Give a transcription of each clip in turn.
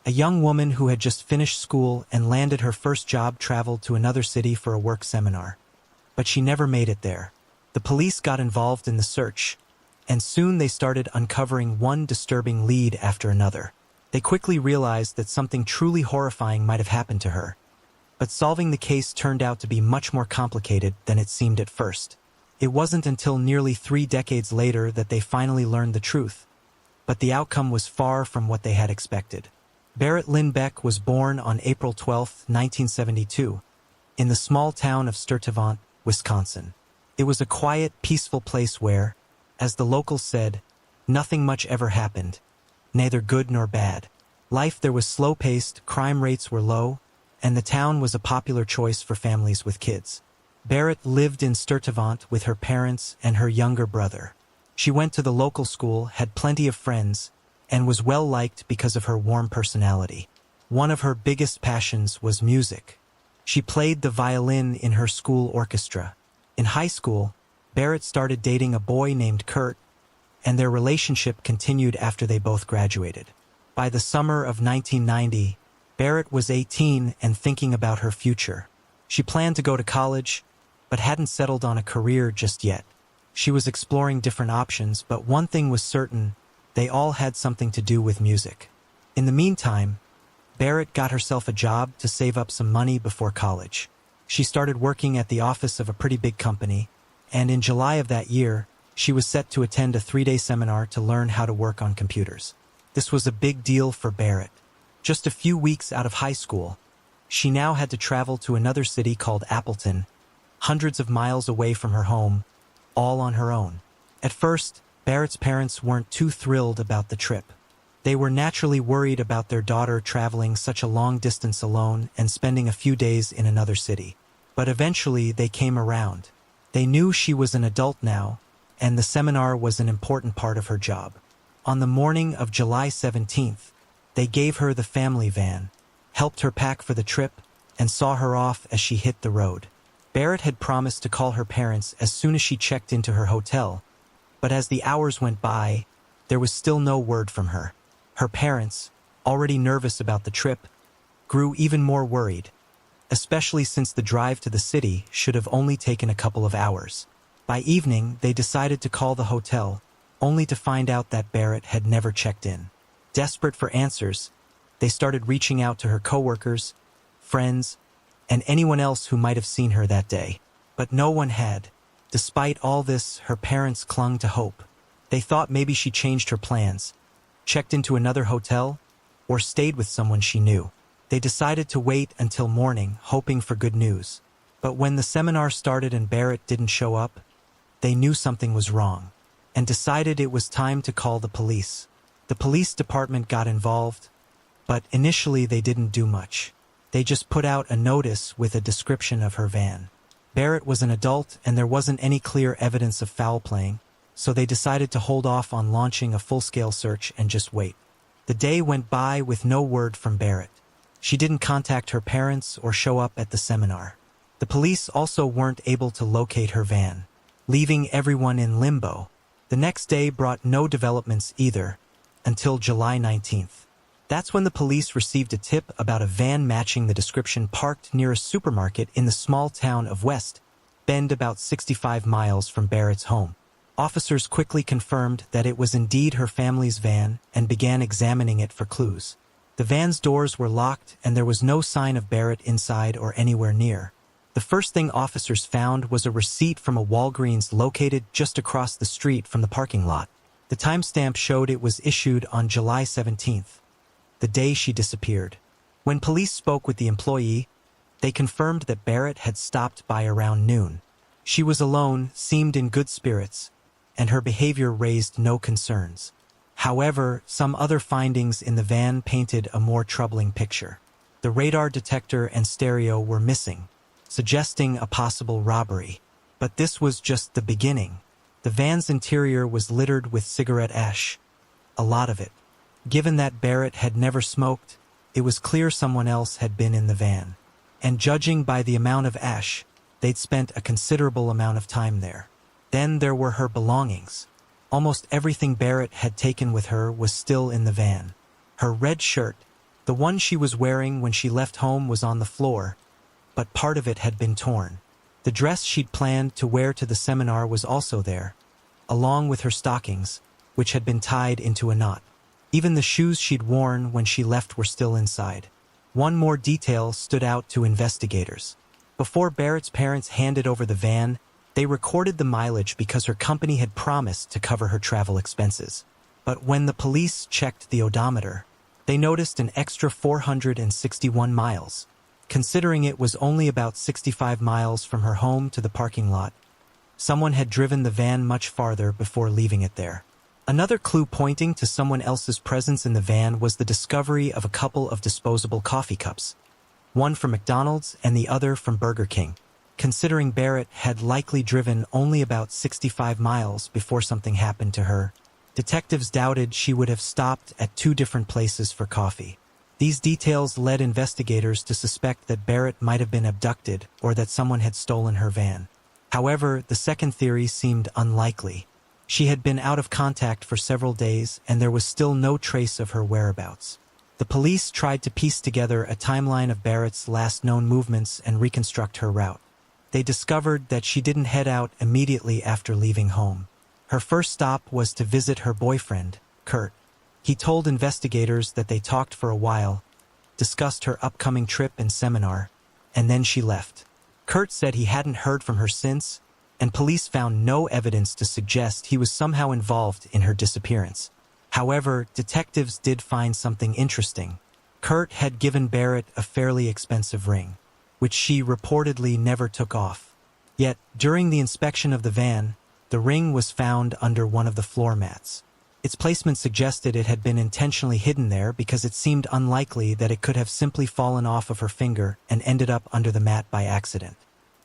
A young woman who had just finished school and landed her first job traveled to another city for a work seminar. But she never made it there. The police got involved in the search, and soon they started uncovering one disturbing lead after another. They quickly realized that something truly horrifying might have happened to her. But solving the case turned out to be much more complicated than it seemed at first. It wasn't until nearly 3 decades later that they finally learned the truth. But the outcome was far from what they had expected. Barrett Lynn Beck was born on April 12, 1972, in the small town of Storytime, Wisconsin. It was a quiet, peaceful place where, as the locals said, nothing much ever happened, neither good nor bad. Life there was slow-paced, crime rates were low, and the town was a popular choice for families with kids. Barrett lived in Storytime with her parents and her younger brother. She went to the local school, had plenty of friends, and was well-liked because of her warm personality. One of her biggest passions was music. She played the violin in her school orchestra. In high school, Barrett started dating a boy named Kurt, and their relationship continued after they both graduated. By the summer of 1990, Barrett was 18 and thinking about her future. She planned to go to college, but hadn't settled on a career just yet. She was exploring different options, but one thing was certain: they all had something to do with music. In the meantime, Barrett got herself a job to save up some money before college. She started working at the office of a pretty big company, and in July of that year, she was set to attend a 3-day seminar to learn how to work on computers. This was a big deal for Barrett. Just a few weeks out of high school, she now had to travel to another city called Appleton, hundreds of miles away from her home, all on her own. At first, Barrett's parents weren't too thrilled about the trip. They were naturally worried about their daughter traveling such a long distance alone and spending a few days in another city. But eventually they came around. They knew she was an adult now, and the seminar was an important part of her job. On the morning of July 17th, they gave her the family van, helped her pack for the trip, and saw her off as she hit the road. Barrett had promised to call her parents as soon as she checked into her hotel, but as the hours went by, there was still no word from her. Her parents, already nervous about the trip, grew even more worried, especially since the drive to the city should have only taken a couple of hours. By evening, they decided to call the hotel, only to find out that Barrett had never checked in. Desperate for answers, they started reaching out to her coworkers, friends, and anyone else who might have seen her that day. But no one had. Despite all this, her parents clung to hope. They thought maybe she changed her plans, checked into another hotel, or stayed with someone she knew. They decided to wait until morning, hoping for good news. But when the seminar started and Barrett didn't show up, they knew something was wrong, and decided it was time to call the police. The police department got involved, but initially they didn't do much. They just put out a notice with a description of her van. Barrett was an adult and there wasn't any clear evidence of foul playing, so they decided to hold off on launching a full-scale search and just wait. The day went by with no word from Barrett. She didn't contact her parents or show up at the seminar. The police also weren't able to locate her van, leaving everyone in limbo. The next day brought no developments either, until July 19th. That's when the police received a tip about a van matching the description parked near a supermarket in the small town of West Bend, about 65 miles from Barrett's home. Officers quickly confirmed that it was indeed her family's van and began examining it for clues. The van's doors were locked and there was no sign of Barrett inside or anywhere near. The first thing officers found was a receipt from a Walgreens located just across the street from the parking lot. The timestamp showed it was issued on July 17th, the day she disappeared. When police spoke with the employee, they confirmed that Barrett had stopped by around noon. She was alone, seemed in good spirits, and her behavior raised no concerns. However, some other findings in the van painted a more troubling picture. The radar detector and stereo were missing, suggesting a possible robbery. But this was just the beginning. The van's interior was littered with cigarette ash, a lot of it. Given that Barrett had never smoked, it was clear someone else had been in the van. And judging by the amount of ash, they'd spent a considerable amount of time there. Then there were her belongings. Almost everything Barrett had taken with her was still in the van. Her red shirt, The one she was wearing when she left home was on the floor, but part of it had been torn. The dress she'd planned to wear to the seminar was also there, along with her stockings, which had been tied into a knot. Even the shoes she'd worn when she left were still inside. One more detail stood out to investigators. Before Barrett's parents handed over the van, they recorded the mileage because her company had promised to cover her travel expenses. But when the police checked the odometer, they noticed an extra 461 miles. Considering it was only about 65 miles from her home to the parking lot, someone had driven the van much farther before leaving it there. Another clue pointing to someone else's presence in the van was the discovery of a couple of disposable coffee cups, one from McDonald's and the other from Burger King. Considering Barrett had likely driven only about 65 miles before something happened to her, detectives doubted she would have stopped at two different places for coffee. These details led investigators to suspect that Barrett might have been abducted or that someone had stolen her van. However, the second theory seemed unlikely. She had been out of contact for several days, and there was still no trace of her whereabouts. The police tried to piece together a timeline of Barrett's last known movements and reconstruct her route. They discovered that she didn't head out immediately after leaving home. Her first stop was to visit her boyfriend, Kurt. He told investigators that they talked for a while, discussed her upcoming trip and seminar, and then she left. Kurt said he hadn't heard from her since, and police found no evidence to suggest he was somehow involved in her disappearance. However, detectives did find something interesting. Kurt had given Barrett a fairly expensive ring, which she reportedly never took off. Yet, during the inspection of the van, the ring was found under one of the floor mats. Its placement suggested it had been intentionally hidden there because it seemed unlikely that it could have simply fallen off of her finger and ended up under the mat by accident.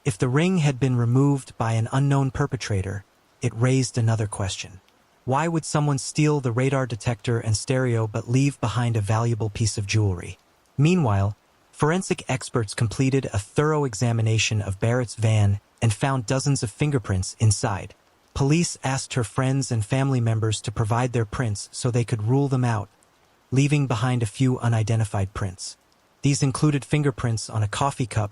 If the ring had been removed by an unknown perpetrator, it raised another question. Why would someone steal the radar detector and stereo but leave behind a valuable piece of jewelry? Meanwhile, forensic experts completed a thorough examination of Barrett's van and found dozens of fingerprints inside. Police asked her friends and family members to provide their prints so they could rule them out, leaving behind a few unidentified prints. These included fingerprints on a coffee cup,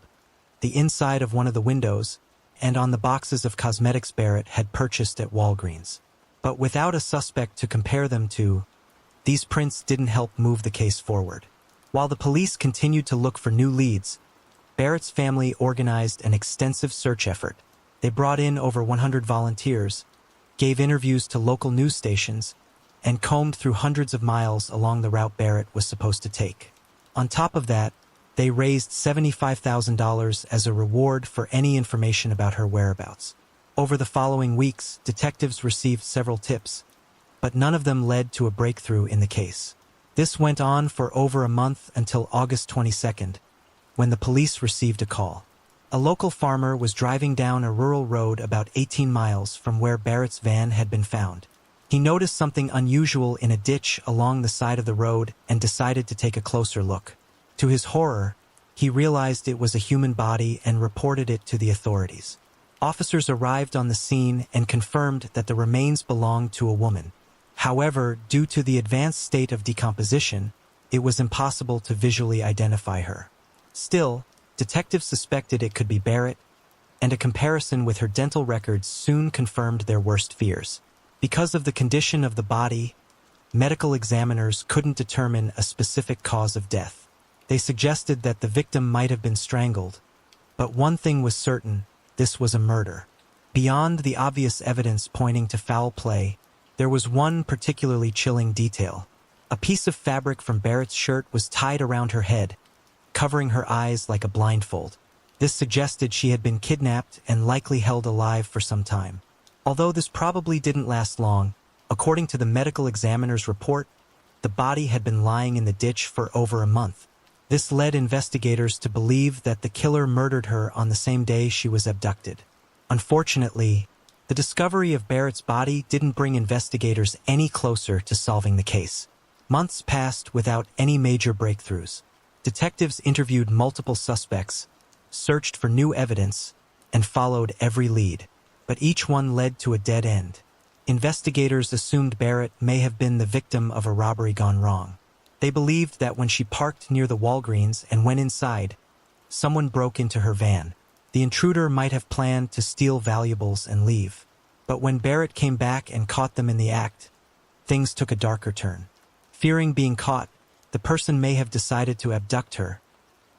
the inside of one of the windows, and on the boxes of cosmetics Barrett had purchased at Walgreens. But without a suspect to compare them to, these prints didn't help move the case forward. While the police continued to look for new leads, Barrett's family organized an extensive search effort. They brought in over 100 volunteers, gave interviews to local news stations, and combed through hundreds of miles along the route Barrett was supposed to take. On top of that, they raised $75,000 as a reward for any information about her whereabouts. Over the following weeks, detectives received several tips, but none of them led to a breakthrough in the case. This went on for over a month until August 22nd, when the police received a call. A local farmer was driving down a rural road about 18 miles from where Barrett's van had been found. He noticed something unusual in a ditch along the side of the road and decided to take a closer look. To his horror, he realized it was a human body and reported it to the authorities. Officers arrived on the scene and confirmed that the remains belonged to a woman. However, due to the advanced state of decomposition, it was impossible to visually identify her. Still, detectives suspected it could be Barrett, and a comparison with her dental records soon confirmed their worst fears. Because of the condition of the body, medical examiners couldn't determine a specific cause of death. They suggested that the victim might have been strangled, but one thing was certain: this was a murder. Beyond the obvious evidence pointing to foul play, there was one particularly chilling detail. A piece of fabric from Barrett's shirt was tied around her head, covering her eyes like a blindfold. This suggested she had been kidnapped and likely held alive for some time. Although this probably didn't last long, according to the medical examiner's report, the body had been lying in the ditch for over a month. This led investigators to believe that the killer murdered her on the same day she was abducted. Unfortunately, the discovery of Barrett's body didn't bring investigators any closer to solving the case. Months passed without any major breakthroughs. Detectives interviewed multiple suspects, searched for new evidence, and followed every lead, but each one led to a dead end. Investigators assumed Barrett may have been the victim of a robbery gone wrong. They believed that when she parked near the Walgreens and went inside, someone broke into her van. The intruder might have planned to steal valuables and leave. But when Barrett came back and caught them in the act, things took a darker turn. Fearing being caught, the person may have decided to abduct her,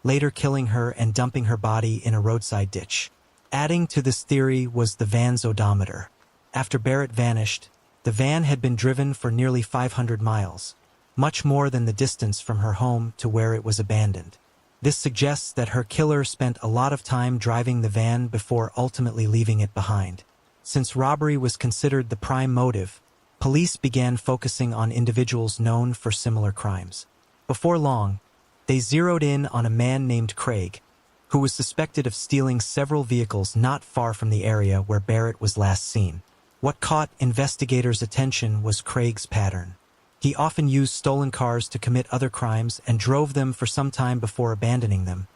later killing her and dumping her body in a roadside ditch. Adding to this theory was the van's odometer. After Barrett vanished, the van had been driven for nearly 500 miles, much more than the distance from her home to where it was abandoned. This suggests that her killer spent a lot of time driving the van before ultimately leaving it behind. Since robbery was considered the prime motive, police began focusing on individuals known for similar crimes. Before long, they zeroed in on a man named Craig, who was suspected of stealing several vehicles not far from the area where Barrett was last seen. What caught investigators' attention was Craig's pattern. He often used stolen cars to commit other crimes and drove them for some time before abandoning them,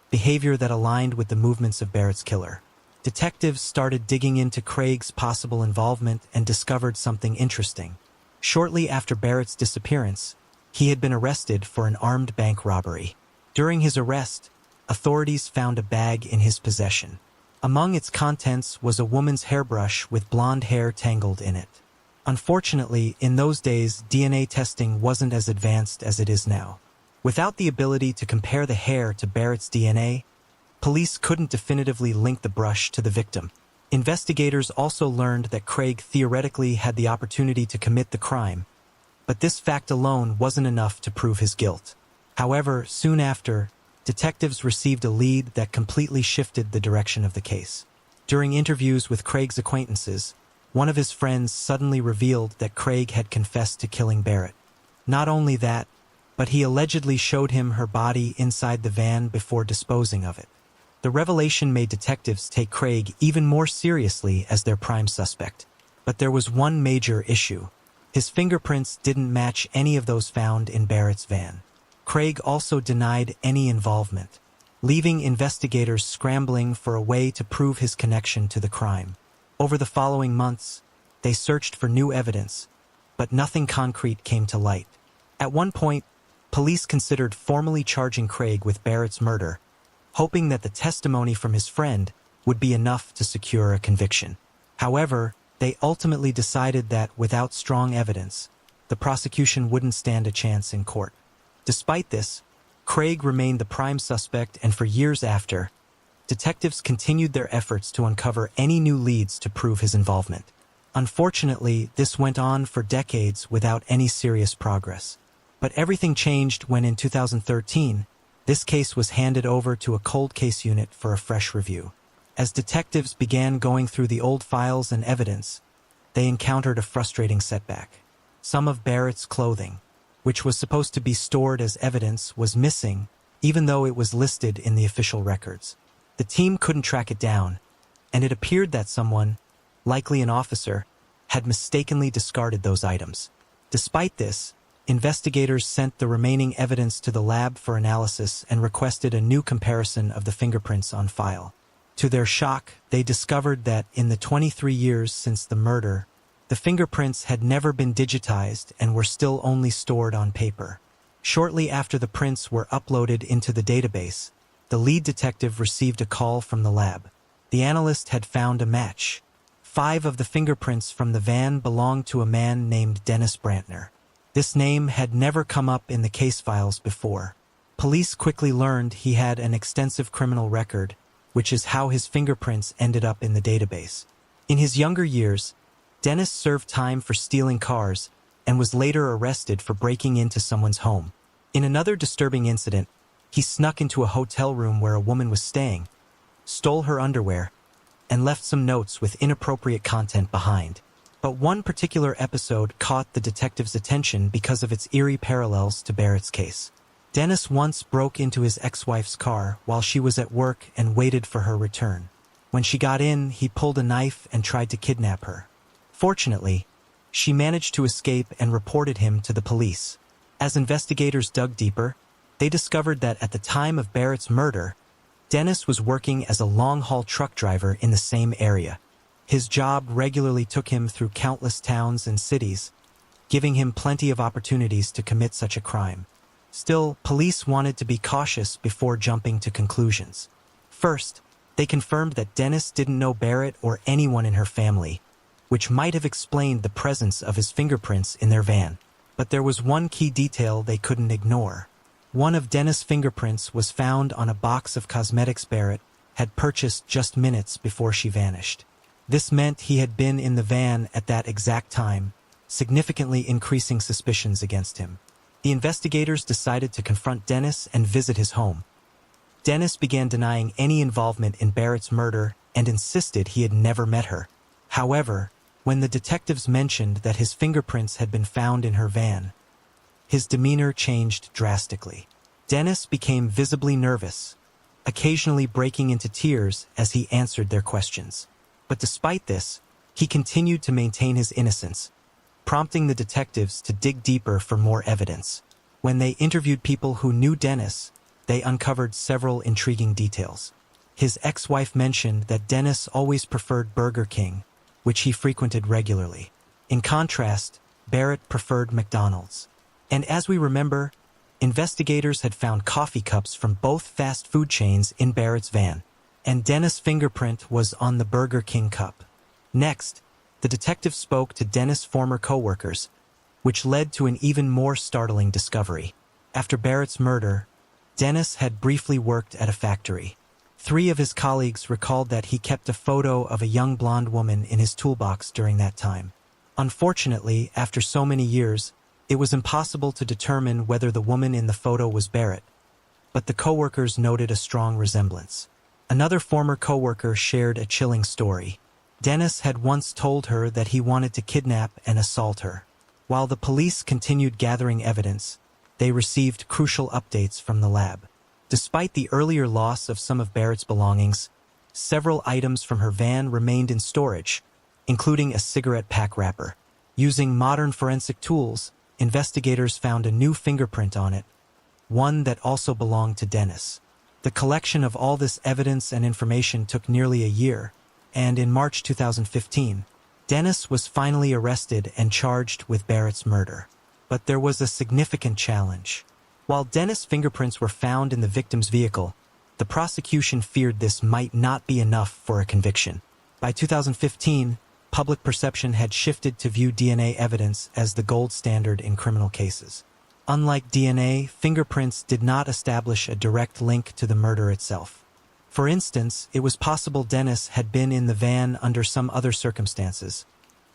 behavior that aligned with the movements of Barrett's killer. Detectives started digging into Craig's possible involvement and discovered something interesting. Shortly after Barrett's disappearance, he had been arrested for an armed bank robbery. During his arrest, authorities found a bag in his possession. Among its contents was a woman's hairbrush with blonde hair tangled in it. Unfortunately, in those days, DNA testing wasn't as advanced as it is now. Without the ability to compare the hair to Barrett's DNA, police couldn't definitively link the brush to the victim. Investigators also learned that Craig theoretically had the opportunity to commit the crime, but this fact alone wasn't enough to prove his guilt. However, soon after, detectives received a lead that completely shifted the direction of the case. During interviews with Craig's acquaintances, one of his friends suddenly revealed that Craig had confessed to killing Barrett. Not only that, but he allegedly showed him her body inside the van before disposing of it. The revelation made detectives take Craig even more seriously as their prime suspect. But there was one major issue. His fingerprints didn't match any of those found in Barrett's van. Craig also denied any involvement, leaving investigators scrambling for a way to prove his connection to the crime. Over the following months, they searched for new evidence, but nothing concrete came to light. At one point, police considered formally charging Craig with Barrett's murder, hoping that the testimony from his friend would be enough to secure a conviction. However, they ultimately decided that without strong evidence, the prosecution wouldn't stand a chance in court. Despite this, Craig remained the prime suspect, and for years after, detectives continued their efforts to uncover any new leads to prove his involvement. Unfortunately, this went on for decades without any serious progress. But everything changed when in 2013, this case was handed over to a cold case unit for a fresh review. As detectives began going through the old files and evidence, they encountered a frustrating setback. Some of Barrett's clothing, which was supposed to be stored as evidence, was missing, even though it was listed in the official records. The team couldn't track it down, and it appeared that someone, likely an officer, had mistakenly discarded those items. Despite this, investigators sent the remaining evidence to the lab for analysis and requested a new comparison of the fingerprints on file. To their shock, they discovered that in the 23 years since the murder, the fingerprints had never been digitized and were still only stored on paper. Shortly after the prints were uploaded into the database, the lead detective received a call from the lab. The analyst had found a match. 5 of the fingerprints from the van belonged to a man named Dennis Brantner. This name had never come up in the case files before. Police quickly learned he had an extensive criminal record, which is how his fingerprints ended up in the database. In his younger years, Dennis served time for stealing cars and was later arrested for breaking into someone's home. In another disturbing incident, he snuck into a hotel room where a woman was staying, stole her underwear, and left some notes with inappropriate content behind. But one particular episode caught the detective's attention because of its eerie parallels to Barrett's case. Dennis once broke into his ex-wife's car while she was at work and waited for her return. When she got in, he pulled a knife and tried to kidnap her. Fortunately, she managed to escape and reported him to the police. As investigators dug deeper, they discovered that at the time of Barrett's murder, Dennis was working as a long-haul truck driver in the same area. His job regularly took him through countless towns and cities, giving him plenty of opportunities to commit such a crime. Still, police wanted to be cautious before jumping to conclusions. First, they confirmed that Dennis didn't know Barrett or anyone in her family, which might have explained the presence of his fingerprints in their van. But there was one key detail they couldn't ignore. One of Dennis' fingerprints was found on a box of cosmetics Barrett had purchased just minutes before she vanished. This meant he had been in the van at that exact time, significantly increasing suspicions against him. The investigators decided to confront Dennis and visit his home. Dennis began denying any involvement in Barrett's murder and insisted he had never met her. However, when the detectives mentioned that his fingerprints had been found in her van, his demeanor changed drastically. Dennis became visibly nervous, occasionally breaking into tears as he answered their questions. But despite this, he continued to maintain his innocence, prompting the detectives to dig deeper for more evidence. When they interviewed people who knew Dennis, they uncovered several intriguing details. His ex-wife mentioned that Dennis always preferred Burger King, which he frequented regularly. In contrast, Barrett preferred McDonald's. And as we remember, investigators had found coffee cups from both fast food chains in Barrett's van, and Dennis' fingerprint was on the Burger King cup. Next, the detective spoke to Dennis' former co-workers, which led to an even more startling discovery. After Barrett's murder, Dennis had briefly worked at a factory. 3 of his colleagues recalled that he kept a photo of a young blonde woman in his toolbox during that time. Unfortunately, after so many years, it was impossible to determine whether the woman in the photo was Barrett, but the coworkers noted a strong resemblance. Another former coworker shared a chilling story. Dennis had once told her that he wanted to kidnap and assault her. While the police continued gathering evidence, they received crucial updates from the lab. Despite the earlier loss of some of Barrett's belongings, several items from her van remained in storage, including a cigarette pack wrapper. Using modern forensic tools, investigators found a new fingerprint on it, one that also belonged to Dennis. The collection of all this evidence and information took nearly a year, and in March 2015, Dennis was finally arrested and charged with Barrett's murder. But there was a significant challenge. While Dennis' fingerprints were found in the victim's vehicle, the prosecution feared this might not be enough for a conviction. By 2015, public perception had shifted to view DNA evidence as the gold standard in criminal cases. Unlike DNA, fingerprints did not establish a direct link to the murder itself. For instance, it was possible Dennis had been in the van under some other circumstances,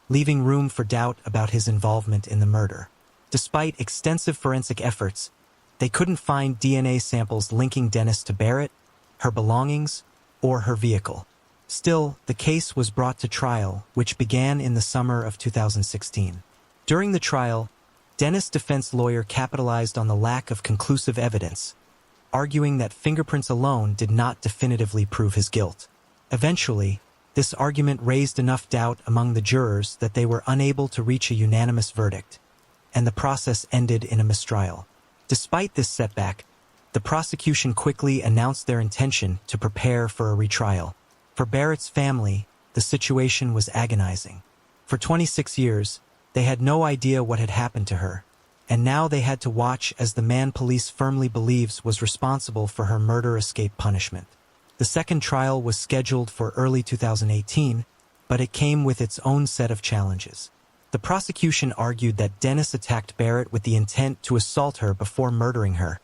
leaving room for doubt about his involvement in the murder. Despite extensive forensic efforts, they couldn't find DNA samples linking Dennis to Barrett, her belongings, or her vehicle. Still, the case was brought to trial, which began in the summer of 2016. During the trial, Dennis' defense lawyer capitalized on the lack of conclusive evidence, arguing that fingerprints alone did not definitively prove his guilt. Eventually, this argument raised enough doubt among the jurors that they were unable to reach a unanimous verdict, and the process ended in a mistrial. Despite this setback, the prosecution quickly announced their intention to prepare for a retrial. For Barrett's family, the situation was agonizing. For 26 years, they had no idea what had happened to her, and now they had to watch as the man police firmly believes was responsible for her murder escape punishment. The second trial was scheduled for early 2018, but it came with its own set of challenges. The prosecution argued that Dennis attacked Barrett with the intent to assault her before murdering her,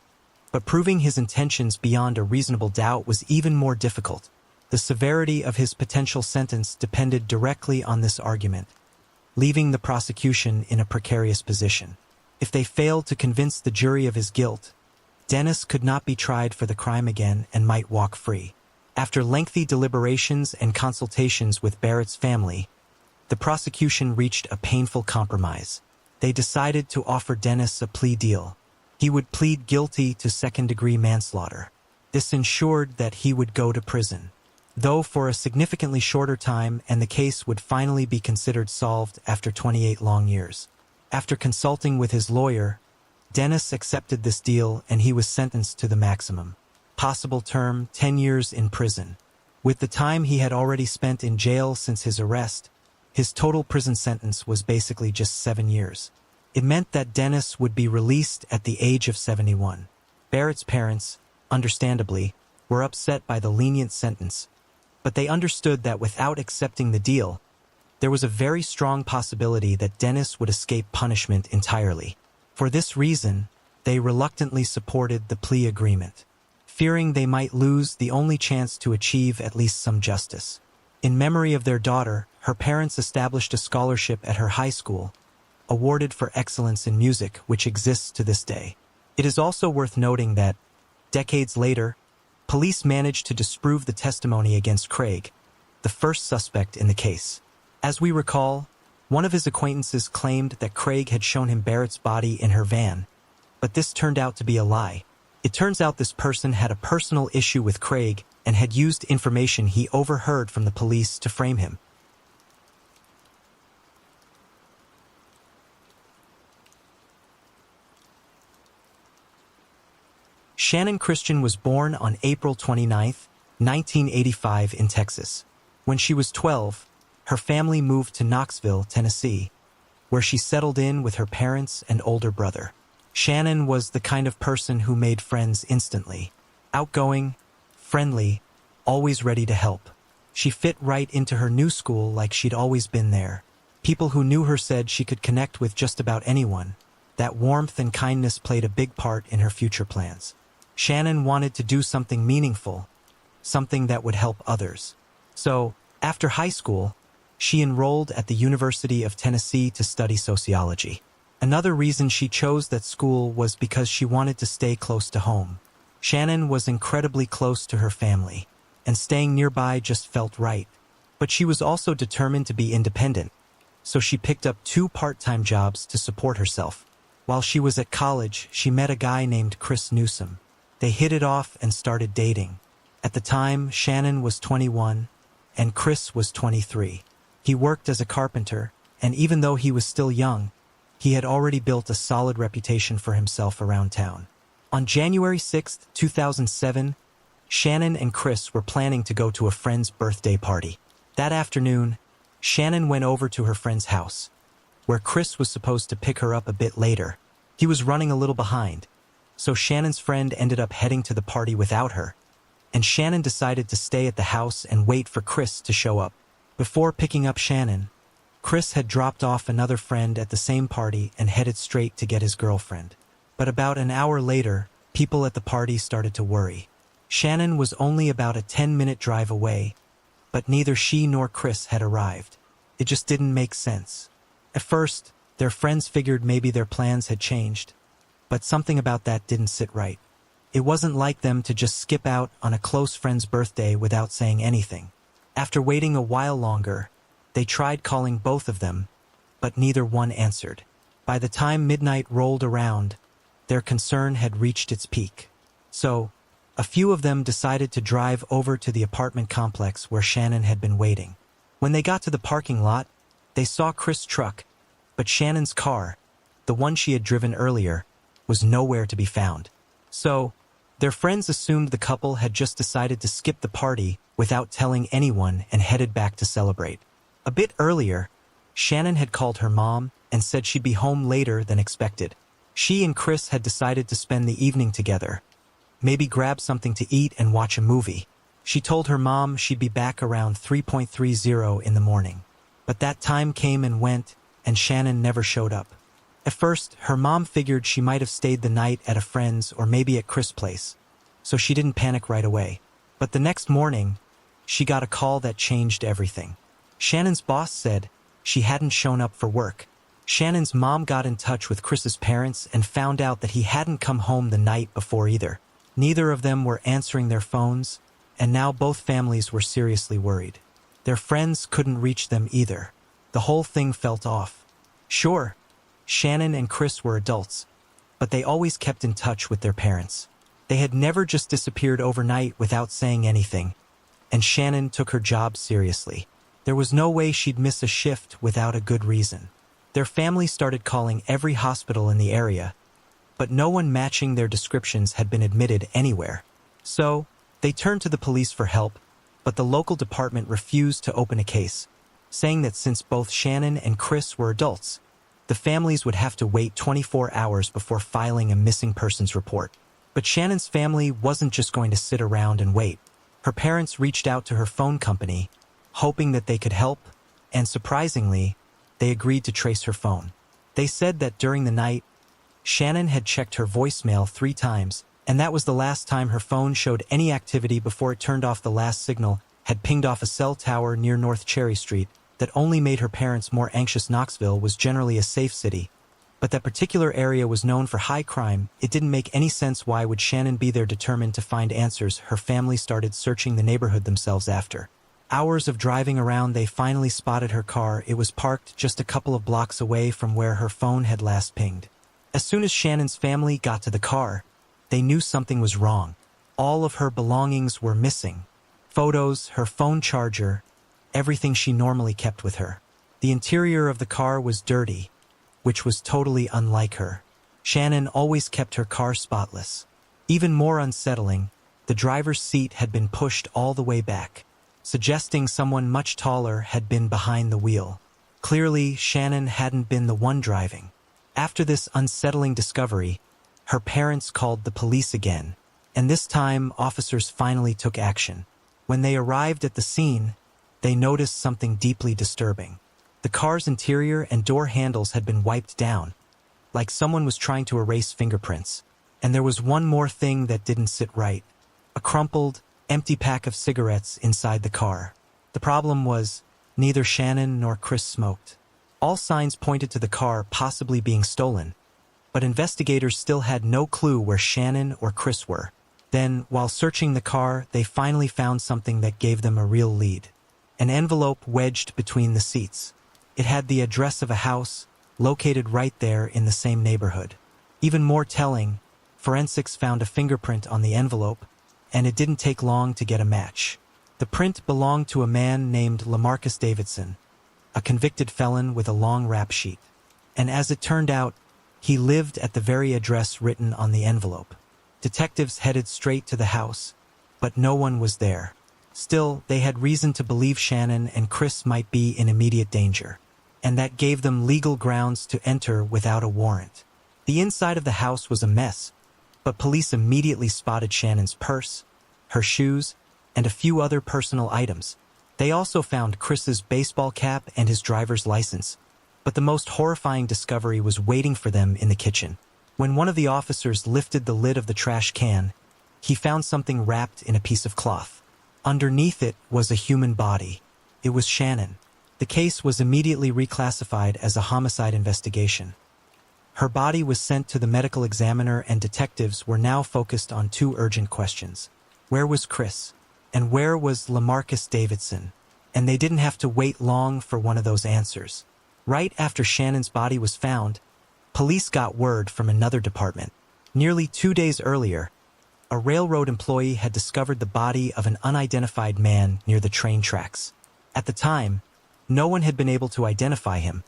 but proving his intentions beyond a reasonable doubt was even more difficult. The severity of his potential sentence depended directly on this argument, leaving the prosecution in a precarious position. If they failed to convince the jury of his guilt, Dennis could not be tried for the crime again and might walk free. After lengthy deliberations and consultations with Barrett's family, the prosecution reached a painful compromise. They decided to offer Dennis a plea deal. He would plead guilty to second-degree manslaughter. This ensured that he would go to prison, though for a significantly shorter time, and the case would finally be considered solved after 28 long years. After consulting with his lawyer, Dennis accepted this deal and he was sentenced to the maximum possible term, 10 years in prison. With the time he had already spent in jail since his arrest, his total prison sentence was basically just 7 years. It meant that Dennis would be released at the age of 71. Barrett's parents, understandably, were upset by the lenient sentence, but they understood that without accepting the deal, there was a very strong possibility that Dennis would escape punishment entirely. For this reason, they reluctantly supported the plea agreement, fearing they might lose the only chance to achieve at least some justice. In memory of their daughter, her parents established a scholarship at her high school, awarded for excellence in music, which exists to this day. It is also worth noting that, decades later, police managed to disprove the testimony against Craig, the first suspect in the case. As we recall, one of his acquaintances claimed that Craig had shown him Barrett's body in her van, but this turned out to be a lie. It turns out this person had a personal issue with Craig and had used information he overheard from the police to frame him. Shannon Christian was born on April 29, 1985 in Texas. When she was 12, her family moved to Knoxville, Tennessee, where she settled in with her parents and older brother. Shannon was the kind of person who made friends instantly. Outgoing, friendly, always ready to help. She fit right into her new school like she'd always been there. People who knew her said she could connect with just about anyone. That warmth and kindness played a big part in her future plans. Shannon wanted to do something meaningful, something that would help others. So, after high school, she enrolled at the University of Tennessee to study sociology. Another reason she chose that school was because she wanted to stay close to home. Shannon was incredibly close to her family, and staying nearby just felt right. But she was also determined to be independent, so she picked up 2 part-time jobs to support herself. While she was at college, she met a guy named Chris Newsom. They hit it off and started dating. At the time, Shannon was 21, and Chris was 23. He worked as a carpenter, and even though he was still young, he had already built a solid reputation for himself around town. On January 6, 2007, Shannon and Chris were planning to go to a friend's birthday party. That afternoon, Shannon went over to her friend's house, where Chris was supposed to pick her up a bit later. He was running a little behind, so Shannon's friend ended up heading to the party without her, and Shannon decided to stay at the house and wait for Chris to show up. Before picking up Shannon, Chris had dropped off another friend at the same party and headed straight to get his girlfriend. But about an hour later, people at the party started to worry. Shannon was only about a 10-minute drive away, but neither she nor Chris had arrived. It just didn't make sense. At first, their friends figured maybe their plans had changed, but something about that didn't sit right. It wasn't like them to just skip out on a close friend's birthday without saying anything. After waiting a while longer, they tried calling both of them, but neither one answered. By the time midnight rolled around, their concern had reached its peak. So, a few of them decided to drive over to the apartment complex where Shannon had been waiting. When they got to the parking lot, they saw Chris' truck, but Shannon's car, the one she had driven earlier, was nowhere to be found. So, their friends assumed the couple had just decided to skip the party without telling anyone and headed back to celebrate. A bit earlier, Shannon had called her mom and said she'd be home later than expected. She and Chris had decided to spend the evening together, maybe grab something to eat and watch a movie. She told her mom she'd be back around 3:30 in the morning. But that time came and went, and Shannon never showed up. At first, her mom figured she might have stayed the night at a friend's or maybe at Chris' place, so she didn't panic right away. But the next morning, she got a call that changed everything. Shannon's boss said she hadn't shown up for work. Shannon's mom got in touch with Chris's parents and found out that he hadn't come home the night before either. Neither of them were answering their phones, and now both families were seriously worried. Their friends couldn't reach them either. The whole thing felt off. Sure, Shannon and Chris were adults, but they always kept in touch with their parents. They had never just disappeared overnight without saying anything, and Shannon took her job seriously. There was no way she'd miss a shift without a good reason. Their family started calling every hospital in the area, but no one matching their descriptions had been admitted anywhere. So, they turned to the police for help, but the local department refused to open a case, saying that since both Shannon and Chris were adults, the families would have to wait 24 hours before filing a missing persons report. But Shannon's family wasn't just going to sit around and wait. Her parents reached out to her phone company, hoping that they could help, and surprisingly, they agreed to trace her phone. They said that during the night, Shannon had checked her voicemail 3 times, and that was the last time her phone showed any activity before it turned off. The last signal had pinged off a cell tower near North Cherry Street that only made her parents more anxious. Knoxville was generally a safe city, but that particular area was known for high crime. It didn't make any sense. Why would Shannon be there? Determined to find answers, her family started searching the neighborhood themselves. After hours of driving around, they finally spotted her car. It was parked just a couple of blocks away from where her phone had last pinged. As soon as Shannon's family got to the car, they knew something was wrong. All of her belongings were missing. Photos, her phone charger, everything she normally kept with her. The interior of the car was dirty, which was totally unlike her. Shannon always kept her car spotless. Even more unsettling, the driver's seat had been pushed all the way back, suggesting someone much taller had been behind the wheel. Clearly, Shannon hadn't been the one driving. After this unsettling discovery, her parents called the police again, and this time officers finally took action. When they arrived at the scene, they noticed something deeply disturbing. The car's interior and door handles had been wiped down, like someone was trying to erase fingerprints. And there was one more thing that didn't sit right: a crumpled, empty pack of cigarettes inside the car. The problem was, neither Shannon nor Chris smoked. All signs pointed to the car possibly being stolen, but investigators still had no clue where Shannon or Chris were. Then, while searching the car, they finally found something that gave them a real lead. An envelope wedged between the seats. It had the address of a house, located right there in the same neighborhood. Even more telling, forensics found a fingerprint on the envelope, and it didn't take long to get a match. The print belonged to a man named LaMarcus Davidson, a convicted felon with a long rap sheet. And as it turned out, he lived at the very address written on the envelope. Detectives headed straight to the house, but no one was there. Still, they had reason to believe Shannon and Chris might be in immediate danger, and that gave them legal grounds to enter without a warrant. The inside of the house was a mess, but police immediately spotted Shannon's purse, her shoes, and a few other personal items. They also found Chris's baseball cap and his driver's license, but the most horrifying discovery was waiting for them in the kitchen. When one of the officers lifted the lid of the trash can, he found something wrapped in a piece of cloth. Underneath it was a human body. It was Shannon. The case was immediately reclassified as a homicide investigation. Her body was sent to the medical examiner, and detectives were now focused on 2 urgent questions. Where was Chris? And where was LaMarcus Davidson? And they didn't have to wait long for one of those answers. Right after Shannon's body was found, police got word from another department. Nearly 2 days earlier, a railroad employee had discovered the body of an unidentified man near the train tracks. At the time, no one had been able to identify him,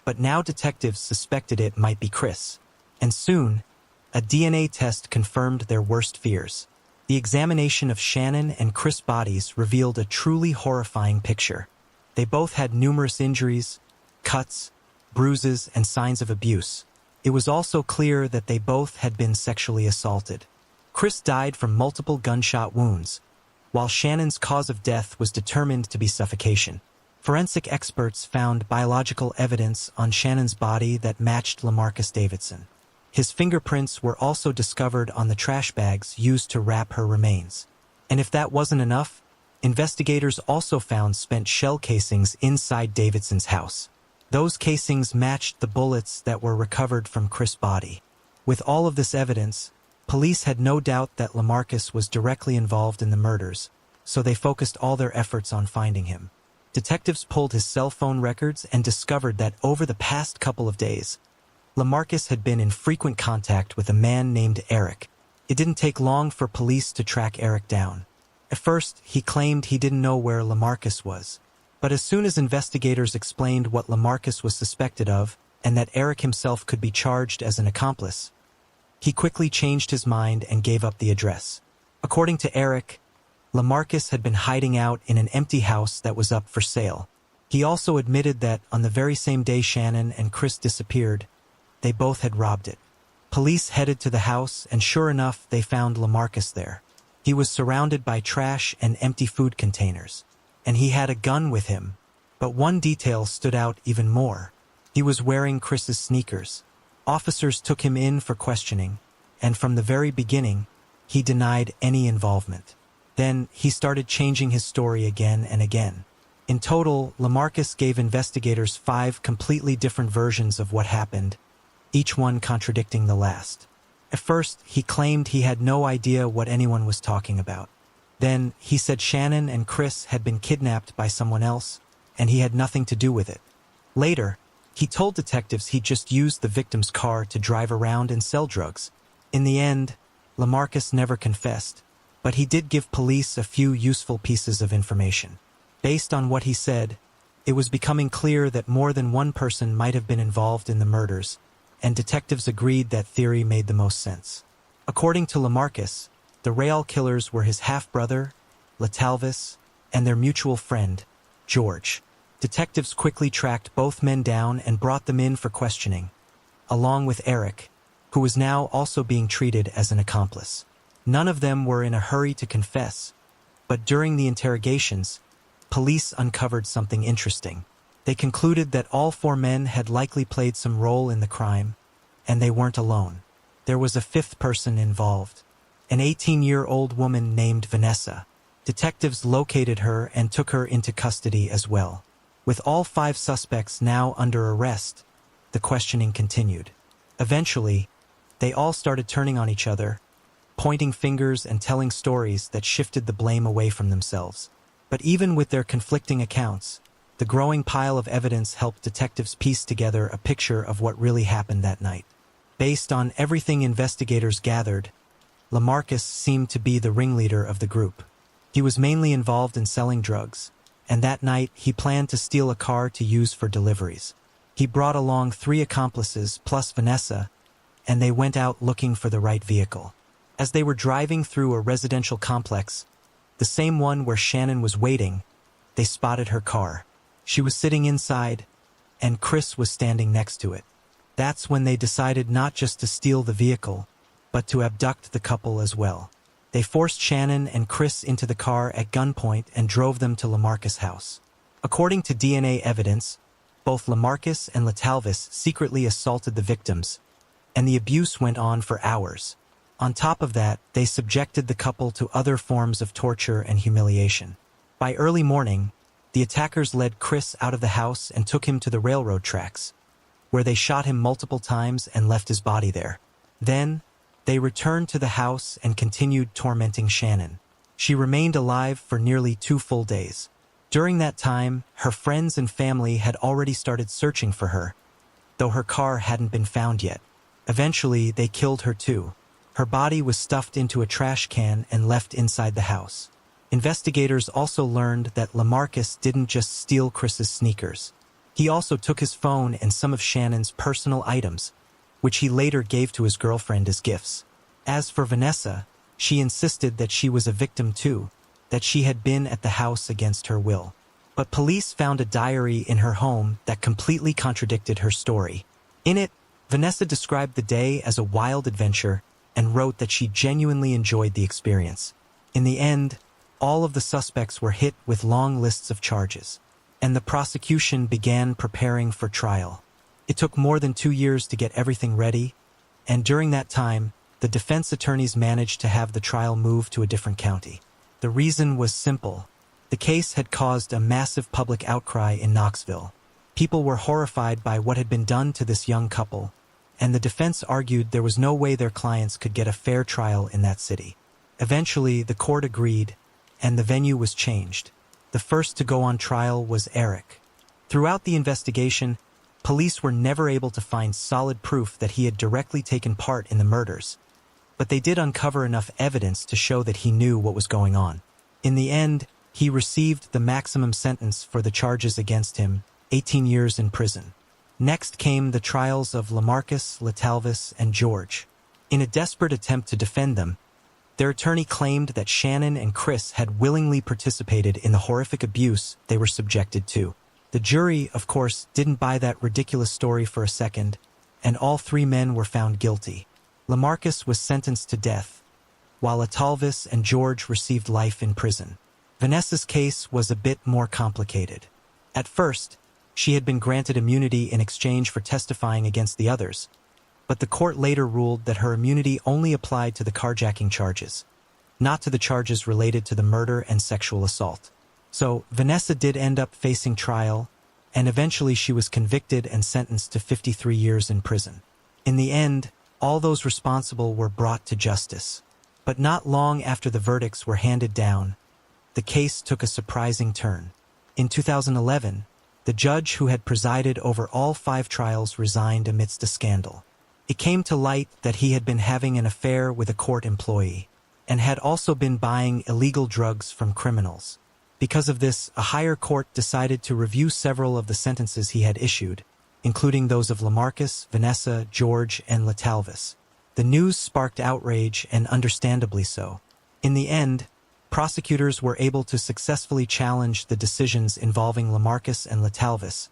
but now detectives suspected it might be Chris. And soon, a DNA test confirmed their worst fears. The examination of Shannon and Chris' bodies revealed a truly horrifying picture. They both had numerous injuries, cuts, bruises, and signs of abuse. It was also clear that they both had been sexually assaulted. Chris died from multiple gunshot wounds, while Shannon's cause of death was determined to be suffocation. Forensic experts found biological evidence on Shannon's body that matched LaMarcus Davidson. His fingerprints were also discovered on the trash bags used to wrap her remains. And if that wasn't enough, investigators also found spent shell casings inside Davidson's house. Those casings matched the bullets that were recovered from Chris' body. With all of this evidence, police had no doubt that LaMarcus was directly involved in the murders, so they focused all their efforts on finding him. Detectives pulled his cell phone records and discovered that over the past couple of days, LaMarcus had been in frequent contact with a man named Eric. It didn't take long for police to track Eric down. At first, he claimed he didn't know where LaMarcus was. But as soon as investigators explained what LaMarcus was suspected of, and that Eric himself could be charged as an accomplice, he quickly changed his mind and gave up the address. According to Eric, LaMarcus had been hiding out in an empty house that was up for sale. He also admitted that on the very same day Shannon and Chris disappeared, they both had robbed it. Police headed to the house, and sure enough, they found LaMarcus there. He was surrounded by trash and empty food containers, and he had a gun with him. But one detail stood out even more. He was wearing Chris's sneakers. Officers took him in for questioning, and from the very beginning, he denied any involvement. Then he started changing his story again and again. In total, LaMarcus gave investigators 5 completely different versions of what happened, each one contradicting the last. At first, he claimed he had no idea what anyone was talking about. Then, he said Shannon and Chris had been kidnapped by someone else, and he had nothing to do with it. Later, he told detectives he just used the victim's car to drive around and sell drugs. In the end, LaMarcus never confessed, but he did give police a few useful pieces of information. Based on what he said, it was becoming clear that more than one person might have been involved in the murders, and detectives agreed that theory made the most sense. According to LaMarcus, the Real killers were his half-brother, Retellings, and their mutual friend, George. Detectives quickly tracked both men down and brought them in for questioning, along with Eric, who was now also being treated as an accomplice. None of them were in a hurry to confess, but during the interrogations, police uncovered something interesting. They concluded that all 4 men had likely played some role in the crime, and they weren't alone. There was a 5th person involved, an 18-year-old woman named Vanessa. Detectives located her and took her into custody as well. With all 5 suspects now under arrest, the questioning continued. Eventually, they all started turning on each other, pointing fingers and telling stories that shifted the blame away from themselves. But even with their conflicting accounts, the growing pile of evidence helped detectives piece together a picture of what really happened that night. Based on everything investigators gathered, LaMarcus seemed to be the ringleader of the group. He was mainly involved in selling drugs, and that night he planned to steal a car to use for deliveries. He brought along 3 accomplices plus Vanessa, and they went out looking for the right vehicle. As they were driving through a residential complex, the same one where Shannon was waiting, they spotted her car. She was sitting inside, and Chris was standing next to it. That's when they decided not just to steal the vehicle, but to abduct the couple as well. They forced Shannon and Chris into the car at gunpoint and drove them to LaMarcus' house. According to DNA evidence, both LaMarcus and Retellings secretly assaulted the victims, and the abuse went on for hours. On top of that, they subjected the couple to other forms of torture and humiliation. By early morning, the attackers led Chris out of the house and took him to the railroad tracks, where they shot him multiple times and left his body there. Then, they returned to the house and continued tormenting Shannon. She remained alive for nearly 2 full days. During that time, her friends and family had already started searching for her, though her car hadn't been found yet. Eventually, they killed her too. Her body was stuffed into a trash can and left inside the house. Investigators also learned that LaMarcus didn't just steal Chris's sneakers. He also took his phone and some of Shannon's personal items, which he later gave to his girlfriend as gifts. As for Vanessa, she insisted that she was a victim too, that she had been at the house against her will. But police found a diary in her home that completely contradicted her story. In it, Vanessa described the day as a wild adventure and wrote that she genuinely enjoyed the experience. In the end, all of the suspects were hit with long lists of charges, and the prosecution began preparing for trial. It took more than 2 years to get everything ready, and during that time, the defense attorneys managed to have the trial moved to a different county. The reason was simple. The case had caused a massive public outcry in Knoxville. People were horrified by what had been done to this young couple, and the defense argued there was no way their clients could get a fair trial in that city. Eventually, the court agreed, and the venue was changed. The first to go on trial was Eric. Throughout the investigation, police were never able to find solid proof that he had directly taken part in the murders, but they did uncover enough evidence to show that he knew what was going on. In the end, he received the maximum sentence for the charges against him, 18 years in prison. Next came the trials of LaMarcus, Retellings, and George. In a desperate attempt to defend them, their attorney claimed that Shannon and Chris had willingly participated in the horrific abuse they were subjected to. The jury, of course, didn't buy that ridiculous story for a second, and all three men were found guilty. Lamarcus was sentenced to death, while Retellings and George received life in prison. Vanessa's case was a bit more complicated. At first, she had been granted immunity in exchange for testifying against the others, but the court later ruled that her immunity only applied to the carjacking charges, not to the charges related to the murder and sexual assault. So, Vanessa did end up facing trial, and eventually she was convicted and sentenced to 53 years in prison. In the end, all those responsible were brought to justice. But not long after the verdicts were handed down, the case took a surprising turn. In 2011, the judge who had presided over all 5 trials resigned amidst a scandal. It came to light that he had been having an affair with a court employee, and had also been buying illegal drugs from criminals. Because of this, a higher court decided to review several of the sentences he had issued, including those of Lamarcus, Vanessa, George, and Retellings. The news sparked outrage, and understandably so. In the end, prosecutors were able to successfully challenge the decisions involving Lamarcus and Retellings,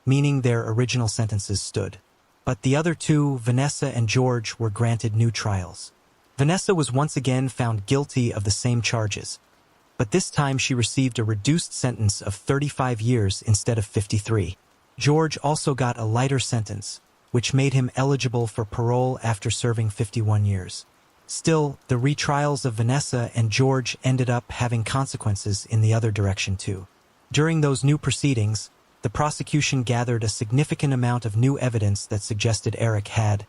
meaning their original sentences stood. But the other two, Vanessa and George, were granted new trials. Vanessa was once again found guilty of the same charges, but this time she received a reduced sentence of 35 years instead of 53. George also got a lighter sentence, which made him eligible for parole after serving 51 years. Still, the retrials of Vanessa and George ended up having consequences in the other direction too. During those new proceedings, the prosecution gathered a significant amount of new evidence that suggested Eric had,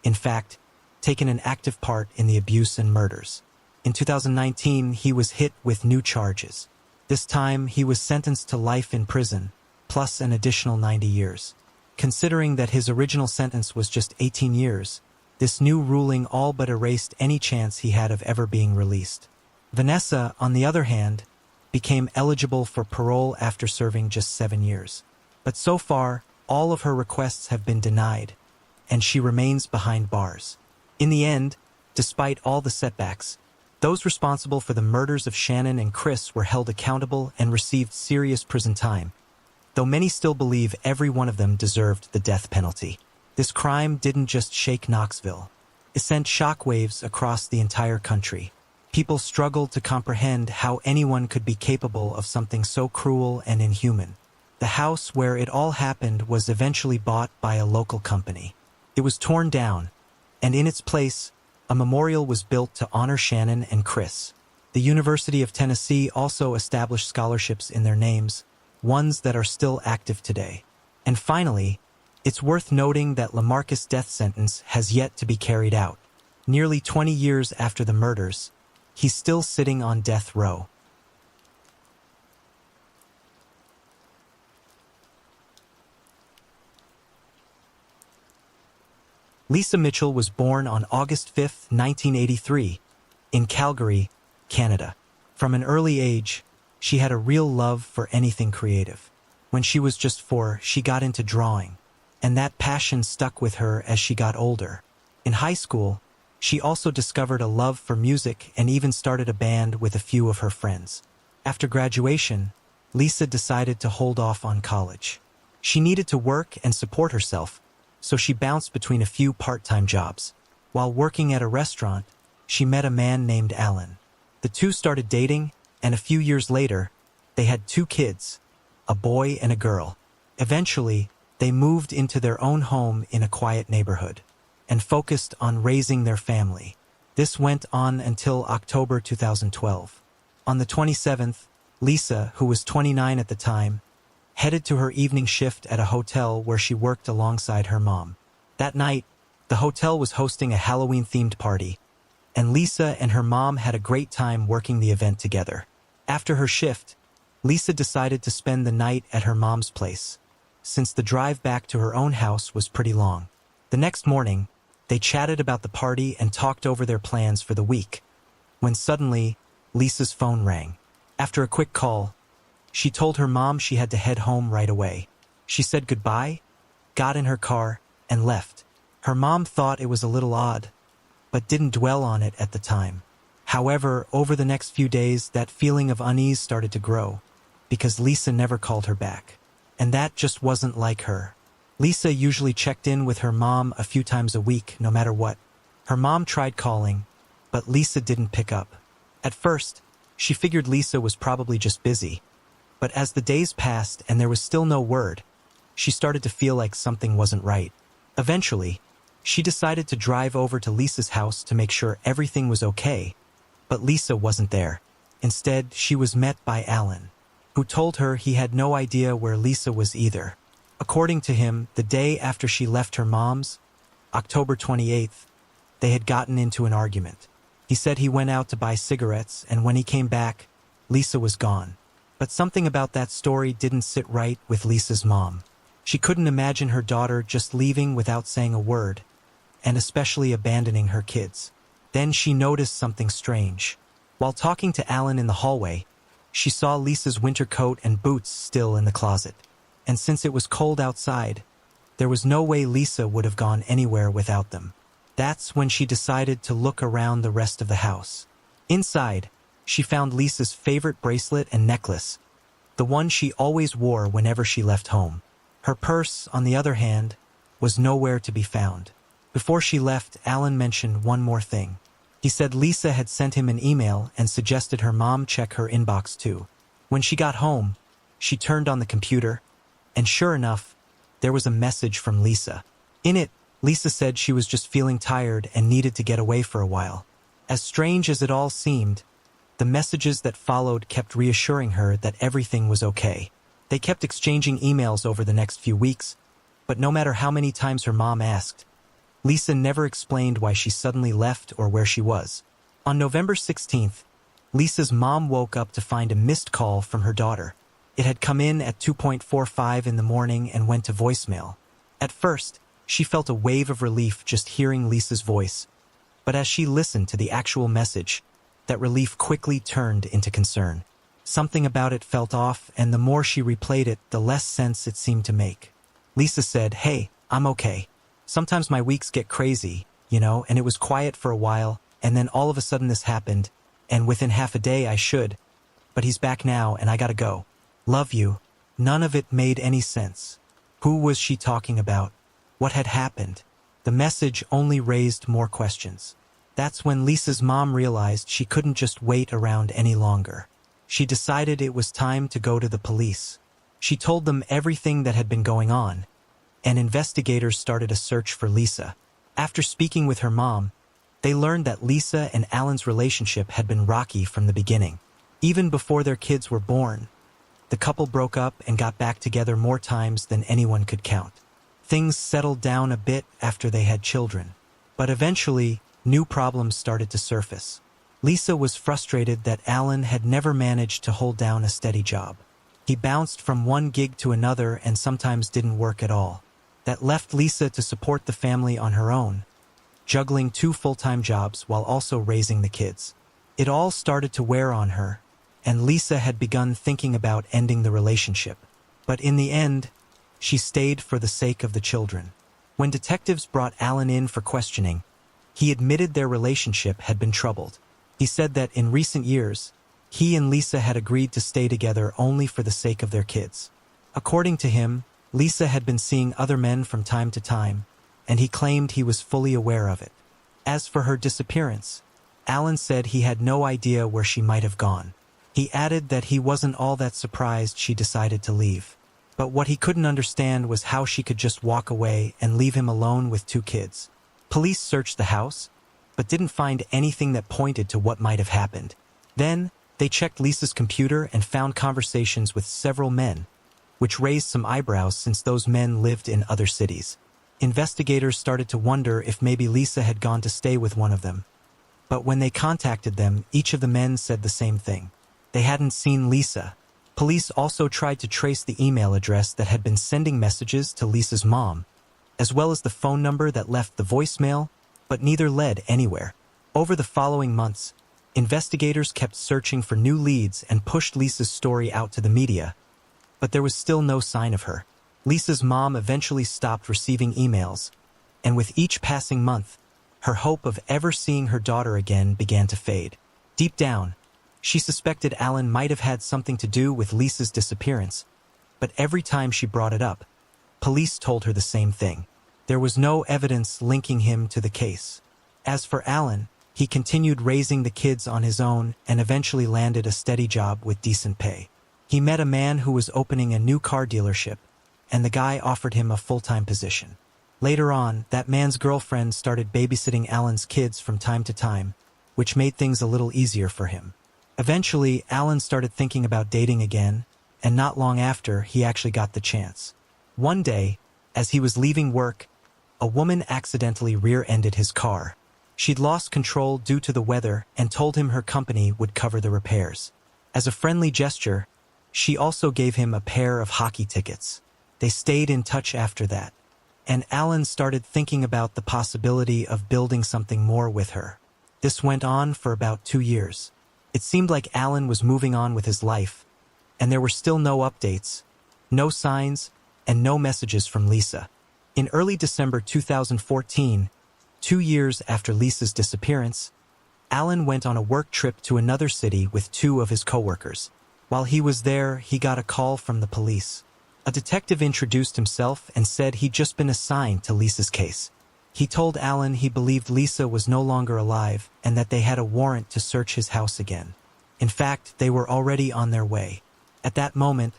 in fact, taken an active part in the abuse and murders. In 2019, he was hit with new charges. This time, he was sentenced to life in prison, plus an additional 90 years. Considering that his original sentence was just 18 years, this new ruling all but erased any chance he had of ever being released. Vanessa, on the other hand, became eligible for parole after serving just 7 years. But so far, all of her requests have been denied, and she remains behind bars. In the end, despite all the setbacks, those responsible for the murders of Shannon and Chris were held accountable and received serious prison time, though many still believe every one of them deserved the death penalty. This crime didn't just shake Knoxville. It sent shockwaves across the entire country. People struggled to comprehend how anyone could be capable of something so cruel and inhuman. The house where it all happened was eventually bought by a local company. It was torn down, and in its place, a memorial was built to honor Shannon and Chris. The University of Tennessee also established scholarships in their names, ones that are still active today. And finally, it's worth noting that Lamarcus' death sentence has yet to be carried out. Nearly 20 years after the murders, he's still sitting on death row. Lisa Mitchell was born on August 5, 1983, in Calgary, Canada. From an early age, she had a real love for anything creative. When she was just 4, she got into drawing, and that passion stuck with her as she got older. In high school, she also discovered a love for music and even started a band with a few of her friends. After graduation, Lisa decided to hold off on college. She needed to work and support herself, so she bounced between a few part-time jobs. While working at a restaurant, she met a man named Alan. The two started dating, and a few years later, they had 2 kids, a boy and a girl. Eventually, they moved into their own home in a quiet neighborhood and focused on raising their family. This went on until October 2012. On the 27th, Lisa, who was 29 at the time, headed to her evening shift at a hotel where she worked alongside her mom. That night, the hotel was hosting a Halloween-themed party, and Lisa and her mom had a great time working the event together. After her shift, Lisa decided to spend the night at her mom's place, since the drive back to her own house was pretty long. The next morning, they chatted about the party and talked over their plans for the week, when suddenly, Lisa's phone rang. After a quick call, she told her mom she had to head home right away. She said goodbye, got in her car, and left. Her mom thought it was a little odd, but didn't dwell on it at the time. However, over the next few days, that feeling of unease started to grow, because Lisa never called her back. and that just wasn't like her. Lisa usually checked in with her mom a few times a week, no matter what. Her mom tried calling, but Lisa didn't pick up. At first, she figured Lisa was probably just busy, but as the days passed and there was still no word, she started to feel like something wasn't right. Eventually, she decided to drive over to Lisa's house to make sure everything was okay, but Lisa wasn't there. Instead, she was met by Alan, who told her he had no idea where Lisa was either. According to him, the day after she left her mom's, October 28th, they had gotten into an argument. He said he went out to buy cigarettes, and when he came back, Lisa was gone. But something about that story didn't sit right with Lisa's mom. She couldn't imagine her daughter just leaving without saying a word, and especially abandoning her kids. Then she noticed something strange. While talking to Alan in the hallway, she saw Lisa's winter coat and boots still in the closet. And since it was cold outside, there was no way Lisa would have gone anywhere without them. That's when she decided to look around the rest of the house. Inside, she found Lisa's favorite bracelet and necklace, the one she always wore whenever she left home. Her purse, on the other hand, was nowhere to be found. Before she left, Alan mentioned one more thing. He said Lisa had sent him an email and suggested her mom check her inbox too. When she got home, she turned on the computer, and sure enough, there was a message from Lisa. In it, Lisa said she was just feeling tired and needed to get away for a while. As strange as it all seemed, the messages that followed kept reassuring her that everything was okay. They kept exchanging emails over the next few weeks, but no matter how many times her mom asked, Lisa never explained why she suddenly left or where she was. On November 16th, Lisa's mom woke up to find a missed call from her daughter. It had come in at 2:45 in the morning and went to voicemail. At first, she felt a wave of relief just hearing Lisa's voice, but as she listened to the actual message, that relief quickly turned into concern. Something about it felt off, and the more she replayed it, the less sense it seemed to make. Lisa said, "Hey, I'm okay. Sometimes my weeks get crazy, and it was quiet for a while, and then all of a sudden this happened, and within half a day I should. But he's back now, and I gotta go. Love you." None of it made any sense. Who was she talking about? What had happened? The message only raised more questions. That's when Lisa's mom realized she couldn't just wait around any longer. She decided it was time to go to the police. She told them everything that had been going on, and investigators started a search for Lisa. After speaking with her mom, they learned that Lisa and Alan's relationship had been rocky from the beginning. Even before their kids were born, the couple broke up and got back together more times than anyone could count. Things settled down a bit after they had children, but eventually, new problems started to surface. Lisa was frustrated that Alan had never managed to hold down a steady job. He bounced from one gig to another and sometimes didn't work at all. That left Lisa to support the family on her own, juggling 2 full-time jobs while also raising the kids. It all started to wear on her, and Lisa had begun thinking about ending the relationship. But in the end, she stayed for the sake of the children. When detectives brought Alan in for questioning, he admitted their relationship had been troubled. He said that in recent years, he and Lisa had agreed to stay together only for the sake of their kids. According to him, Lisa had been seeing other men from time to time, and he claimed he was fully aware of it. As for her disappearance, Alan said he had no idea where she might have gone. He added that he wasn't all that surprised she decided to leave. But what he couldn't understand was how she could just walk away and leave him alone with 2 kids. Police searched the house, but didn't find anything that pointed to what might have happened. Then, they checked Lisa's computer and found conversations with several men, which raised some eyebrows since those men lived in other cities. Investigators started to wonder if maybe Lisa had gone to stay with one of them. But when they contacted them, each of the men said the same thing. They hadn't seen Lisa. Police also tried to trace the email address that had been sending messages to Lisa's mom, as well as the phone number that left the voicemail, but neither led anywhere. Over the following months, investigators kept searching for new leads and pushed Lisa's story out to the media, but there was still no sign of her. Lisa's mom eventually stopped receiving emails, and with each passing month, her hope of ever seeing her daughter again began to fade. Deep down, she suspected Alan might have had something to do with Lisa's disappearance, but every time she brought it up, police told her the same thing. There was no evidence linking him to the case. As for Alan, he continued raising the kids on his own and eventually landed a steady job with decent pay. He met a man who was opening a new car dealership, and the guy offered him a full-time position. Later on, that man's girlfriend started babysitting Alan's kids from time to time, which made things a little easier for him. Eventually, Alan started thinking about dating again, and not long after, he actually got the chance. One day, as he was leaving work, a woman accidentally rear-ended his car. She'd lost control due to the weather and told him her company would cover the repairs. As a friendly gesture, she also gave him a pair of hockey tickets. They stayed in touch after that, and Alan started thinking about the possibility of building something more with her. This went on for about 2 years. It seemed like Alan was moving on with his life, and there were still no updates, no signs, and no messages from Lisa. In early December 2014, 2 years after Lisa's disappearance, Alan went on a work trip to another city with 2 of his coworkers. While he was there, he got a call from the police. A detective introduced himself and said he'd just been assigned to Lisa's case. He told Alan he believed Lisa was no longer alive and that they had a warrant to search his house again. In fact, they were already on their way. At that moment,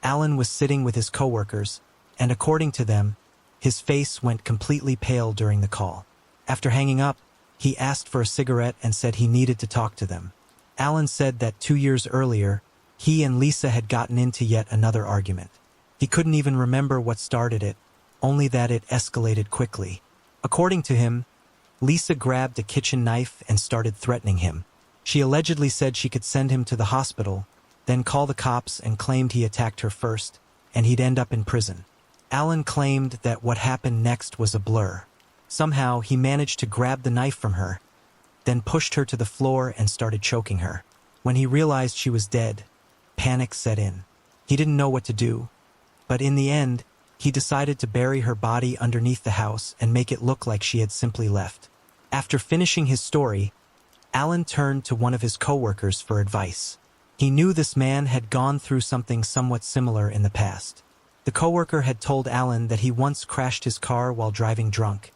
Alan was sitting with his coworkers, and according to them, his face went completely pale during the call. After hanging up, he asked for a cigarette and said he needed to talk to them. Alan said that 2 years earlier, he and Lisa had gotten into yet another argument. He couldn't even remember what started it, only that it escalated quickly. According to him, Lisa grabbed a kitchen knife and started threatening him. She allegedly said she could send him to the hospital, then call the cops and claimed he attacked her first, and he'd end up in prison. Alan claimed that what happened next was a blur. Somehow, he managed to grab the knife from her, then pushed her to the floor and started choking her. When he realized she was dead, panic set in. He didn't know what to do, but in the end, he decided to bury her body underneath the house and make it look like she had simply left. After finishing his story, Alan turned to one of his coworkers for advice. He knew this man had gone through something somewhat similar in the past. The coworker had told Alan that he once crashed his car while driving drunk,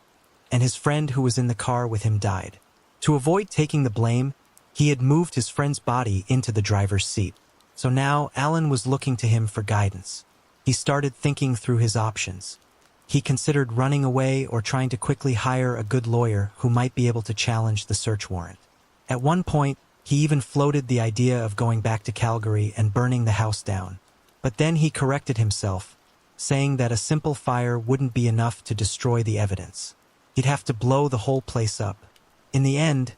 and his friend who was in the car with him died. To avoid taking the blame, he had moved his friend's body into the driver's seat. So now Alan was looking to him for guidance. He started thinking through his options. He considered running away or trying to quickly hire a good lawyer who might be able to challenge the search warrant. At one point, he even floated the idea of going back to Calgary and burning the house down. But then he corrected himself, saying that a simple fire wouldn't be enough to destroy the evidence. He'd have to blow the whole place up. In the end,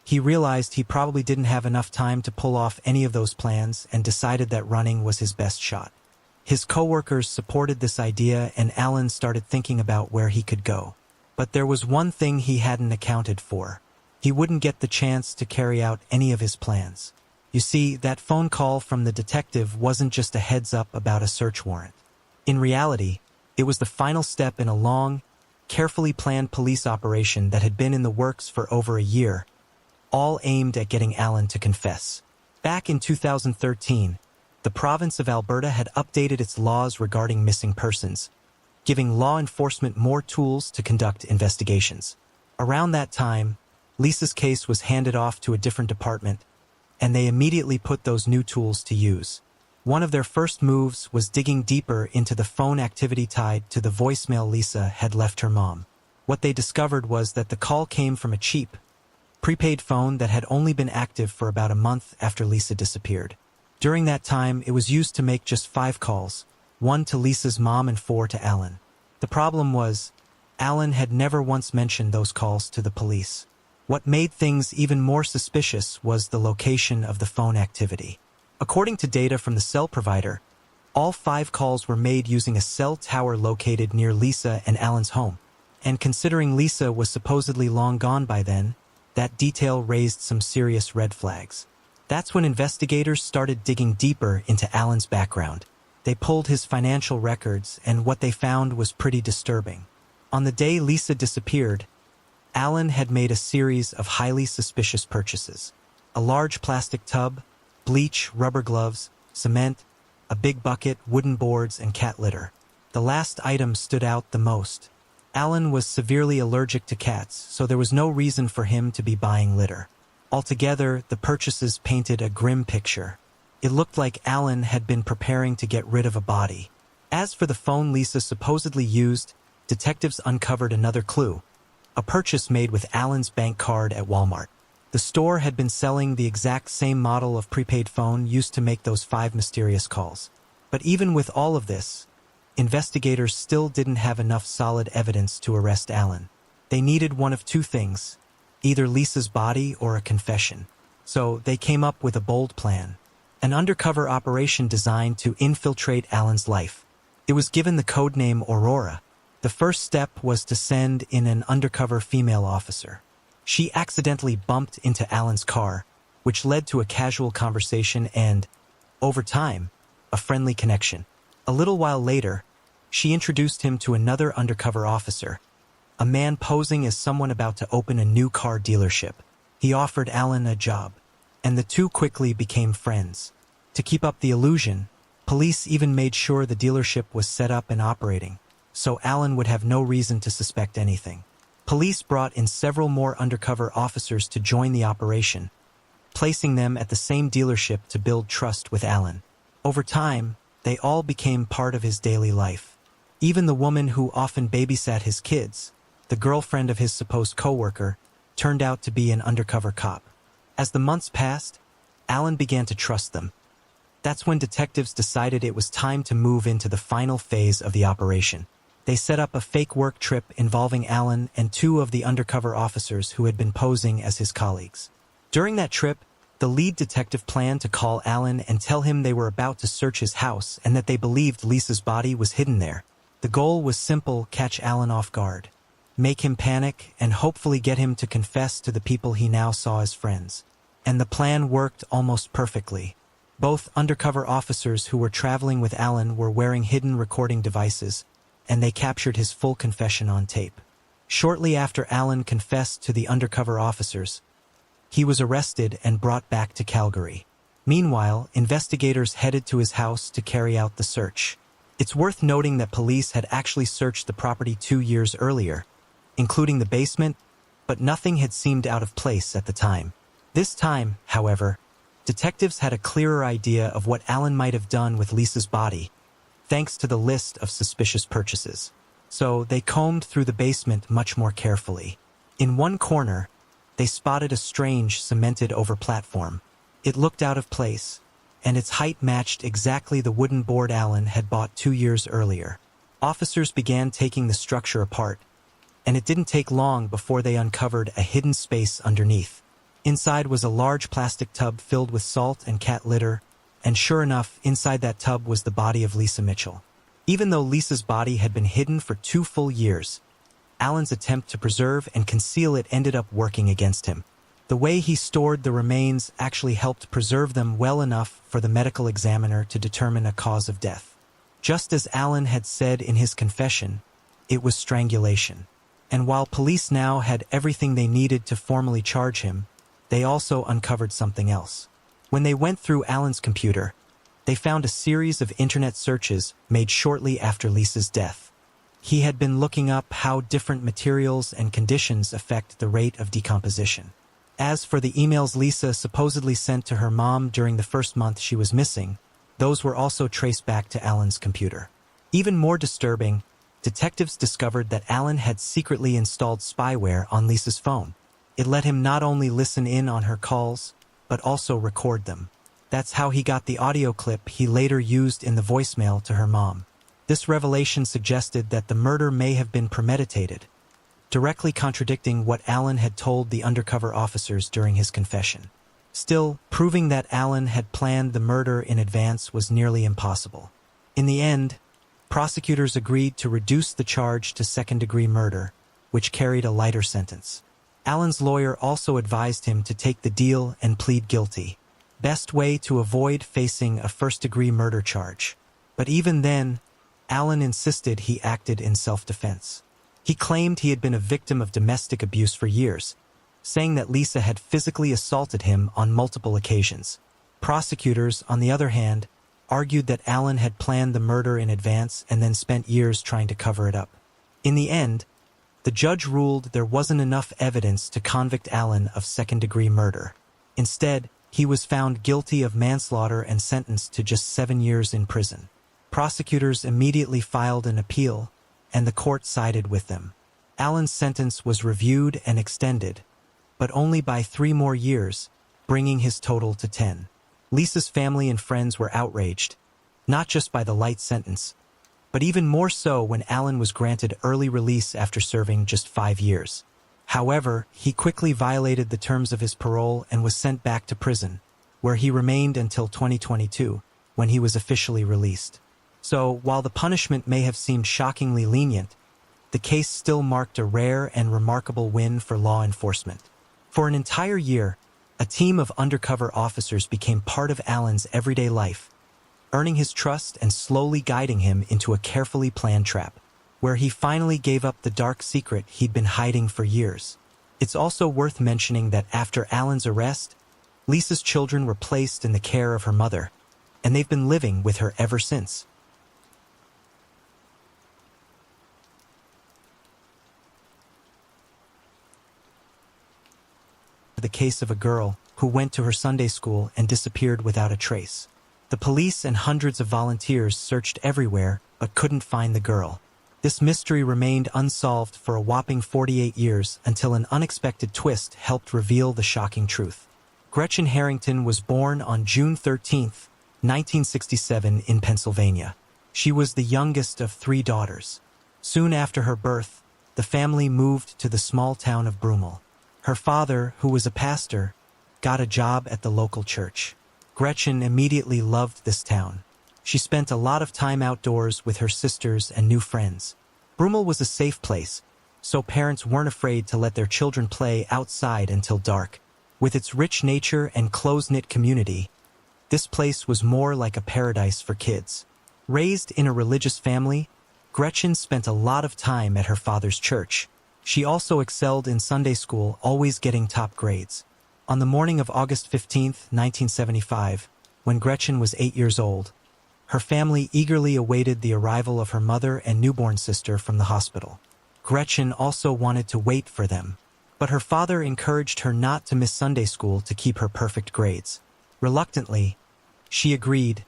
he realized he probably didn't have enough time to pull off any of those plans and decided that running was his best shot. His coworkers supported this idea and Alan started thinking about where he could go. But there was one thing he hadn't accounted for. He wouldn't get the chance to carry out any of his plans. You see, that phone call from the detective wasn't just a heads up about a search warrant. In reality, it was the final step in a long, carefully planned police operation that had been in the works for over a year, all aimed at getting Alan to confess. Back in 2013, the province of Alberta had updated its laws regarding missing persons, giving law enforcement more tools to conduct investigations. Around that time, Lisa's case was handed off to a different department, and they immediately put those new tools to use. One of their first moves was digging deeper into the phone activity tied to the voicemail Lisa had left her mom. What they discovered was that the call came from a cheap, prepaid phone that had only been active for about a month after Lisa disappeared. During that time, it was used to make just 5 calls, 1 to Lisa's mom and 4 to Alan. The problem was, Alan had never once mentioned those calls to the police. What made things even more suspicious was the location of the phone activity. According to data from the cell provider, all 5 calls were made using a cell tower located near Lisa and Alan's home. And considering Lisa was supposedly long gone by then, that detail raised some serious red flags. That's when investigators started digging deeper into Alan's background. They pulled his financial records, and what they found was pretty disturbing. On the day Lisa disappeared, Alan had made a series of highly suspicious purchases. A large plastic tub, bleach, rubber gloves, cement, a big bucket, wooden boards, and cat litter. The last item stood out the most. Alan was severely allergic to cats, so there was no reason for him to be buying litter. Altogether, the purchases painted a grim picture. It looked like Alan had been preparing to get rid of a body. As for the phone Lisa supposedly used, detectives uncovered another clue: a purchase made with Alan's bank card at Walmart. The store had been selling the exact same model of prepaid phone used to make those 5 mysterious calls. But even with all of this, investigators still didn't have enough solid evidence to arrest Alan. They needed one of two things: either Lisa's body or a confession. So they came up with a bold plan: an undercover operation designed to infiltrate Alan's life. It was given the codename Aurora. The first step was to send in an undercover female officer. She accidentally bumped into Alan's car, which led to a casual conversation and, over time, a friendly connection. A little while later, she introduced him to another undercover officer, a man posing as someone about to open a new car dealership. He offered Alan a job, and the two quickly became friends. To keep up the illusion, police even made sure the dealership was set up and operating, so Alan would have no reason to suspect anything. Police brought in several more undercover officers to join the operation, placing them at the same dealership to build trust with Alan. Over time, they all became part of his daily life. Even the woman who often babysat his kids, the girlfriend of his supposed coworker, turned out to be an undercover cop. As the months passed, Alan began to trust them. That's when detectives decided it was time to move into the final phase of the operation. They set up a fake work trip involving Alan and 2 of the undercover officers who had been posing as his colleagues. During that trip, the lead detective planned to call Alan and tell him they were about to search his house and that they believed Lisa's body was hidden there. The goal was simple: catch Alan off guard, make him panic, and hopefully get him to confess to the people he now saw as friends. And the plan worked almost perfectly. Both undercover officers who were traveling with Alan were wearing hidden recording devices, and they captured his full confession on tape. Shortly after Alan confessed to the undercover officers, he was arrested and brought back to Calgary. Meanwhile, investigators headed to his house to carry out the search. It's worth noting that police had actually searched the property 2 years earlier, including the basement, but nothing had seemed out of place at the time. This time, however, detectives had a clearer idea of what Alan might have done with Lisa's body, thanks to the list of suspicious purchases. So they combed through the basement much more carefully. In one corner, they spotted a strange cemented-over platform. It looked out of place, and its height matched exactly the wooden board Alan had bought 2 years earlier. Officers began taking the structure apart, and it didn't take long before they uncovered a hidden space underneath. Inside was a large plastic tub filled with salt and cat litter, and sure enough, inside that tub was the body of Lisa Mitchell. Even though Lisa's body had been hidden for 2 full years, Alan's attempt to preserve and conceal it ended up working against him. The way he stored the remains actually helped preserve them well enough for the medical examiner to determine a cause of death. Just as Alan had said in his confession, it was strangulation. And while police now had everything they needed to formally charge him, they also uncovered something else. When they went through Alan's computer, they found a series of internet searches made shortly after Lisa's death. He had been looking up how different materials and conditions affect the rate of decomposition. As for the emails Lisa supposedly sent to her mom during the first month she was missing, those were also traced back to Alan's computer. Even more disturbing, detectives discovered that Alan had secretly installed spyware on Lisa's phone. It let him not only listen in on her calls, but also record them. That's how he got the audio clip he later used in the voicemail to her mom. This revelation suggested that the murder may have been premeditated, directly contradicting what Alan had told the undercover officers during his confession. Still, proving that Alan had planned the murder in advance was nearly impossible. In the end, prosecutors agreed to reduce the charge to second-degree murder, which carried a lighter sentence. Alan's lawyer also advised him to take the deal and plead guilty, best way to avoid facing a first-degree murder charge. But even then, Alan insisted he acted in self-defense. He claimed he had been a victim of domestic abuse for years, saying that Lisa had physically assaulted him on multiple occasions. Prosecutors, on the other hand, argued that Alan had planned the murder in advance and then spent years trying to cover it up. In the end, the judge ruled there wasn't enough evidence to convict Alan of second-degree murder. Instead, he was found guilty of manslaughter and sentenced to just 7 years in prison. Prosecutors immediately filed an appeal, and the court sided with them. Alan's sentence was reviewed and extended, but only by 3 more years, bringing his total to 10. Lisa's family and friends were outraged, not just by the light sentence, but even more so when Alan was granted early release after serving just 5 years. However, he quickly violated the terms of his parole and was sent back to prison, where he remained until 2022, when he was officially released. So, while the punishment may have seemed shockingly lenient, the case still marked a rare and remarkable win for law enforcement. For an entire year, a team of undercover officers became part of Alan's everyday life, earning his trust and slowly guiding him into a carefully planned trap, where he finally gave up the dark secret he'd been hiding for years. It's also worth mentioning that after Alan's arrest, Lisa's children were placed in the care of her mother, and they've been living with her ever since. The case of a girl who went to her Sunday school and disappeared without a trace. The police and hundreds of volunteers searched everywhere but couldn't find the girl. This mystery remained unsolved for a whopping 48 years until an unexpected twist helped reveal the shocking truth. Gretchen Harrington was born on June 13, 1967 in Pennsylvania. She was the youngest of 3 daughters. Soon after her birth, the family moved to the small town of Brummel. Her father, who was a pastor, got a job at the local church. Gretchen immediately loved this town. She spent a lot of time outdoors with her sisters and new friends. Brummel was a safe place, so parents weren't afraid to let their children play outside until dark. With its rich nature and close-knit community, this place was more like a paradise for kids. Raised in a religious family, Gretchen spent a lot of time at her father's church. She also excelled in Sunday school, always getting top grades. On the morning of August 15, 1975, when Gretchen was 8 years old, her family eagerly awaited the arrival of her mother and newborn sister from the hospital. Gretchen also wanted to wait for them, but her father encouraged her not to miss Sunday school to keep her perfect grades. Reluctantly, she agreed,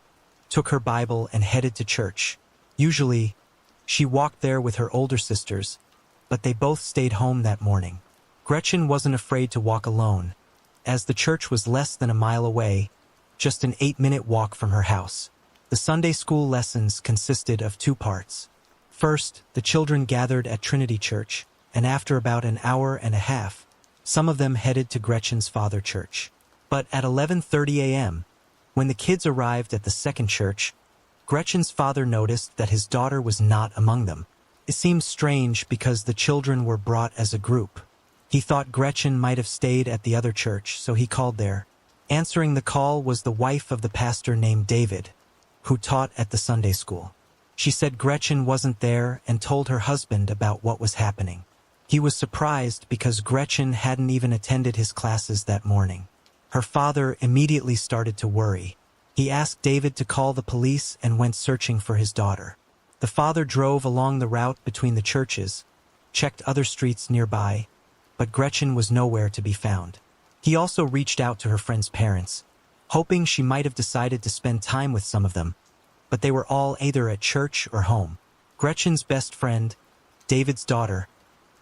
took her Bible and headed to church. Usually, she walked there with her older sisters, but they both stayed home that morning. Gretchen wasn't afraid to walk alone, as the church was less than a mile away, just an 8-minute walk from her house. The Sunday school lessons consisted of 2 parts. First, the children gathered at Trinity Church, and after about an hour and a half, some of them headed to Gretchen's father church. But at 11:30 a.m., when the kids arrived at the second church, Gretchen's father noticed that his daughter was not among them. It seemed strange because the children were brought as a group. He thought Gretchen might have stayed at the other church, so he called there. Answering the call was the wife of the pastor named David, who taught at the Sunday school. She said Gretchen wasn't there and told her husband about what was happening. He was surprised because Gretchen hadn't even attended his classes that morning. Her father immediately started to worry. He asked David to call the police and went searching for his daughter. The father drove along the route between the churches, checked other streets nearby, but Gretchen was nowhere to be found. He also reached out to her friend's parents, hoping she might have decided to spend time with some of them, but they were all either at church or home. Gretchen's best friend, David's daughter,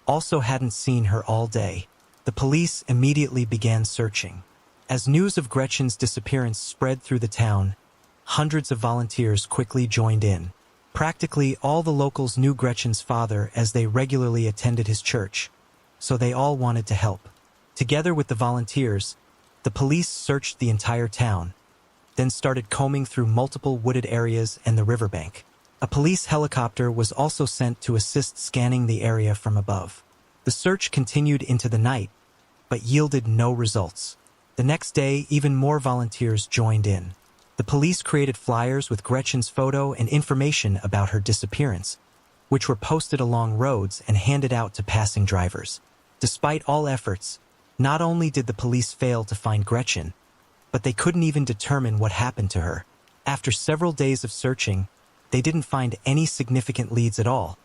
also hadn't seen her all day. The police immediately began searching. As news of Gretchen's disappearance spread through the town, hundreds of volunteers quickly joined in. Practically all the locals knew Gretchen's father as they regularly attended his church, so they all wanted to help. Together with the volunteers, the police searched the entire town, then started combing through multiple wooded areas and the riverbank. A police helicopter was also sent to assist scanning the area from above. The search continued into the night, but yielded no results. The next day, even more volunteers joined in. The police created flyers with Gretchen's photo and information about her disappearance, which were posted along roads and handed out to passing drivers. Despite all efforts, not only did the police fail to find Gretchen, but they couldn't even determine what happened to her. After several days of searching, they didn't find any significant leads at all,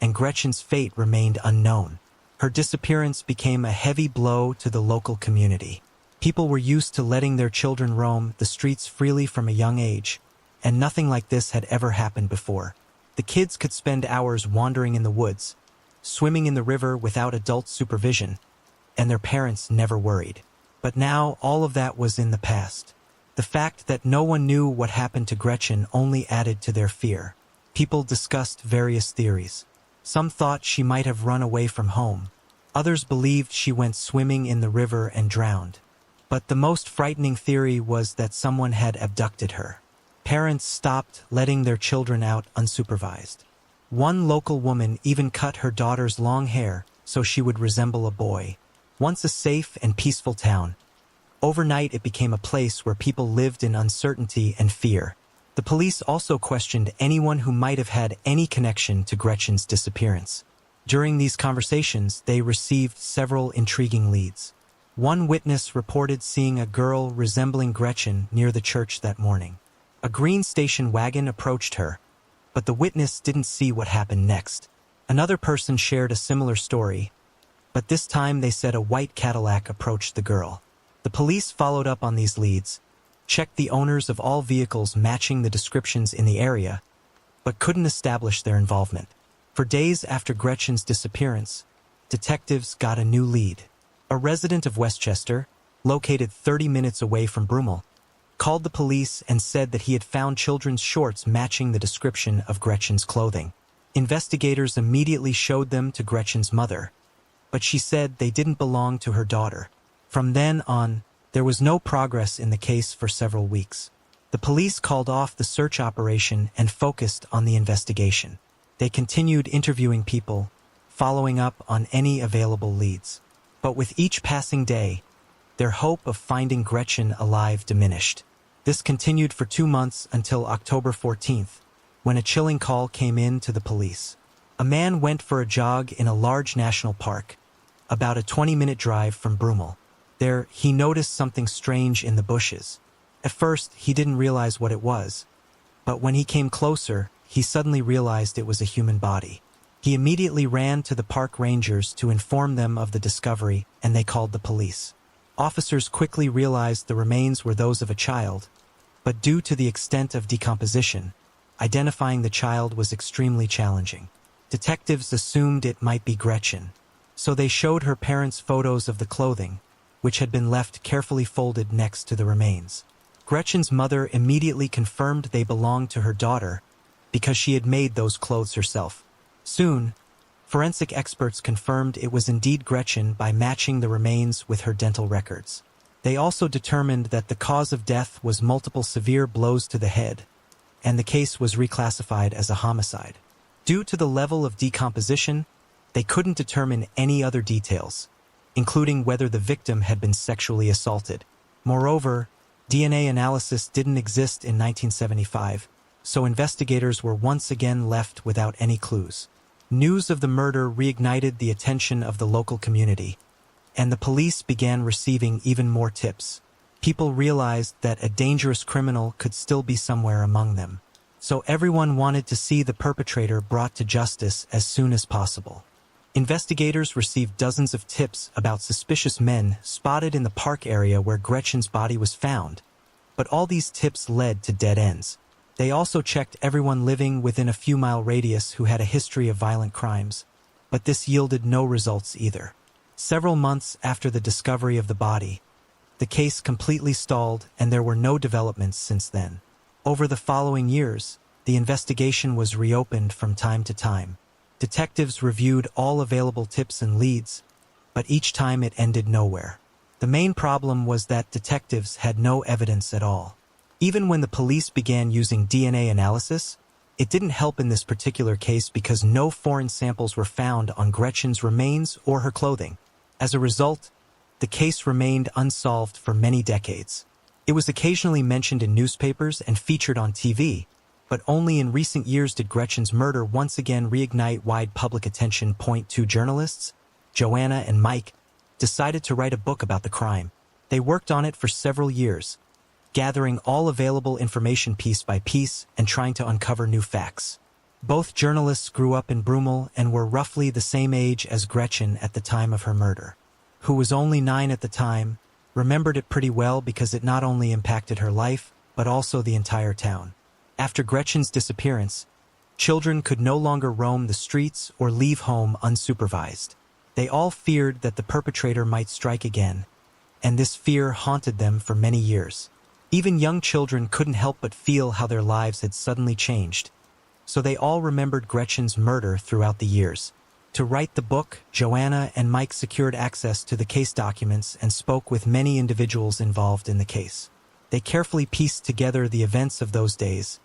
and Gretchen's fate remained unknown. Her disappearance became a heavy blow to the local community. People were used to letting their children roam the streets freely from a young age, and nothing like this had ever happened before. The kids could spend hours wandering in the woods, swimming in the river without adult supervision, and their parents never worried. But now all of that was in the past. The fact that no one knew what happened to Gretchen only added to their fear. People discussed various theories. Some thought she might have run away from home. Others believed she went swimming in the river and drowned. But the most frightening theory was that someone had abducted her. Parents stopped letting their children out unsupervised. One local woman even cut her daughter's long hair so she would resemble a boy. Once a safe and peaceful town, overnight it became a place where people lived in uncertainty and fear. The police also questioned anyone who might have had any connection to Gretchen's disappearance. During these conversations, they received several intriguing leads. One witness reported seeing a girl resembling Gretchen near the church that morning. A green station wagon approached her, but the witness didn't see what happened next. Another person shared a similar story, but this time they said a white Cadillac approached the girl. The police followed up on these leads, checked the owners of all vehicles matching the descriptions in the area, but couldn't establish their involvement. For days after Gretchen's disappearance, detectives got a new lead. A resident of Westchester, located 30 minutes away from Brummel, called the police and said that he had found children's shorts matching the description of Gretchen's clothing. Investigators immediately showed them to Gretchen's mother, but she said they didn't belong to her daughter. From then on, there was no progress in the case for several weeks. The police called off the search operation and focused on the investigation. They continued interviewing people, following up on any available leads. But with each passing day, their hope of finding Gretchen alive diminished. This continued for 2 months until October 14th, when a chilling call came in to the police. A man went for a jog in a large national park, about a 20-minute drive from Brummel. There, he noticed something strange in the bushes. At first, he didn't realize what it was, but when he came closer, he suddenly realized it was a human body. He immediately ran to the park rangers to inform them of the discovery, and they called the police. Officers quickly realized the remains were those of a child, but due to the extent of decomposition, identifying the child was extremely challenging. Detectives assumed it might be Gretchen, so they showed her parents photos of the clothing, which had been left carefully folded next to the remains. Gretchen's mother immediately confirmed they belonged to her daughter because she had made those clothes herself. Soon, forensic experts confirmed it was indeed Gretchen by matching the remains with her dental records. They also determined that the cause of death was multiple severe blows to the head, and the case was reclassified as a homicide. Due to the level of decomposition, they couldn't determine any other details, including whether the victim had been sexually assaulted. Moreover, DNA analysis didn't exist in 1975, so investigators were once again left without any clues. News of the murder reignited the attention of the local community, and the police began receiving even more tips. People realized that a dangerous criminal could still be somewhere among them, so everyone wanted to see the perpetrator brought to justice as soon as possible. Investigators received dozens of tips about suspicious men spotted in the park area where Gretchen's body was found, but all these tips led to dead ends. They also checked everyone living within a few-mile radius who had a history of violent crimes, but this yielded no results either. Several months after the discovery of the body, the case completely stalled and there were no developments since then. Over the following years, the investigation was reopened from time to time. Detectives reviewed all available tips and leads, but each time it ended nowhere. The main problem was that detectives had no evidence at all. Even when the police began using DNA analysis, it didn't help in this particular case because no foreign samples were found on Gretchen's remains or her clothing. As a result, the case remained unsolved for many decades. It was occasionally mentioned in newspapers and featured on TV, but only in recent years did Gretchen's murder once again reignite wide public attention. Two journalists, Joanna and Mike, decided to write a book about the crime. They worked on it for several years, gathering all available information piece by piece and trying to uncover new facts. Both journalists grew up in Brummel and were roughly the same age as Gretchen at the time of her murder. Who was only 9 at the time, remembered it pretty well because it not only impacted her life, but also the entire town. After Gretchen's disappearance, children could no longer roam the streets or leave home unsupervised. They all feared that the perpetrator might strike again, and this fear haunted them for many years. Even young children couldn't help but feel how their lives had suddenly changed, so they all remembered Gretchen's murder throughout the years. To write the book, Joanna and Mike secured access to the case documents and spoke with many individuals involved in the case. They carefully pieced together the events of those days,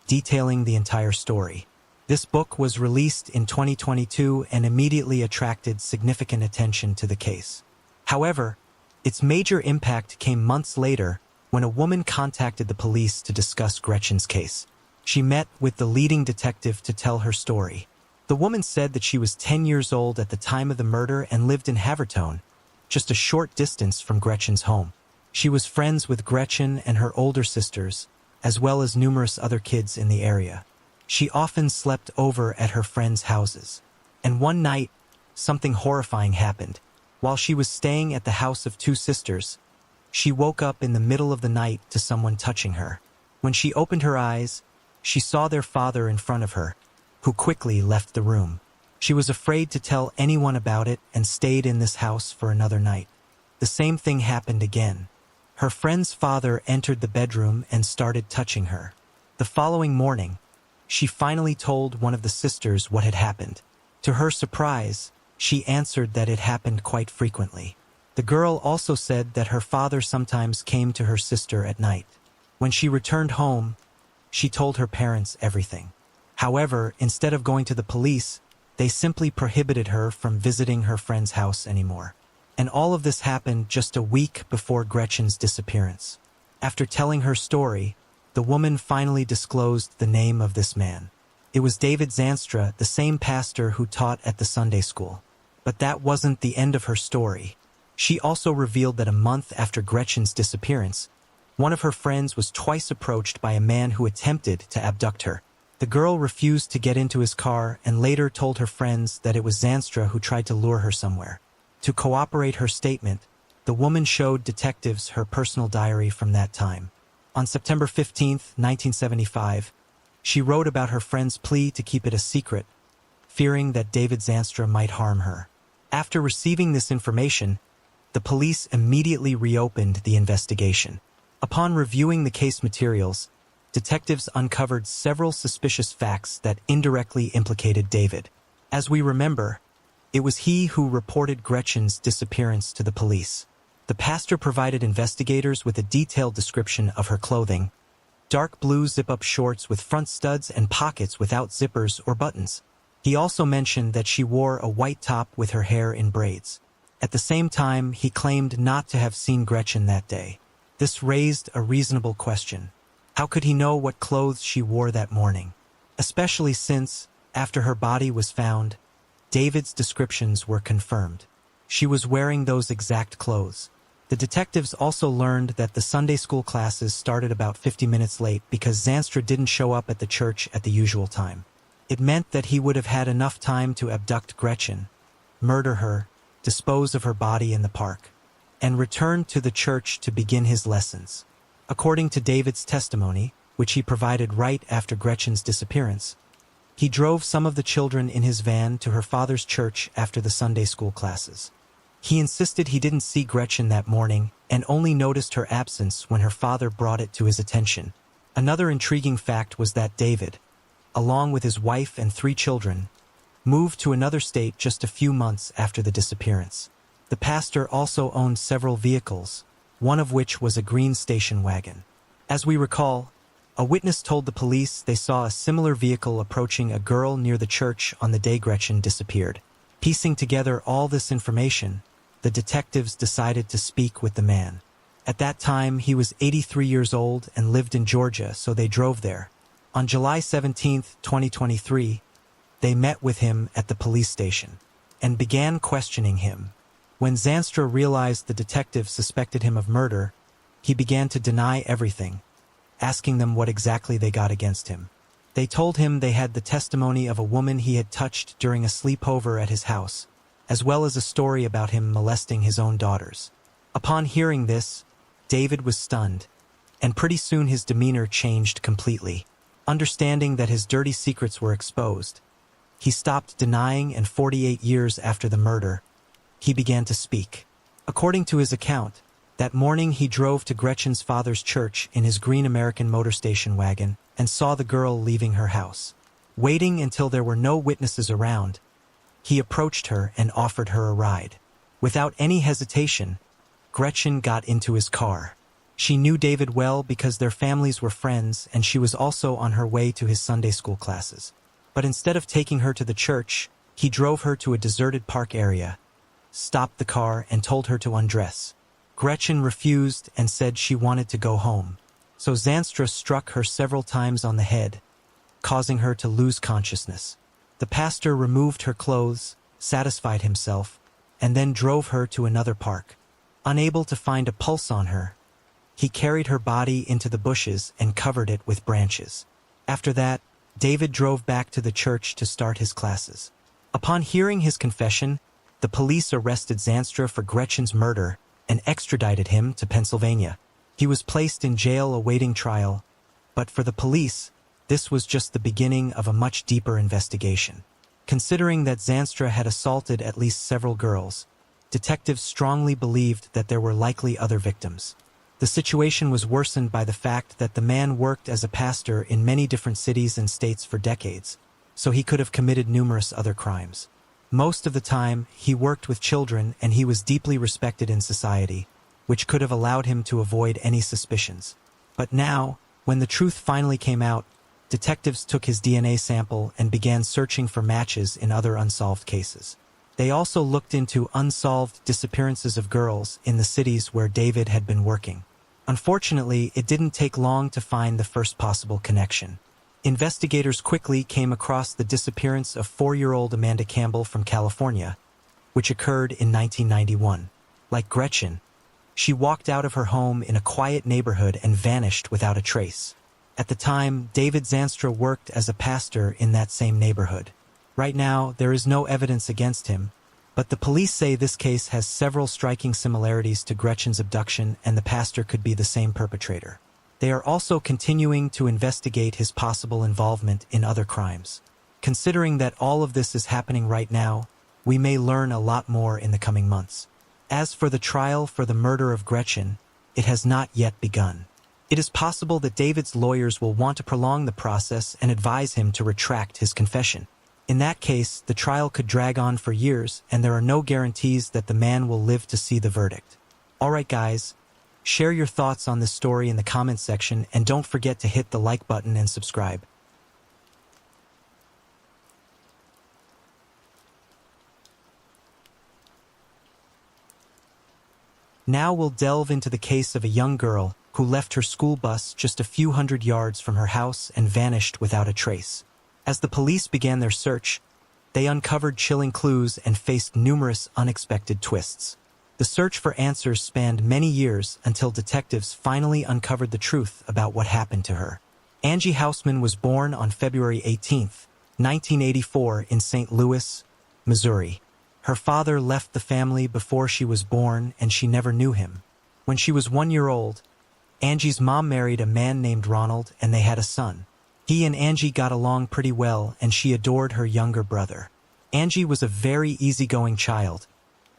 detailing the entire story. This book was released in 2022 and immediately attracted significant attention to the case. However, its major impact came months later when a woman contacted the police to discuss Gretchen's case. She met with the leading detective to tell her story. The woman said that she was 10 years old at the time of the murder and lived in Havertone, just a short distance from Gretchen's home. She was friends with Gretchen and her older sisters, as well as numerous other kids in the area. She often slept over at her friends' houses. And one night, something horrifying happened. While she was staying at the house of 2 sisters, she woke up in the middle of the night to someone touching her. When she opened her eyes, she saw their father in front of her, who quickly left the room. She was afraid to tell anyone about it and stayed in this house for another night. The same thing happened again. Her friend's father entered the bedroom and started touching her. The following morning, she finally told one of the sisters what had happened. To her surprise, she answered that it happened quite frequently. The girl also said that her father sometimes came to her sister at night. When she returned home, she told her parents everything. However, instead of going to the police, they simply prohibited her from visiting her friend's house anymore. And all of this happened just a week before Gretchen's disappearance. After telling her story, the woman finally disclosed the name of this man. It was David Zanstra, the same pastor who taught at the Sunday school. But that wasn't the end of her story. She also revealed that a month after Gretchen's disappearance, one of her friends was twice approached by a man who attempted to abduct her. The girl refused to get into his car and later told her friends that it was Zanstra who tried to lure her somewhere. To corroborate her statement, the woman showed detectives her personal diary from that time. On September 15, 1975, she wrote about her friend's plea to keep it a secret, fearing that David Zanstra might harm her. After receiving this information, the police immediately reopened the investigation. Upon reviewing the case materials, detectives uncovered several suspicious facts that indirectly implicated David. As we remember, it was he who reported Gretchen's disappearance to the police. The pastor provided investigators with a detailed description of her clothing: dark blue zip-up shorts with front studs and pockets without zippers or buttons. He also mentioned that she wore a white top with her hair in braids. At the same time, he claimed not to have seen Gretchen that day. This raised a reasonable question. How could he know what clothes she wore that morning? Especially since, after her body was found, David's descriptions were confirmed. She was wearing those exact clothes. The detectives also learned that the Sunday school classes started about 50 minutes late because Zanstra didn't show up at the church at the usual time. It meant that he would have had enough time to abduct Gretchen, murder her, dispose of her body in the park, and return to the church to begin his lessons. According to David's testimony, which he provided right after Gretchen's disappearance, he drove some of the children in his van to her father's church after the Sunday school classes. He insisted he didn't see Gretchen that morning and only noticed her absence when her father brought it to his attention. Another intriguing fact was that David, along with his wife and 3 children, moved to another state just a few months after the disappearance. The pastor also owned several vehicles, one of which was a green station wagon. As we recall, a witness told the police they saw a similar vehicle approaching a girl near the church on the day Gretchen disappeared. Piecing together all this information, the detectives decided to speak with the man. At that time, he was 83 years old and lived in Georgia, so they drove there. On July 17, 2023, they met with him at the police station and began questioning him. When Zanstra realized the detectives suspected him of murder, he began to deny everything, asking them what exactly they got against him. They told him they had the testimony of a woman he had touched during a sleepover at his house, as well as a story about him molesting his own daughters. Upon hearing this, David was stunned, and pretty soon his demeanor changed completely. Understanding that his dirty secrets were exposed, he stopped denying, and 48 years after the murder, he began to speak. According to his account, that morning he drove to Gretchen's father's church in his green American motor station wagon and saw the girl leaving her house. Waiting until there were no witnesses around, he approached her and offered her a ride. Without any hesitation, Gretchen got into his car. She knew David well because their families were friends, and she was also on her way to his Sunday school classes. But instead of taking her to the church, he drove her to a deserted park area, stopped the car, and told her to undress. Gretchen refused and said she wanted to go home. So Zanstra struck her several times on the head, causing her to lose consciousness. The pastor removed her clothes, satisfied himself, and then drove her to another park. Unable to find a pulse on her, he carried her body into the bushes and covered it with branches. After that, David drove back to the church to start his classes. Upon hearing his confession, the police arrested Zanstra for Gretchen's murder and extradited him to Pennsylvania. He was placed in jail awaiting trial, but for the police, this was just the beginning of a much deeper investigation. Considering that Zanstra had assaulted at least several girls, detectives strongly believed that there were likely other victims. The situation was worsened by the fact that the man worked as a pastor in many different cities and states for decades, so he could have committed numerous other crimes. Most of the time, he worked with children, and he was deeply respected in society, which could have allowed him to avoid any suspicions. But now, when the truth finally came out, detectives took his DNA sample and began searching for matches in other unsolved cases. They also looked into unsolved disappearances of girls in the cities where David had been working. Unfortunately, it didn't take long to find the first possible connection. Investigators quickly came across the disappearance of 4-year-old Amanda Campbell from California, which occurred in 1991. Like Gretchen, she walked out of her home in a quiet neighborhood and vanished without a trace. At the time, David Zanstra worked as a pastor in that same neighborhood. Right now, there is no evidence against him, but the police say this case has several striking similarities to Gretchen's abduction, and the pastor could be the same perpetrator. They are also continuing to investigate his possible involvement in other crimes. Considering that all of this is happening right now, we may learn a lot more in the coming months. As for the trial for the murder of Gretchen, it has not yet begun. It is possible that David's lawyers will want to prolong the process and advise him to retract his confession. In that case, the trial could drag on for years, and there are no guarantees that the man will live to see the verdict. Alright guys, share your thoughts on this story in the comments section, and don't forget to hit the like button and subscribe. Now we'll delve into the case of a young girl who left her school bus just a few hundred yards from her house and vanished without a trace. As the police began their search, they uncovered chilling clues and faced numerous unexpected twists. The search for answers spanned many years until detectives finally uncovered the truth about what happened to her. Angie Hausman was born on February 18, 1984 in St. Louis, Missouri. Her father left the family before she was born, and she never knew him. When she was 1 year old, Angie's mom married a man named Ronald, and they had a son. He and Angie got along pretty well, and she adored her younger brother. Angie was a very easygoing child,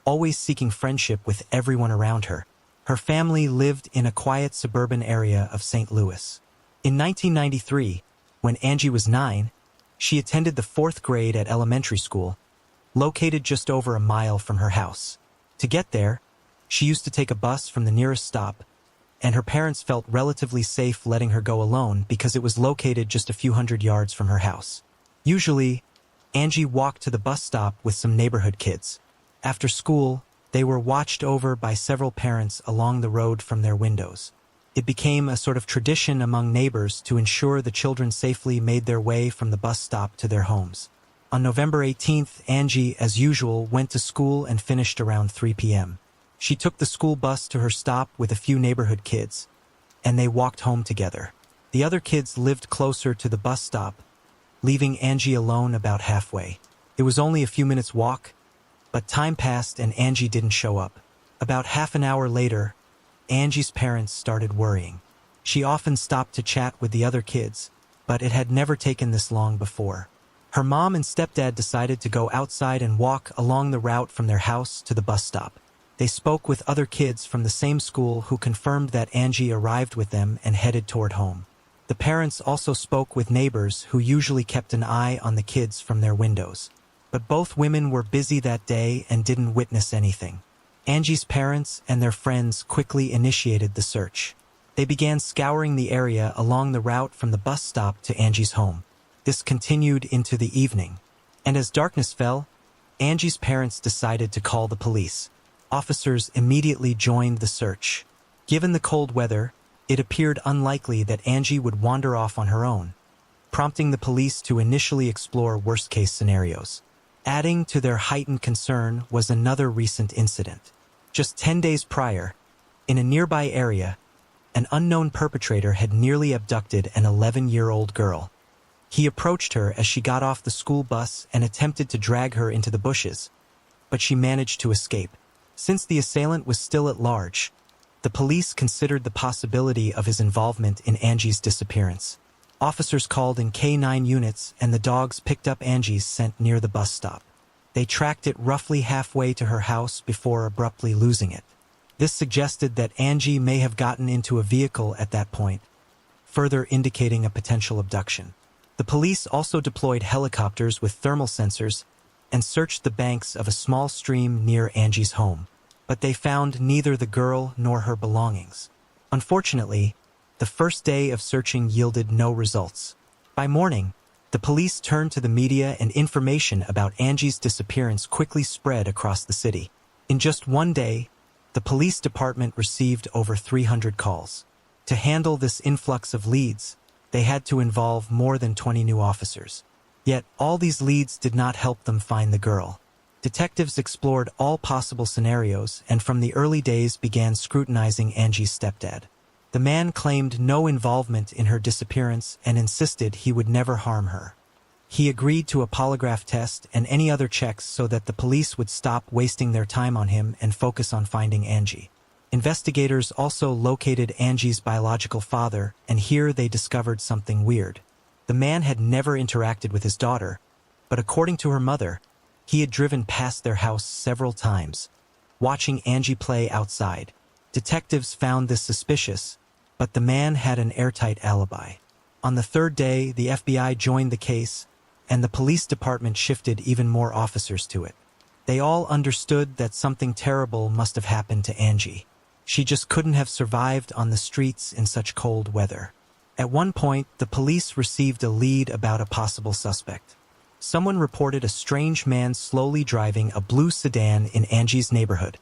always seeking friendship with everyone around her. Her family lived in a quiet suburban area of St. Louis. In 1993, when Angie was 9, she attended the 4th grade at elementary school, located just over a mile from her house. To get there, she used to take a bus from the nearest stop, and her parents felt relatively safe letting her go alone because it was located just a few hundred yards from her house. Usually, Angie walked to the bus stop with some neighborhood kids. After school, they were watched over by several parents along the road from their windows. It became a sort of tradition among neighbors to ensure the children safely made their way from the bus stop to their homes. On November 18th, Angie, as usual, went to school and finished around 3 p.m. She took the school bus to her stop with a few neighborhood kids, and they walked home together. The other kids lived closer to the bus stop, leaving Angie alone about halfway. It was only a few minutes' walk, but time passed and Angie didn't show up. About half an hour later, Angie's parents started worrying. She often stopped to chat with the other kids, but it had never taken this long before. Her mom and stepdad decided to go outside and walk along the route from their house to the bus stop. They spoke with other kids from the same school who confirmed that Angie arrived with them and headed toward home. The parents also spoke with neighbors who usually kept an eye on the kids from their windows. But both women were busy that day and didn't witness anything. Angie's parents and their friends quickly initiated the search. They began scouring the area along the route from the bus stop to Angie's home. This continued into the evening. And as darkness fell, Angie's parents decided to call the police. Officers immediately joined the search. Given the cold weather, it appeared unlikely that Angie would wander off on her own, prompting the police to initially explore worst-case scenarios. Adding to their heightened concern was another recent incident. Just 10 days prior, in a nearby area, an unknown perpetrator had nearly abducted an 11-year-old girl. He approached her as she got off the school bus and attempted to drag her into the bushes, but she managed to escape. Since the assailant was still at large, the police considered the possibility of his involvement in Angie's disappearance. Officers called in K-9 units and the dogs picked up Angie's scent near the bus stop. They tracked it roughly halfway to her house before abruptly losing it. This suggested that Angie may have gotten into a vehicle at that point, further indicating a potential abduction. The police also deployed helicopters with thermal sensors and searched the banks of a small stream near Angie's home, but they found neither the girl nor her belongings. Unfortunately, the first day of searching yielded no results. By morning, the police turned to the media and information about Angie's disappearance quickly spread across the city. In just one day, the police department received over 300 calls. To handle this influx of leads, they had to involve more than 20 new officers. Yet, all these leads did not help them find the girl. Detectives explored all possible scenarios and from the early days began scrutinizing Angie's stepdad. The man claimed no involvement in her disappearance and insisted he would never harm her. He agreed to a polygraph test and any other checks so that the police would stop wasting their time on him and focus on finding Angie. Investigators also located Angie's biological father, and here they discovered something weird. The man had never interacted with his daughter, but according to her mother, he had driven past their house several times, watching Angie play outside. Detectives found this suspicious, but the man had an airtight alibi. On the third day, the FBI joined the case, and the police department shifted even more officers to it. They all understood that something terrible must have happened to Angie. She just couldn't have survived on the streets in such cold weather. At one point, the police received a lead about a possible suspect. Someone reported a strange man slowly driving a blue sedan in Angie's neighborhood.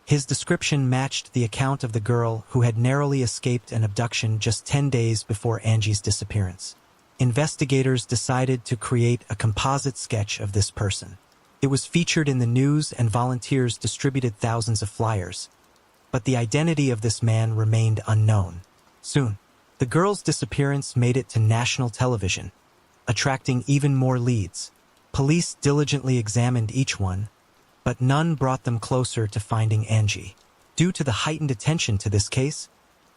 His description matched the account of the girl who had narrowly escaped an abduction just 10 days before Angie's disappearance. Investigators decided to create a composite sketch of this person. It was featured in the news and volunteers distributed thousands of flyers, but the identity of this man remained unknown. Soon, the girl's disappearance made it to national television, attracting even more leads. Police diligently examined each one, but none brought them closer to finding Angie. Due to the heightened attention to this case,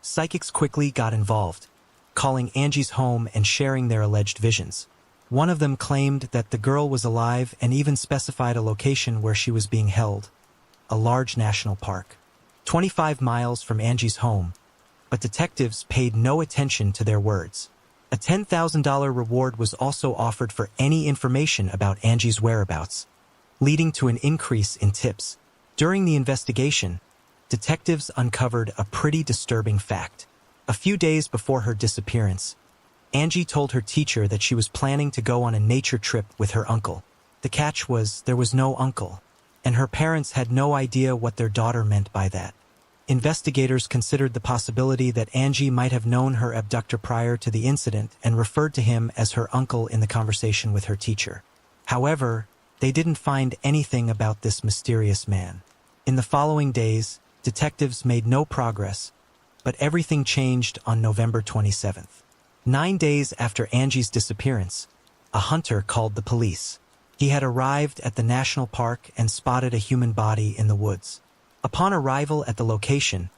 psychics quickly got involved, calling Angie's home and sharing their alleged visions. One of them claimed that the girl was alive and even specified a location where she was being held, a large national park, 25 miles from Angie's home, but detectives paid no attention to their words. A $10,000 reward was also offered for any information about Angie's whereabouts, leading to an increase in tips. During the investigation, detectives uncovered a pretty disturbing fact. A few days before her disappearance, Angie told her teacher that she was planning to go on a nature trip with her uncle. The catch was there was no uncle, and her parents had no idea what their daughter meant by that. Investigators considered the possibility that Angie might have known her abductor prior to the incident and referred to him as her uncle in the conversation with her teacher. However, they didn't find anything about this mysterious man. In the following days, detectives made no progress, but everything changed on November 27th. 9 days after Angie's disappearance, a hunter called the police. He had arrived at the national park and spotted a human body in the woods. Upon arrival at the location,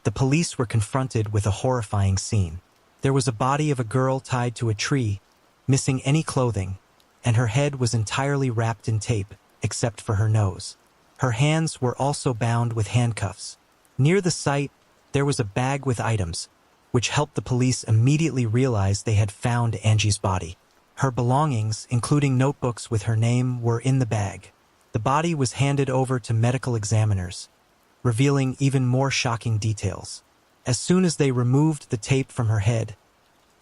the police were confronted with a horrifying scene. There was a body of a girl tied to a tree, missing any clothing, and her head was entirely wrapped in tape, except for her nose. Her hands were also bound with handcuffs. Near the site, there was a bag with items, which helped the police immediately realize they had found Angie's body. Her belongings, including notebooks with her name, were in the bag. The body was handed over to medical examiners, revealing even more shocking details. As soon as they removed the tape from her head,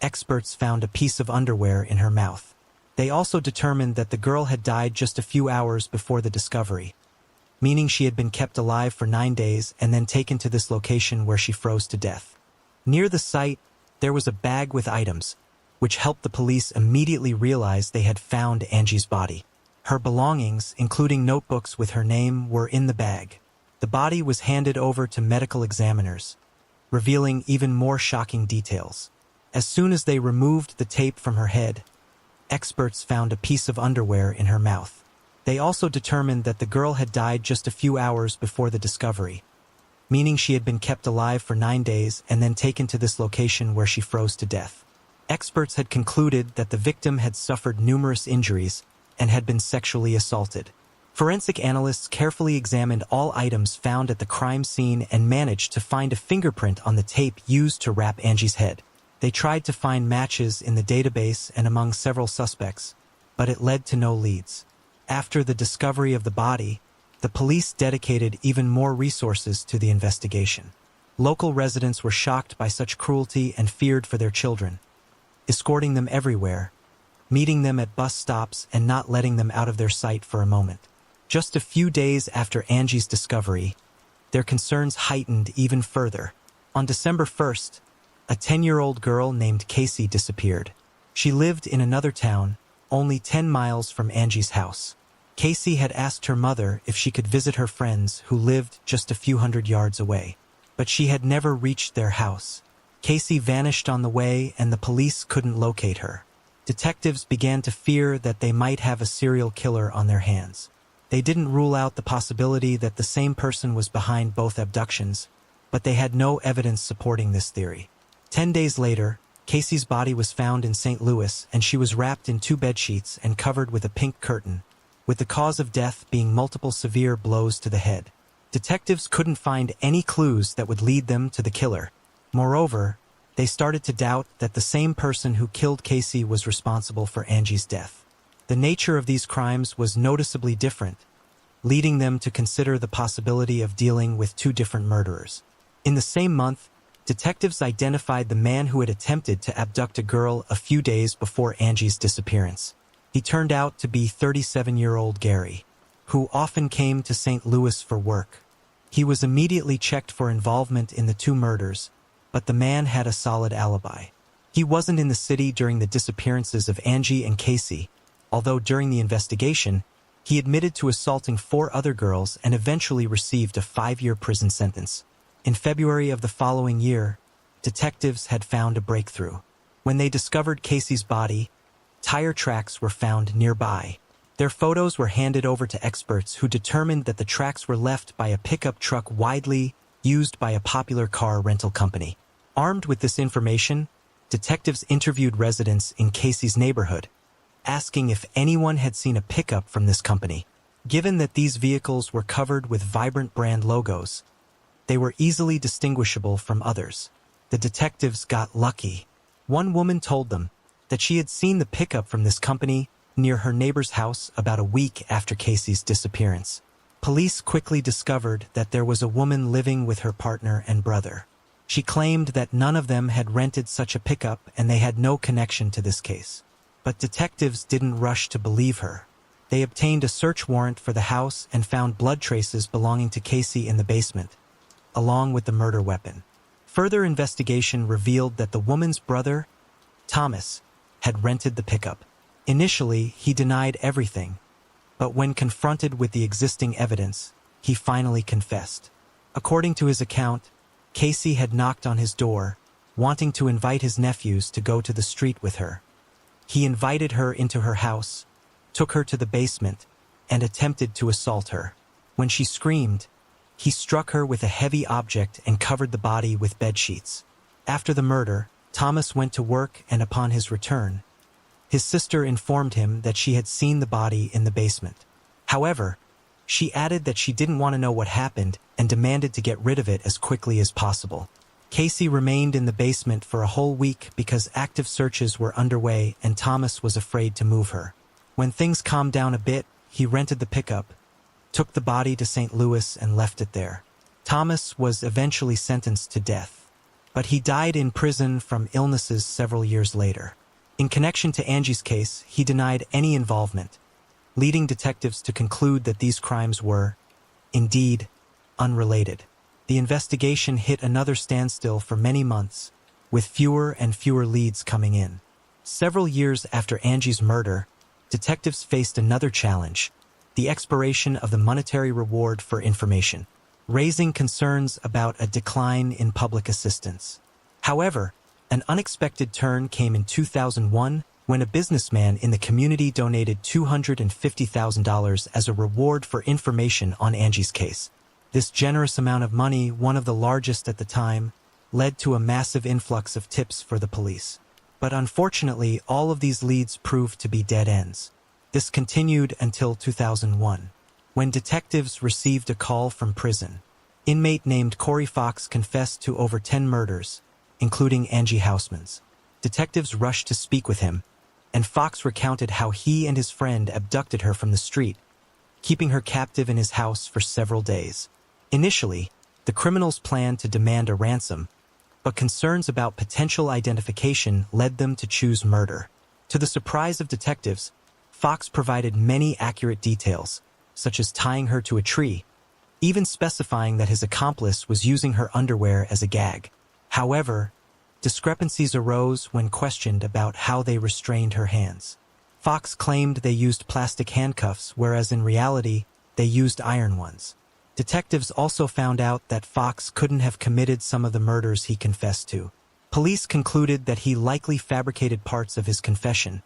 experts found a piece of underwear in her mouth. They also determined that the girl had died just a few hours before the discovery, meaning she had been kept alive for 9 days and then taken to this location where she froze to death. Near the site, there was a bag with items, which helped the police immediately realize they had found Angie's body. Her belongings, including notebooks with her name, were in the bag. The body was handed over to medical examiners, revealing even more shocking details. As soon as they removed the tape from her head, experts found a piece of underwear in her mouth. They also determined that the girl had died just a few hours before the discovery, meaning she had been kept alive for 9 days and then taken to this location where she froze to death. Experts had concluded that the victim had suffered numerous injuries and had been sexually assaulted. Forensic analysts carefully examined all items found at the crime scene and managed to find a fingerprint on the tape used to wrap Angie's head. They tried to find matches in the database and among several suspects, but it led to no leads. After the discovery of the body, the police dedicated even more resources to the investigation. Local residents were shocked by such cruelty and feared for their children, escorting them everywhere, meeting them at bus stops and not letting them out of their sight for a moment. Just a few days after Angie's discovery, their concerns heightened even further. On December 1st, a 10-year-old girl named Casey disappeared. She lived in another town, only 10 miles from Angie's house. Casey had asked her mother if she could visit her friends who lived just a few hundred yards away, but she had never reached their house. Casey vanished on the way and the police couldn't locate her. Detectives began to fear that they might have a serial killer on their hands. They didn't rule out the possibility that the same person was behind both abductions, but they had no evidence supporting this theory. 10 days later, Casey's body was found in St. Louis and she was wrapped in 2 bedsheets and covered with a pink curtain, with the cause of death being multiple severe blows to the head. Detectives couldn't find any clues that would lead them to the killer. Moreover, they started to doubt that the same person who killed Casey was responsible for Angie's death. The nature of these crimes was noticeably different, leading them to consider the possibility of dealing with 2 different murderers. In the same month, detectives identified the man who had attempted to abduct a girl a few days before Angie's disappearance. He turned out to be 37-year-old Gary, who often came to St. Louis for work. He was immediately checked for involvement in the 2 murders, but the man had a solid alibi. He wasn't in the city during the disappearances of Angie and Casey, although during the investigation, he admitted to assaulting 4 other girls and eventually received a 5-year prison sentence. In February of the following year, detectives had found a breakthrough. When they discovered Casey's body, tire tracks were found nearby. Their photos were handed over to experts who determined that the tracks were left by a pickup truck widely used by a popular car rental company. Armed with this information, detectives interviewed residents in Casey's neighborhood, asking if anyone had seen a pickup from this company. Given that these vehicles were covered with vibrant brand logos, they were easily distinguishable from others. The detectives got lucky. One woman told them that she had seen the pickup from this company near her neighbor's house about a week after Casey's disappearance. Police quickly discovered that there was a woman living with her partner and brother. She claimed that none of them had rented such a pickup and they had no connection to this case. But detectives didn't rush to believe her. They obtained a search warrant for the house and found blood traces belonging to Casey in the basement, along with the murder weapon. Further investigation revealed that the woman's brother, Thomas, had rented the pickup. Initially, he denied everything, but when confronted with the existing evidence, he finally confessed. According to his account, Casey had knocked on his door, wanting to invite his nephews to go to the street with her. He invited her into her house, took her to the basement, and attempted to assault her. When she screamed, he struck her with a heavy object and covered the body with bedsheets. After the murder, Thomas went to work, and upon his return, his sister informed him that she had seen the body in the basement. However, she added that she didn't want to know what happened and demanded to get rid of it as quickly as possible. Casey remained in the basement for a whole week because active searches were underway and Thomas was afraid to move her. When things calmed down a bit, he rented the pickup, took the body to St. Louis and left it there. Thomas was eventually sentenced to death, but he died in prison from illnesses several years later. In connection to Angie's case, he denied any involvement, leading detectives to conclude that these crimes were, indeed, unrelated. The investigation hit another standstill for many months, with fewer and fewer leads coming in. Several years after Angie's murder, detectives faced another challenge, the expiration of the monetary reward for information, raising concerns about a decline in public assistance. However, an unexpected turn came in 2001 when a businessman in the community donated $250,000 as a reward for information on Angie's case. This generous amount of money, one of the largest at the time, led to a massive influx of tips for the police. But unfortunately, all of these leads proved to be dead ends. This continued until 2001, when detectives received a call from prison. Inmate named Corey Fox confessed to over 10 murders, including Angie Hausman's. Detectives rushed to speak with him, and Fox recounted how he and his friend abducted her from the street, keeping her captive in his house for several days. Initially, the criminals planned to demand a ransom, but concerns about potential identification led them to choose murder. To the surprise of detectives, Fox provided many accurate details, such as tying her to a tree, even specifying that his accomplice was using her underwear as a gag. However, discrepancies arose when questioned about how they restrained her hands. Fox claimed they used plastic handcuffs, whereas in reality, they used iron ones. Detectives also found out that Fox couldn't have committed some of the murders he confessed to. Police concluded that he likely fabricated parts of his confession,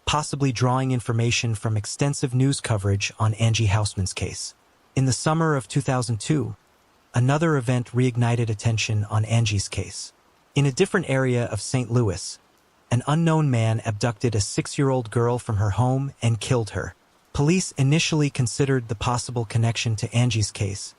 possibly drawing information from extensive news coverage on Angie Hausman's case. In the summer of 2002, another event reignited attention on Angie's case. In a different area of St. Louis, an unknown man abducted a 6-year-old girl from her home and killed her. Police initially considered the possible connection to Angie's case,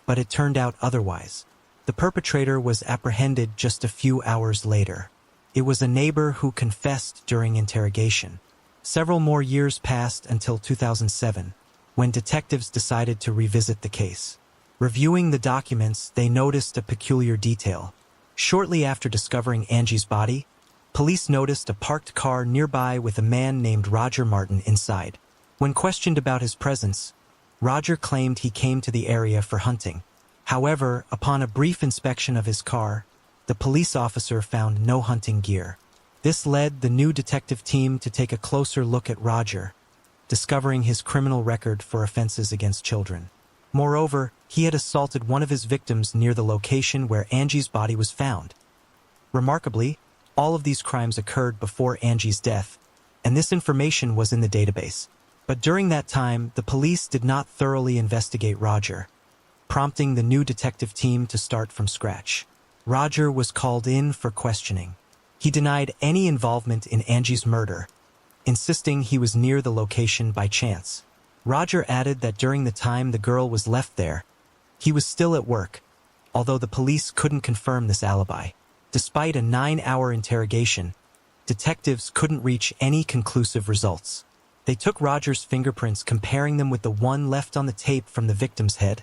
but it turned out otherwise. The perpetrator was apprehended just a few hours later. It was a neighbor who confessed during interrogation. Several more years passed until 2007, when detectives decided to revisit the case. Reviewing the documents, they noticed a peculiar detail. Shortly after discovering Angie's body, police noticed a parked car nearby with a man named Roger Martin inside. When questioned about his presence, Roger claimed he came to the area for hunting. However, upon a brief inspection of his car, the police officer found no hunting gear. This led the new detective team to take a closer look at Roger, discovering his criminal record for offenses against children. Moreover, he had assaulted one of his victims near the location where Angie's body was found. Remarkably, all of these crimes occurred before Angie's death, and this information was in the database. But during that time, the police did not thoroughly investigate Roger, prompting the new detective team to start from scratch. Roger was called in for questioning. He denied any involvement in Angie's murder, insisting he was near the location by chance. Roger added that during the time the girl was left there, he was still at work, although the police couldn't confirm this alibi. Despite a 9-hour interrogation, detectives couldn't reach any conclusive results. They took Roger's fingerprints, comparing them with the one left on the tape from the victim's head.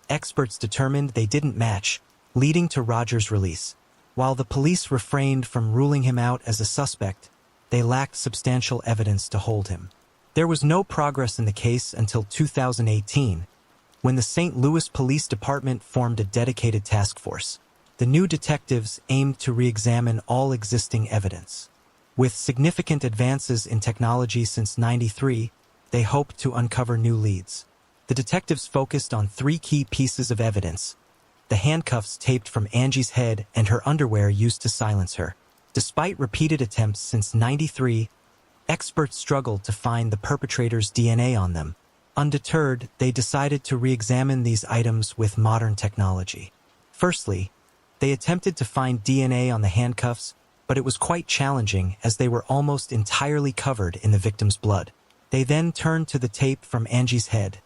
Experts determined they didn't match, leading to Roger's release. While the police refrained from ruling him out as a suspect, they lacked substantial evidence to hold him. There was no progress in the case until 2018, when the St. Louis Police Department formed a dedicated task force. The new detectives aimed to re-examine all existing evidence. With significant advances in technology since '93, they hoped to uncover new leads. The detectives focused on three key pieces of evidence: the handcuffs taped from Angie's head and her underwear used to silence her. Despite repeated attempts since '93, experts struggled to find the perpetrator's DNA on them. Undeterred, they decided to re-examine these items with modern technology. Firstly, they attempted to find DNA on the handcuffs, but it was quite challenging as they were almost entirely covered in the victim's blood. They then turned to the tape from Angie's head,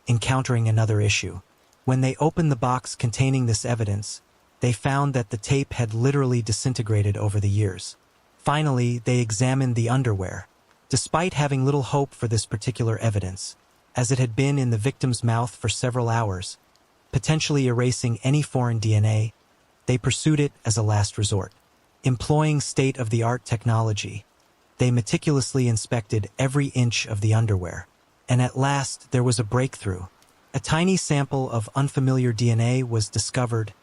encountering another issue. When they opened the box containing this evidence, they found that the tape had literally disintegrated over the years. Finally, they examined the underwear. Despite having little hope for this particular evidence, as it had been in the victim's mouth for several hours, potentially erasing any foreign DNA, they pursued it as a last resort. Employing state-of-the-art technology, they meticulously inspected every inch of the underwear. And at last, there was a breakthrough. A tiny sample of unfamiliar DNA was discovered,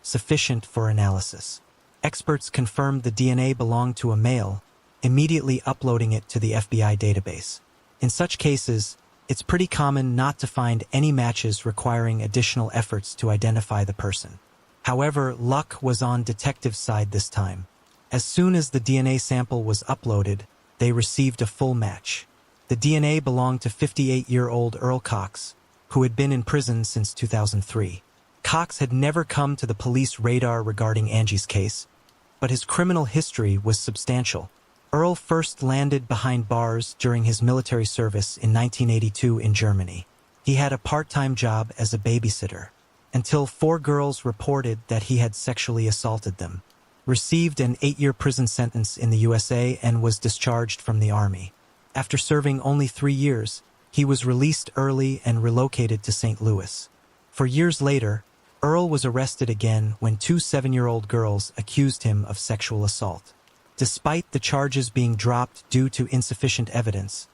sufficient for analysis. Experts confirmed the DNA belonged to a male, immediately uploading it to the FBI database. In such cases, it's pretty common not to find any matches requiring additional efforts to identify the person. However, luck was on detectives' side this time. As soon as the DNA sample was uploaded, they received a full match. The DNA belonged to 58-year-old Earl Cox, who had been in prison since 2003. Cox had never come to the police radar regarding Angie's case, but his criminal history was substantial. Earl first landed behind bars during his military service in 1982 in Germany. He had a part-time job as a babysitter, until 4 girls reported that he had sexually assaulted them, received an 8-year prison sentence in the USA, and was discharged from the Army. After serving only 3 years, he was released early and relocated to St. Louis. For years later, Earl was arrested again when 2 7-year-old girls accused him of sexual assault. Despite the charges being dropped due to insufficient evidence,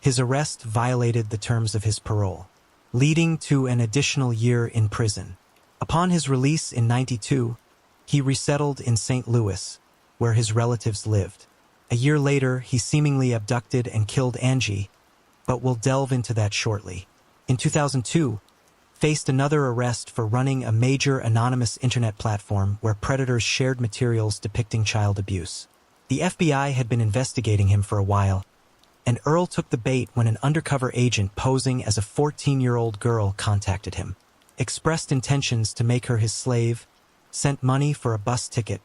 his arrest violated the terms of his parole, leading to an additional year in prison. Upon his release in '92, he resettled in St. Louis, where his relatives lived. A year later, he seemingly abducted and killed Angie, but we'll delve into that shortly. In 2002, faced another arrest for running a major anonymous internet platform where predators shared materials depicting child abuse. The FBI had been investigating him for a while, and Earl took the bait when an undercover agent posing as a 14-year-old girl contacted him, expressed intentions to make her his slave, sent money for a bus ticket,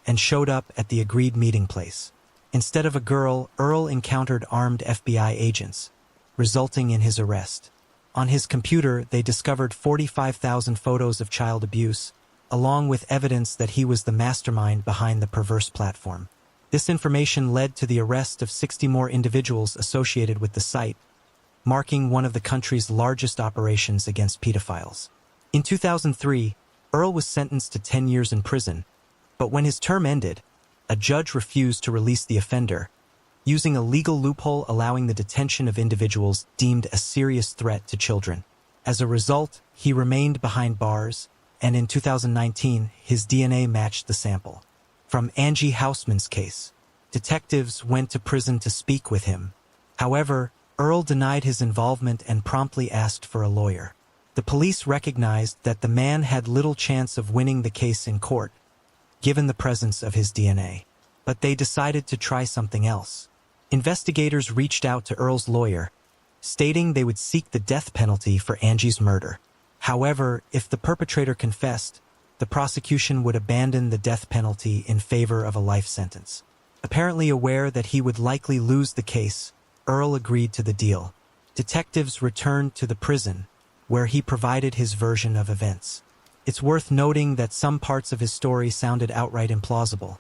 and showed up at the agreed meeting place. Instead of a girl, Earl encountered armed FBI agents, resulting in his arrest. On his computer, they discovered 45,000 photos of child abuse, along with evidence that he was the mastermind behind the perverse platform. This information led to the arrest of 60 more individuals associated with the site, marking one of the country's largest operations against pedophiles. In 2003, Earl was sentenced to 10 years in prison, but when his term ended, a judge refused to release the offender, using a legal loophole allowing the detention of individuals deemed a serious threat to children. As a result, he remained behind bars, and in 2019, his DNA matched the sample. From Angie Hausman's case, detectives went to prison to speak with him. However, Earl denied his involvement and promptly asked for a lawyer. The police recognized that the man had little chance of winning the case in court, given the presence of his DNA. But they decided to try something else. Investigators reached out to Earl's lawyer, stating they would seek the death penalty for Angie's murder. However, if the perpetrator confessed, the prosecution would abandon the death penalty in favor of a life sentence. Apparently aware that he would likely lose the case, Earl agreed to the deal. Detectives returned to the prison, where he provided his version of events. It's worth noting that some parts of his story sounded outright implausible,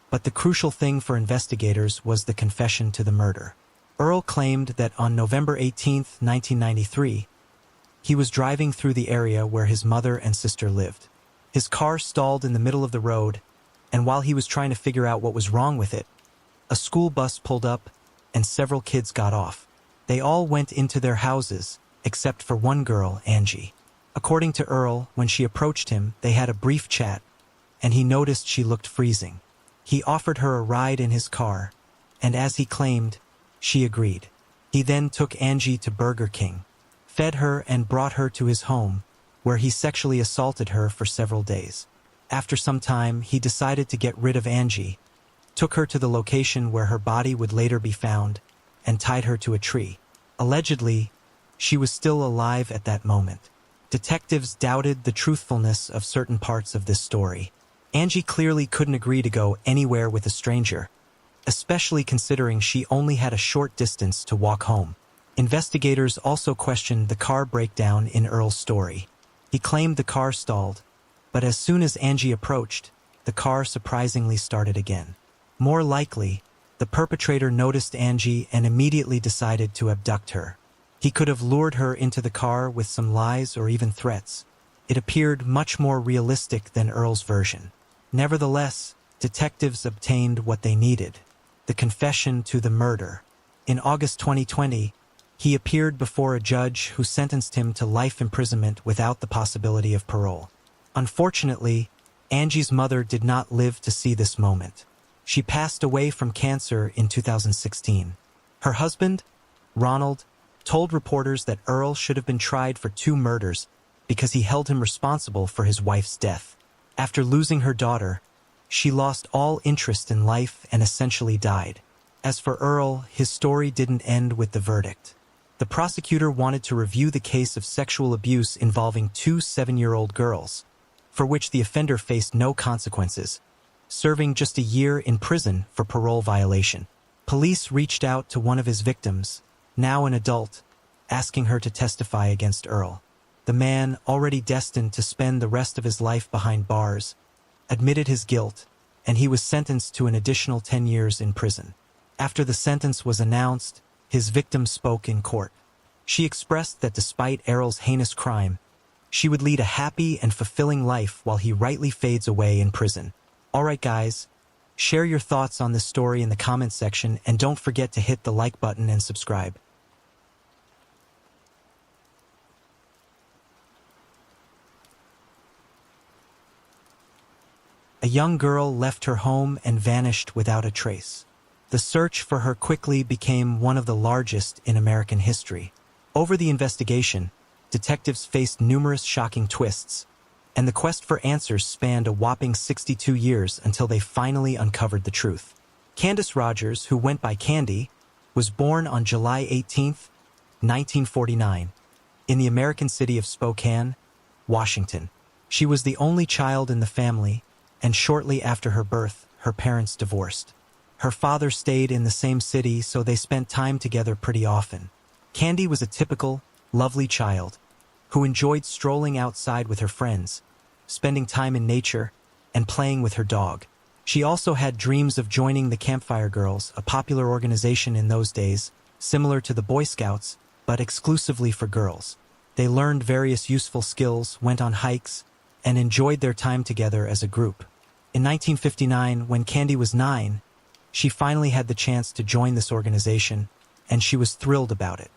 but the crucial thing for investigators was the confession to the murder. Earl claimed that on November 18, 1993, he was driving through the area where his mother and sister lived. His car stalled in the middle of the road, and while he was trying to figure out what was wrong with it, a school bus pulled up and several kids got off. They all went into their houses, except for one girl, Angie. According to Earl, when she approached him, they had a brief chat, and he noticed she looked freezing. He offered her a ride in his car, and as he claimed, she agreed. He then took Angie to Burger King, fed her and brought her to his home, where he sexually assaulted her for several days. After some time, he decided to get rid of Angie, took her to the location where her body would later be found, and tied her to a tree. Allegedly, she was still alive at that moment. Detectives doubted the truthfulness of certain parts of this story. Angie clearly couldn't agree to go anywhere with a stranger, especially considering she only had a short distance to walk home. Investigators also questioned the car breakdown in Earl's story. He claimed the car stalled, but as soon as Angie approached, the car surprisingly started again. More likely, the perpetrator noticed Angie and immediately decided to abduct her. He could have lured her into the car with some lies or even threats. It appeared much more realistic than Earl's version. Nevertheless, detectives obtained what they needed: the confession to the murder. In August 2020, he appeared before a judge who sentenced him to life imprisonment without the possibility of parole. Unfortunately, Angie's mother did not live to see this moment. She passed away from cancer in 2016. Her husband, Ronald, told reporters that Earl should have been tried for 2 murders because he held him responsible for his wife's death. After losing her daughter, she lost all interest in life and essentially died. As for Earl, his story didn't end with the verdict. The prosecutor wanted to review the case of sexual abuse involving 2 7-year-old girls, for which the offender faced no consequences, serving just a year in prison for parole violation. Police reached out to one of his victims, now an adult, asking her to testify against Earl. The man, already destined to spend the rest of his life behind bars, admitted his guilt, and he was sentenced to an additional 10 years in prison. After the sentence was announced, his victim spoke in court. She expressed that despite Earl's heinous crime, she would lead a happy and fulfilling life while he rightly fades away in prison. Alright guys, share your thoughts on this story in the comments section and don't forget to hit the like button and subscribe. A young girl left her home and vanished without a trace. The search for her quickly became one of the largest in American history. Over the investigation, detectives faced numerous shocking twists, and the quest for answers spanned a whopping 62 years until they finally uncovered the truth. Candace Rogers, who went by Candy, was born on July 18, 1949, in the American city of Spokane, Washington. She was the only child in the family, and shortly after her birth, her parents divorced. Her father stayed in the same city, so they spent time together pretty often. Candy was a typical, lovely child who enjoyed strolling outside with her friends, spending time in nature, and playing with her dog. She also had dreams of joining the Campfire Girls, a popular organization in those days, similar to the Boy Scouts, but exclusively for girls. They learned various useful skills, went on hikes, and enjoyed their time together as a group. In 1959, when Candy was 9, she finally had the chance to join this organization, and she was thrilled about it.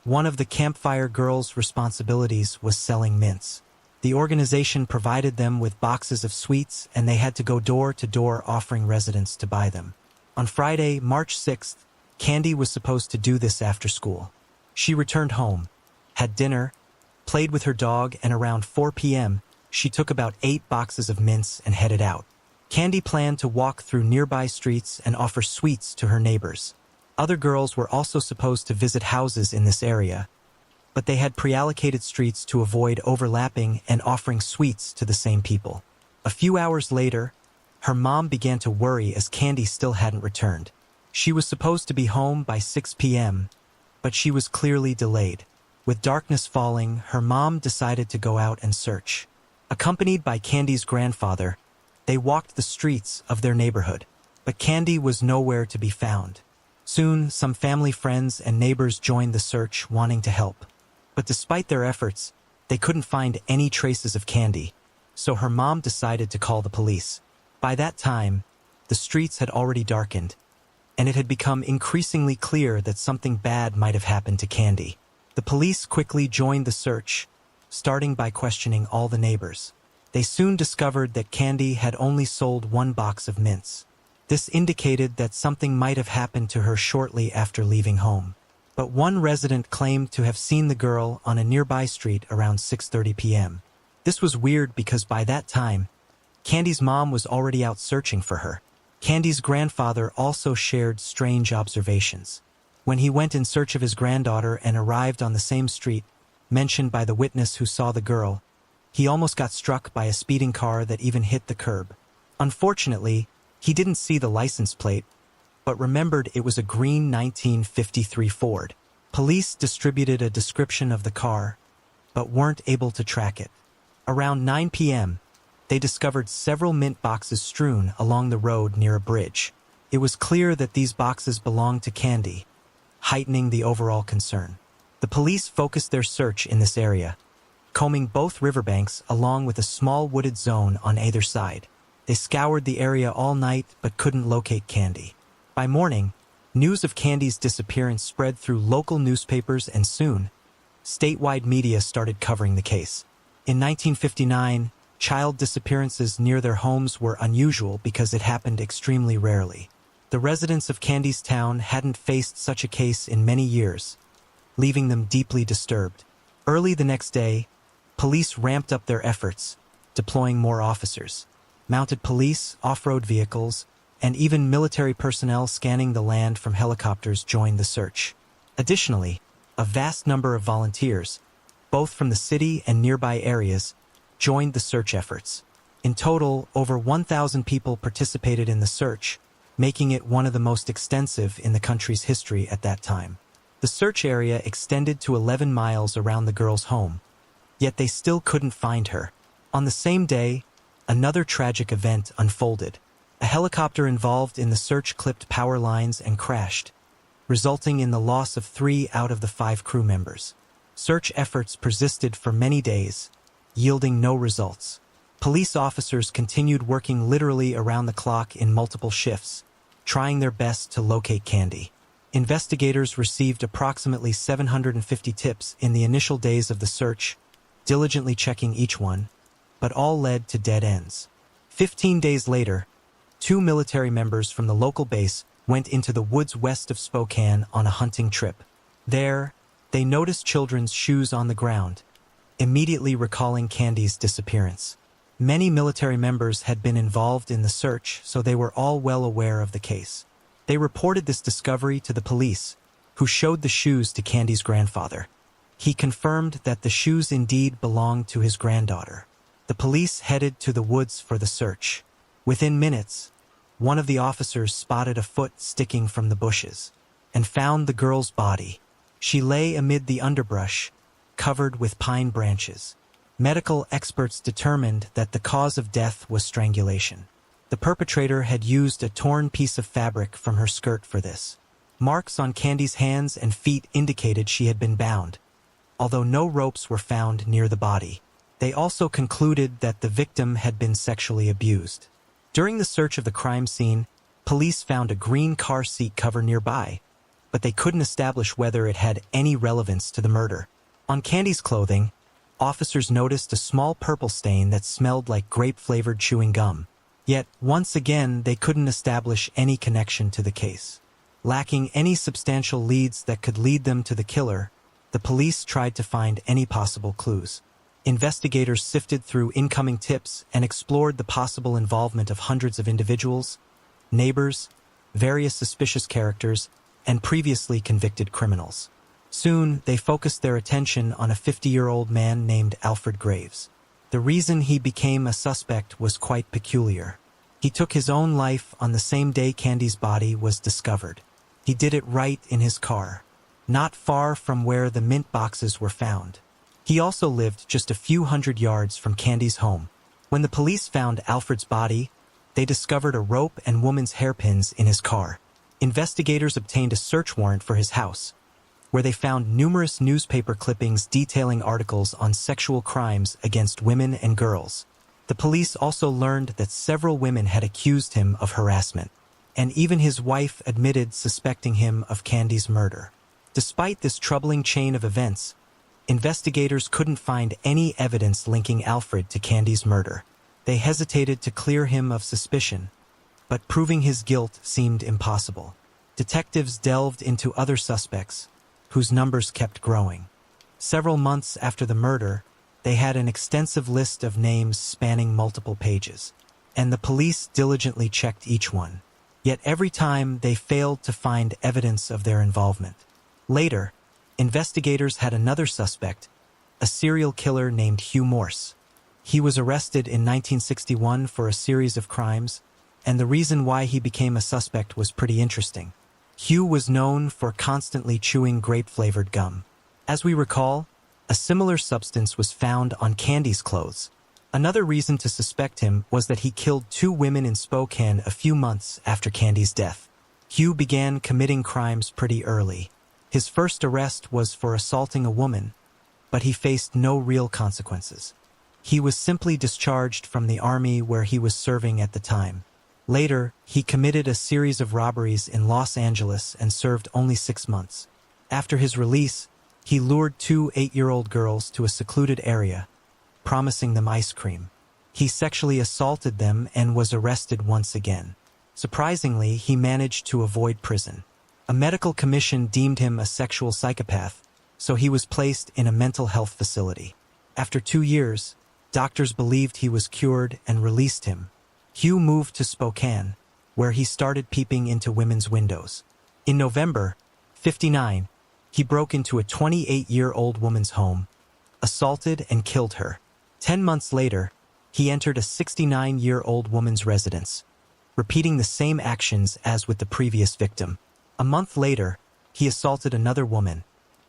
One of the Campfire Girls' responsibilities was selling mints. The organization provided them with boxes of sweets, and they had to go door to door offering residents to buy them. On Friday, March 6th, Candy was supposed to do this after school. She returned home, had dinner, played with her dog, and around 4 p.m., she took about 8 boxes of mints and headed out. Candy planned to walk through nearby streets and offer sweets to her neighbors. Other girls were also supposed to visit houses in this area, but they had pre-allocated streets to avoid overlapping and offering sweets to the same people. A few hours later, her mom began to worry as Candy still hadn't returned. She was supposed to be home by 6 p.m., but she was clearly delayed. With darkness falling, her mom decided to go out and search. Accompanied by Candy's grandfather, they walked the streets of their neighborhood, but Candy was nowhere to be found. Soon, some family friends and neighbors joined the search, wanting to help. But despite their efforts, they couldn't find any traces of Candy, so her mom decided to call the police. By that time, the streets had already darkened, and it had become increasingly clear that something bad might have happened to Candy. The police quickly joined the search, starting by questioning all the neighbors. They soon discovered that Candy had only sold 1 box of mints. This indicated that something might have happened to her shortly after leaving home. but one resident claimed to have seen the girl on a nearby street around 6:30 p.m. This was weird because by that time, Candy's mom was already out searching for her. Candy's grandfather also shared strange observations. When he went in search of his granddaughter and arrived on the same street, mentioned by the witness who saw the girl, he almost got struck by a speeding car that even hit the curb. Unfortunately, he didn't see the license plate, but remembered it was a green 1953 Ford. Police distributed a description of the car, but weren't able to track it. Around 9 p.m., they discovered several mint boxes strewn along the road near a bridge. It was clear that these boxes belonged to Candy, heightening the overall concern. The police focused their search in this area, combing both riverbanks along with a small wooded zone on either side. They scoured the area all night but couldn't locate Candy. By morning, news of Candy's disappearance spread through local newspapers and soon, statewide media started covering the case. In 1959, child disappearances near their homes were unusual because it happened extremely rarely. The residents of Candy's town hadn't faced such a case in many years, leaving them deeply disturbed. Early the next day, police ramped up their efforts, deploying more officers. Mounted police, off-road vehicles, and even military personnel scanning the land from helicopters joined the search. Additionally, a vast number of volunteers, both from the city and nearby areas, joined the search efforts. In total, over 1,000 people participated in the search, making it one of the most extensive in the country's history at that time. The search area extended to 11 miles around the girl's home, yet they still couldn't find her. On the same day, another tragic event unfolded. A helicopter involved in the search clipped power lines and crashed, resulting in the loss of 3 out of the 5 crew members. Search efforts persisted for many days, yielding no results. Police officers continued working literally around the clock in multiple shifts, trying their best to locate Candy. Investigators received approximately 750 tips in the initial days of the search, diligently checking each one, but all led to dead ends. 15 days later, 2 military members from the local base went into the woods west of Spokane on a hunting trip. There, they noticed children's shoes on the ground, immediately recalling Candy's disappearance. Many military members had been involved in the search, so they were all well aware of the case. They reported this discovery to the police, who showed the shoes to Candy's grandfather. He confirmed that the shoes indeed belonged to his granddaughter. The police headed to the woods for the search. Within minutes, one of the officers spotted a foot sticking from the bushes and found the girl's body. She lay amid the underbrush, covered with pine branches. Medical experts determined that the cause of death was strangulation. The perpetrator had used a torn piece of fabric from her skirt for this. Marks on Candy's hands and feet indicated she had been bound, although no ropes were found near the body. They also concluded that the victim had been sexually abused. During the search of the crime scene, police found a green car seat cover nearby, but they couldn't establish whether it had any relevance to the murder. On Candy's clothing, officers noticed a small purple stain that smelled like grape-flavored chewing gum. Yet, once again, they couldn't establish any connection to the case. Lacking any substantial leads that could lead them to the killer, the police tried to find any possible clues. Investigators sifted through incoming tips and explored the possible involvement of hundreds of individuals, neighbors, various suspicious characters, and previously convicted criminals. Soon, they focused their attention on a 50-year-old man named Alfred Graves. The reason he became a suspect was quite peculiar. He took his own life on the same day Candy's body was discovered. He did it right in his car, not far from where the mint boxes were found. He also lived just a few hundred yards from Candy's home. When the police found Alfred's body, they discovered a rope and woman's hairpins in his car. Investigators obtained a search warrant for his house, where they found numerous newspaper clippings detailing articles on sexual crimes against women and girls. The police also learned that several women had accused him of harassment, and even his wife admitted suspecting him of Candy's murder. Despite this troubling chain of events, investigators couldn't find any evidence linking Alfred to Candy's murder. They hesitated to clear him of suspicion, but proving his guilt seemed impossible. Detectives delved into other suspects, whose numbers kept growing. Several months after the murder, they had an extensive list of names spanning multiple pages, and the police diligently checked each one. Yet every time they failed to find evidence of their involvement. Later, investigators had another suspect, a serial killer named Hugh Morse. He was arrested in 1961 for a series of crimes, and the reason why he became a suspect was pretty interesting. Hugh was known for constantly chewing grape-flavored gum. As we recall, a similar substance was found on Candy's clothes. Another reason to suspect him was that he killed 2 women in Spokane a few months after Candy's death. Hugh began committing crimes pretty early. His first arrest was for assaulting a woman, but he faced no real consequences. He was simply discharged from the army where he was serving at the time. Later, he committed a series of robberies in Los Angeles and served only 6 months. After his release, he lured 2 8-year-old girls to a secluded area, promising them ice cream. He sexually assaulted them and was arrested once again. Surprisingly, he managed to avoid prison. A medical commission deemed him a sexual psychopath, so he was placed in a mental health facility. After 2 years, doctors believed he was cured and released him. Hugh moved to Spokane, where he started peeping into women's windows. In November, 1959, he broke into a 28-year-old woman's home, assaulted and killed her. 10 months later, he entered a 69-year-old woman's residence, repeating the same actions as with the previous victim. A month later, he assaulted another woman,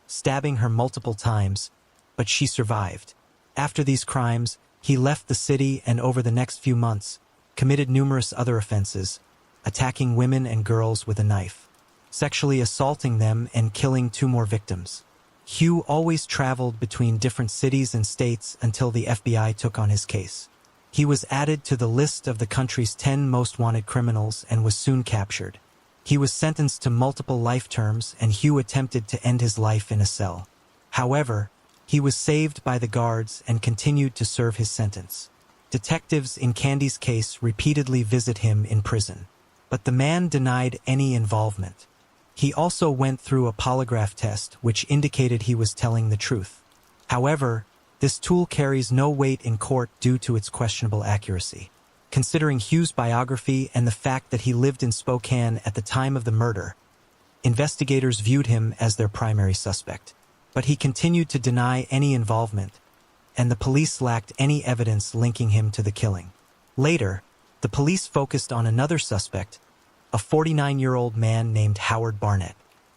stabbing her multiple times, but she survived. After these crimes, he left the city and over the next few months, committed numerous other offenses, attacking women and girls with a knife, sexually assaulting them and killing 2 more victims. Hugh always traveled between different cities and states until the FBI took on his case. He was added to the list of the country's 10 most wanted criminals and was soon captured. He was sentenced to multiple life terms, and Hugh attempted to end his life in a cell. However, he was saved by the guards and continued to serve his sentence. Detectives in Candy's case repeatedly visit him in prison, but the man denied any involvement. He also went through a polygraph test which indicated he was telling the truth. However, this tool carries no weight in court due to its questionable accuracy. Considering Hugh's biography and the fact that he lived in Spokane at the time of the murder, investigators viewed him as their primary suspect. But he continued to deny any involvement, and the police lacked any evidence linking him to the killing. Later, the police focused on another suspect, a 49-year-old man named Howard Barnett.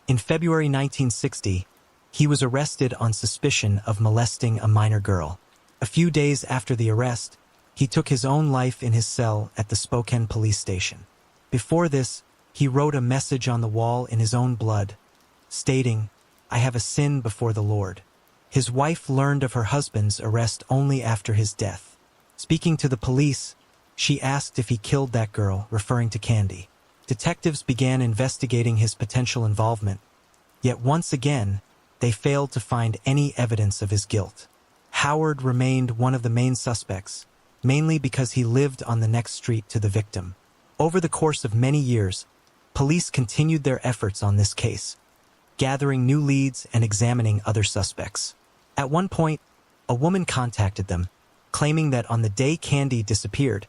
In February 1960, he was arrested on suspicion of molesting a minor girl. A few days after the arrest, he took his own life in his cell at the Spokane police station. Before this, he wrote a message on the wall in his own blood, stating, "I have a sin before the Lord." His wife learned of her husband's arrest only after his death. Speaking to the police, she asked if he killed that girl, referring to Candy. Detectives began investigating his potential involvement, yet once again, they failed to find any evidence of his guilt. Howard remained one of the main suspects, mainly because he lived on the next street to the victim. Over the course of many years, police continued their efforts on this case, gathering new leads and examining other suspects. At one point, a woman contacted them, claiming that on the day Candy disappeared,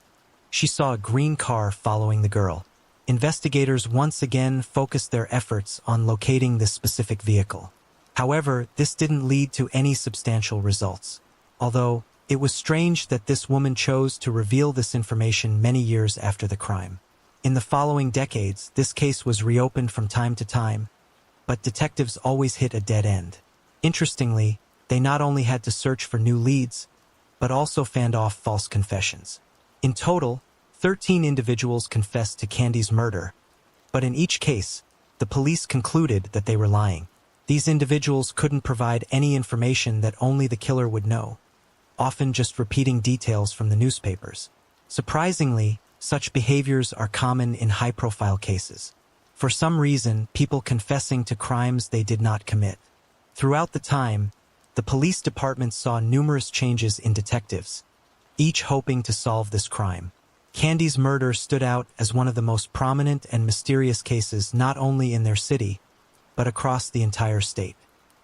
she saw a green car following the girl. Investigators once again focused their efforts on locating this specific vehicle. However, this didn't lead to any substantial results, although it was strange that this woman chose to reveal this information many years after the crime. In the following decades, this case was reopened from time to time, but detectives always hit a dead end. Interestingly, they not only had to search for new leads, but also fanned off false confessions. In total, 13 individuals confessed to Candy's murder, but in each case, the police concluded that they were lying. These individuals couldn't provide any information that only the killer would know, often just repeating details from the newspapers. Surprisingly, such behaviors are common in high-profile cases. For some reason, people confessing to crimes they did not commit. Throughout the time, the police department saw numerous changes in detectives, each hoping to solve this crime. Candy's murder stood out as one of the most prominent and mysterious cases not only in their city, but across the entire state.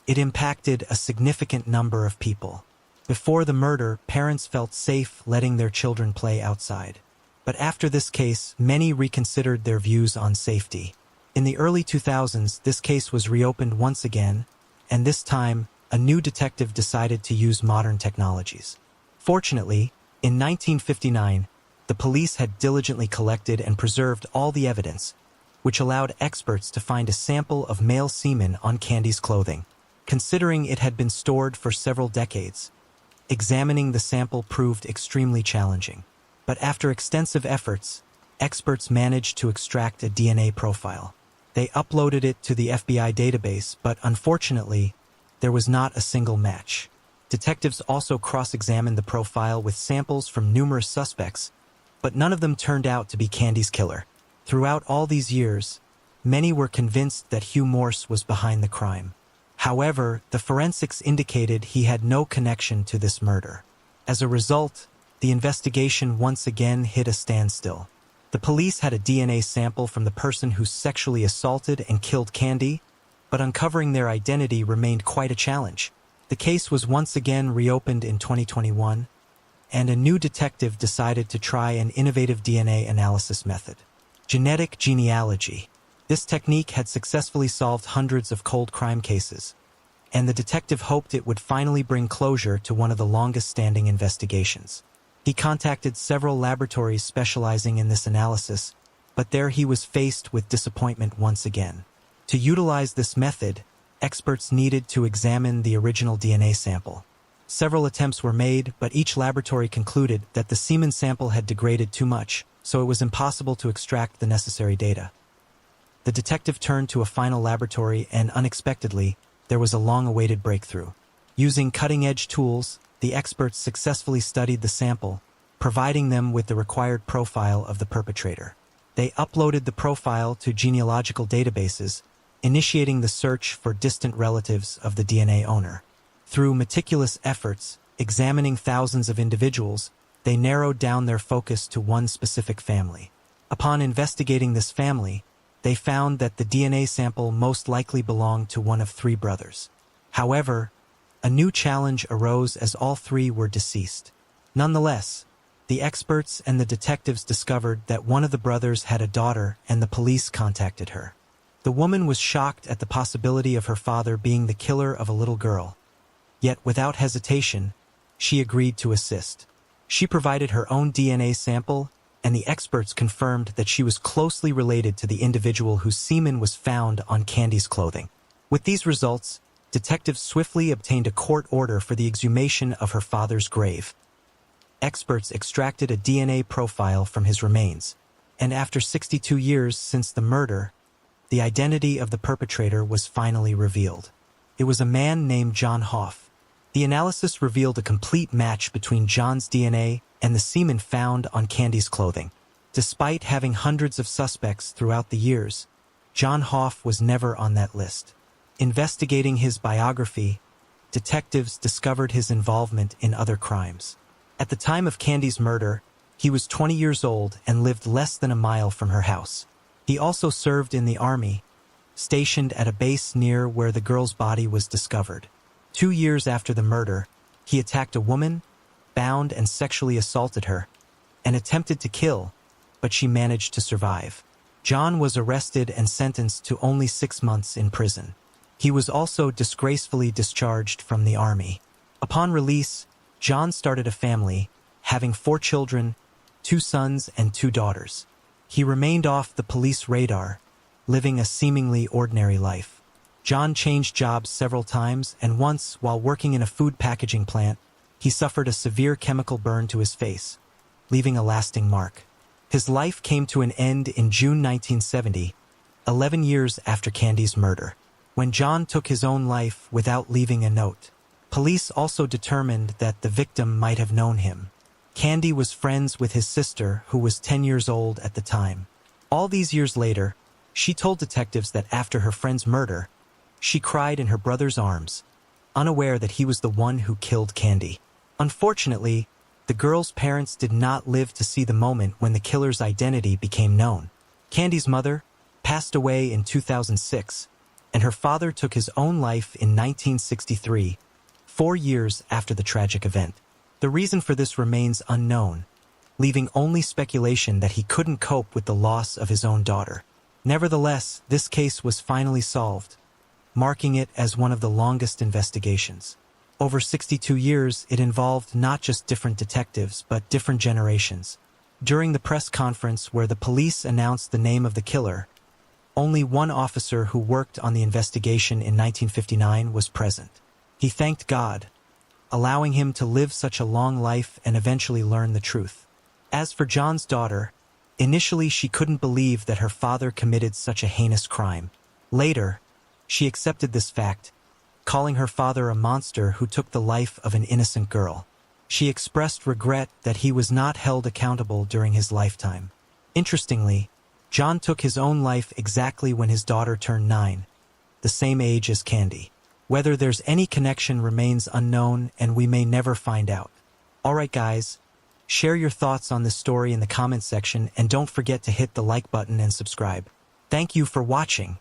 It impacted a significant number of people. Before the murder, parents felt safe letting their children play outside. But after this case, many reconsidered their views on safety. In the early 2000s, this case was reopened once again, and this time, a new detective decided to use modern technologies. Fortunately, in 1959, the police had diligently collected and preserved all the evidence, which allowed experts to find a sample of male semen on Candy's clothing. Considering it had been stored for several decades, examining the sample proved extremely challenging. But after extensive efforts, experts managed to extract a DNA profile. They uploaded it to the FBI database, but unfortunately, there was not a single match. Detectives also cross-examined the profile with samples from numerous suspects, but none of them turned out to be Candy's killer. Throughout all these years, many were convinced that Hugh Morse was behind the crime. However, the forensics indicated he had no connection to this murder. As a result, the investigation once again hit a standstill. The police had a DNA sample from the person who sexually assaulted and killed Candy, but uncovering their identity remained quite a challenge. The case was once again reopened in 2021, and a new detective decided to try an innovative DNA analysis method: genetic genealogy. This technique had successfully solved hundreds of cold crime cases, and the detective hoped it would finally bring closure to one of the longest-standing investigations. He contacted several laboratories specializing in this analysis, but there he was faced with disappointment once again. To utilize this method, experts needed to examine the original DNA sample. Several attempts were made, but each laboratory concluded that the semen sample had degraded too much, so it was impossible to extract the necessary data. The detective turned to a final laboratory, and unexpectedly, there was a long-awaited breakthrough. Using cutting-edge tools, the experts successfully studied the sample, providing them with the required profile of the perpetrator. They uploaded the profile to genealogical databases, initiating the search for distant relatives of the DNA owner. Through meticulous efforts, examining thousands of individuals, they narrowed down their focus to one specific family. Upon investigating this family, they found that the DNA sample most likely belonged to one of three brothers. However, a new challenge arose as all three were deceased. Nonetheless, the experts and the detectives discovered that one of the brothers had a daughter, and the police contacted her. The woman was shocked at the possibility of her father being the killer of a little girl. Yet, without hesitation, she agreed to assist. She provided her own DNA sample, and the experts confirmed that she was closely related to the individual whose semen was found on Candy's clothing. With these results, detectives swiftly obtained a court order for the exhumation of her father's grave. Experts extracted a DNA profile from his remains, and after 62 years since the murder, the identity of the perpetrator was finally revealed. It was a man named John Hoff. The analysis revealed a complete match between John's DNA and the semen found on Candy's clothing. Despite having hundreds of suspects throughout the years, John Hoff was never on that list. Investigating his biography, detectives discovered his involvement in other crimes. At the time of Candy's murder, he was 20 years old and lived less than a mile from her house. He also served in the army, stationed at a base near where the girl's body was discovered. 2 years after the murder, he attacked a woman, bound and sexually assaulted her, and attempted to kill, but she managed to survive. John was arrested and sentenced to only 6 months in prison. He was also disgracefully discharged from the army. Upon release, John started a family, having 4 children, 2 sons and 2 daughters. He remained off the police radar, living a seemingly ordinary life. John changed jobs several times, and once, while working in a food packaging plant, he suffered a severe chemical burn to his face, leaving a lasting mark. His life came to an end in June 1970, 11 years after Candy's murder, when John took his own life without leaving a note. Police also determined that the victim might have known him. Candy was friends with his sister, who was 10 years old at the time. All these years later, she told detectives that after her friend's murder, she cried in her brother's arms, unaware that he was the one who killed Candy. Unfortunately, the girl's parents did not live to see the moment when the killer's identity became known. Candy's mother passed away in 2006, and her father took his own life in 1963, 4 years after the tragic event. The reason for this remains unknown, leaving only speculation that he couldn't cope with the loss of his own daughter. Nevertheless, this case was finally solved, marking it as one of the longest investigations. Over 62 years, it involved not just different detectives, but different generations. During the press conference where the police announced the name of the killer, only one officer who worked on the investigation in 1959 was present. He thanked God, allowing him to live such a long life and eventually learn the truth. As for John's daughter, initially she couldn't believe that her father committed such a heinous crime. Later, she accepted this fact, calling her father a monster who took the life of an innocent girl. She expressed regret that he was not held accountable during his lifetime. Interestingly, John took his own life exactly when his daughter turned 9, the same age as Candy. Whether there's any connection remains unknown, and we may never find out. Alright guys, share your thoughts on this story in the comment section, and don't forget to hit the like button and subscribe. Thank you for watching.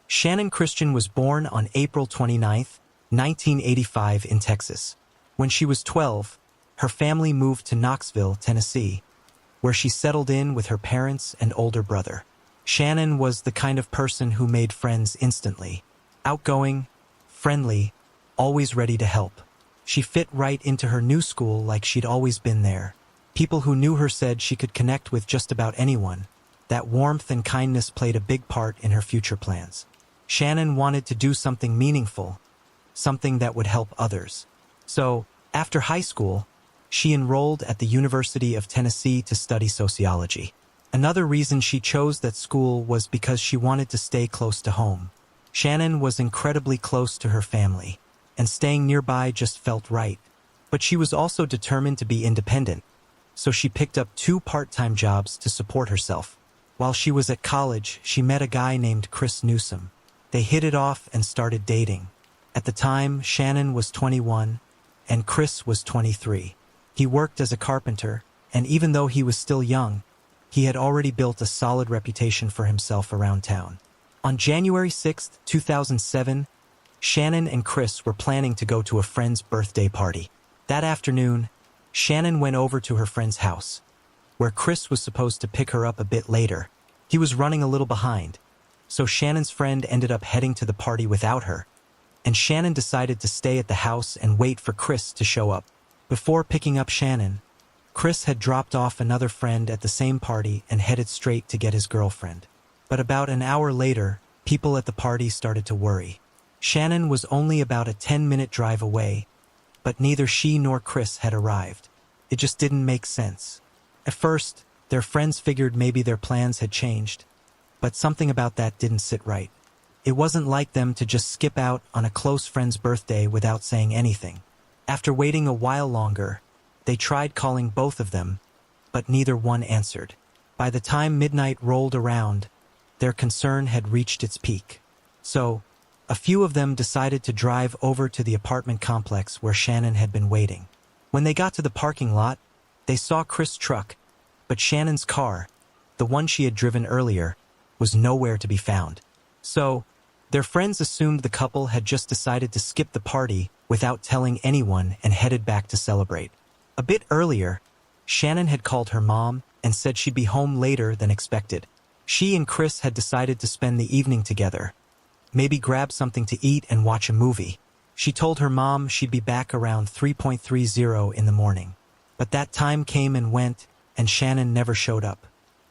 Shannon Christian was born on April 29, 1985 in Texas. When she was 12, her family moved to Knoxville, Tennessee, where she settled in with her parents and older brother. Shannon was the kind of person who made friends instantly. Outgoing, friendly, always ready to help. She fit right into her new school like she'd always been there. People who knew her said she could connect with just about anyone. That warmth and kindness played a big part in her future plans. Shannon wanted to do something meaningful, something that would help others. So, after high school, she enrolled at the University of Tennessee to study sociology. Another reason she chose that school was because she wanted to stay close to home. Shannon was incredibly close to her family, and staying nearby just felt right. But she was also determined to be independent, so she picked up 2 part-time jobs to support herself. While she was at college, she met a guy named Chris Newsom. They hit it off and started dating. At the time, Shannon was 21, and Chris was 23. He worked as a carpenter, and even though he was still young, he had already built a solid reputation for himself around town. On January 6, 2007, Shannon and Chris were planning to go to a friend's birthday party. That afternoon, Shannon went over to her friend's house, where Chris was supposed to pick her up a bit later. He was running a little behind, so Shannon's friend ended up heading to the party without her, and Shannon decided to stay at the house and wait for Chris to show up. Before picking up Shannon, Chris had dropped off another friend at the same party and headed straight to get his girlfriend. But about an hour later, people at the party started to worry. Shannon was only about a 10-minute drive away, but neither she nor Chris had arrived. It just didn't make sense. At first, their friends figured maybe their plans had changed, but something about that didn't sit right. It wasn't like them to just skip out on a close friend's birthday without saying anything. After waiting a while longer, they tried calling both of them, but neither one answered. By the time midnight rolled around, their concern had reached its peak. So, a few of them decided to drive over to the apartment complex where Shannon had been waiting. When they got to the parking lot, they saw Chris' truck, but Shannon's car, the one she had driven earlier, was nowhere to be found. So, their friends assumed the couple had just decided to skip the party without telling anyone and headed back to celebrate. A bit earlier, Shannon had called her mom and said she'd be home later than expected. She and Chris had decided to spend the evening together, maybe grab something to eat and watch a movie. She told her mom she'd be back around 3:30 in the morning. But that time came and went, and Shannon never showed up.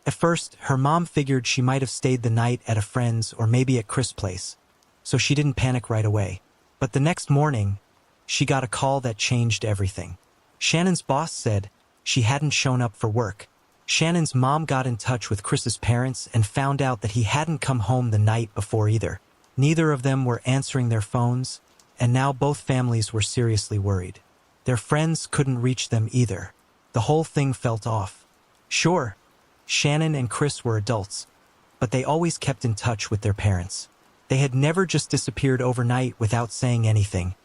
At first, her mom figured she might have stayed the night at a friend's or maybe at Chris' place, so she didn't panic right away. But the next morning, she got a call that changed everything. Shannon's boss said she hadn't shown up for work. Shannon's mom got in touch with Chris's parents and found out that he hadn't come home the night before either. Neither of them were answering their phones, and now both families were seriously worried. Their friends couldn't reach them either. The whole thing felt off. Sure, Shannon and Chris were adults, but they always kept in touch with their parents. They had never just disappeared overnight without saying anything,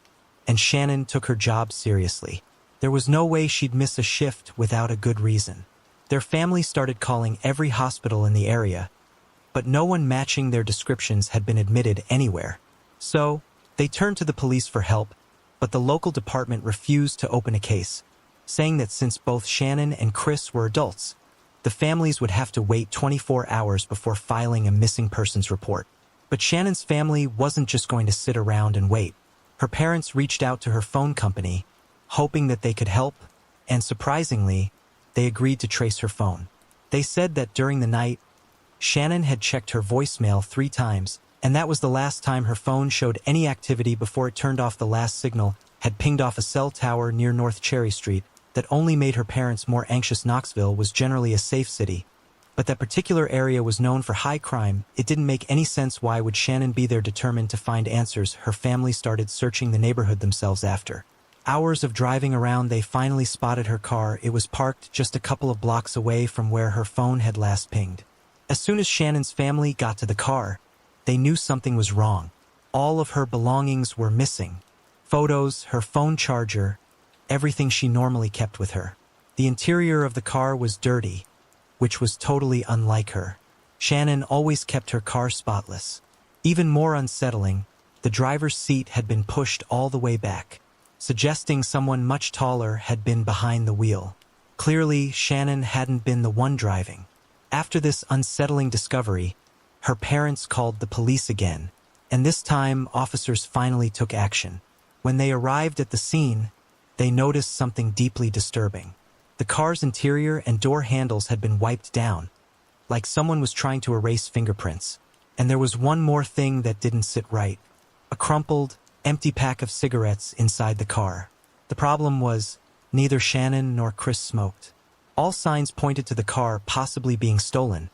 and Shannon took her job seriously. There was no way she'd miss a shift without a good reason. Their family started calling every hospital in the area, but no one matching their descriptions had been admitted anywhere. So, they turned to the police for help, but the local department refused to open a case, saying that since both Shannon and Chris were adults, the families would have to wait 24 hours before filing a missing persons report. But Shannon's family wasn't just going to sit around and wait. Her parents reached out to her phone company, hoping that they could help, and surprisingly, they agreed to trace her phone. They said that during the night, Shannon had checked her voicemail 3 times, and that was the last time her phone showed any activity before it turned off. The last signal had pinged off a cell tower near North Cherry Street that only made her parents more anxious. Knoxville was generally a safe city, but that particular area was known for high crime. It didn't make any sense. Why would Shannon be there? Determined to find answers, her family started searching the neighborhood themselves. After hours of driving around, they finally spotted her car. It was parked just a couple of blocks away from where her phone had last pinged. As soon as Shannon's family got to the car, they knew something was wrong. All of her belongings were missing. Photos, her phone charger, everything she normally kept with her. The interior of the car was dirty, which was totally unlike her. Shannon always kept her car spotless. Even more unsettling, the driver's seat had been pushed all the way back, suggesting someone much taller had been behind the wheel. Clearly, Shannon hadn't been the one driving. After this unsettling discovery, her parents called the police again, and this time officers finally took action. When they arrived at the scene, they noticed something deeply disturbing. The car's interior and door handles had been wiped down, like someone was trying to erase fingerprints. And there was one more thing that didn't sit right: a crumpled, empty pack of cigarettes inside the car. The problem was, neither Shannon nor Chris smoked. All signs pointed to the car possibly being stolen,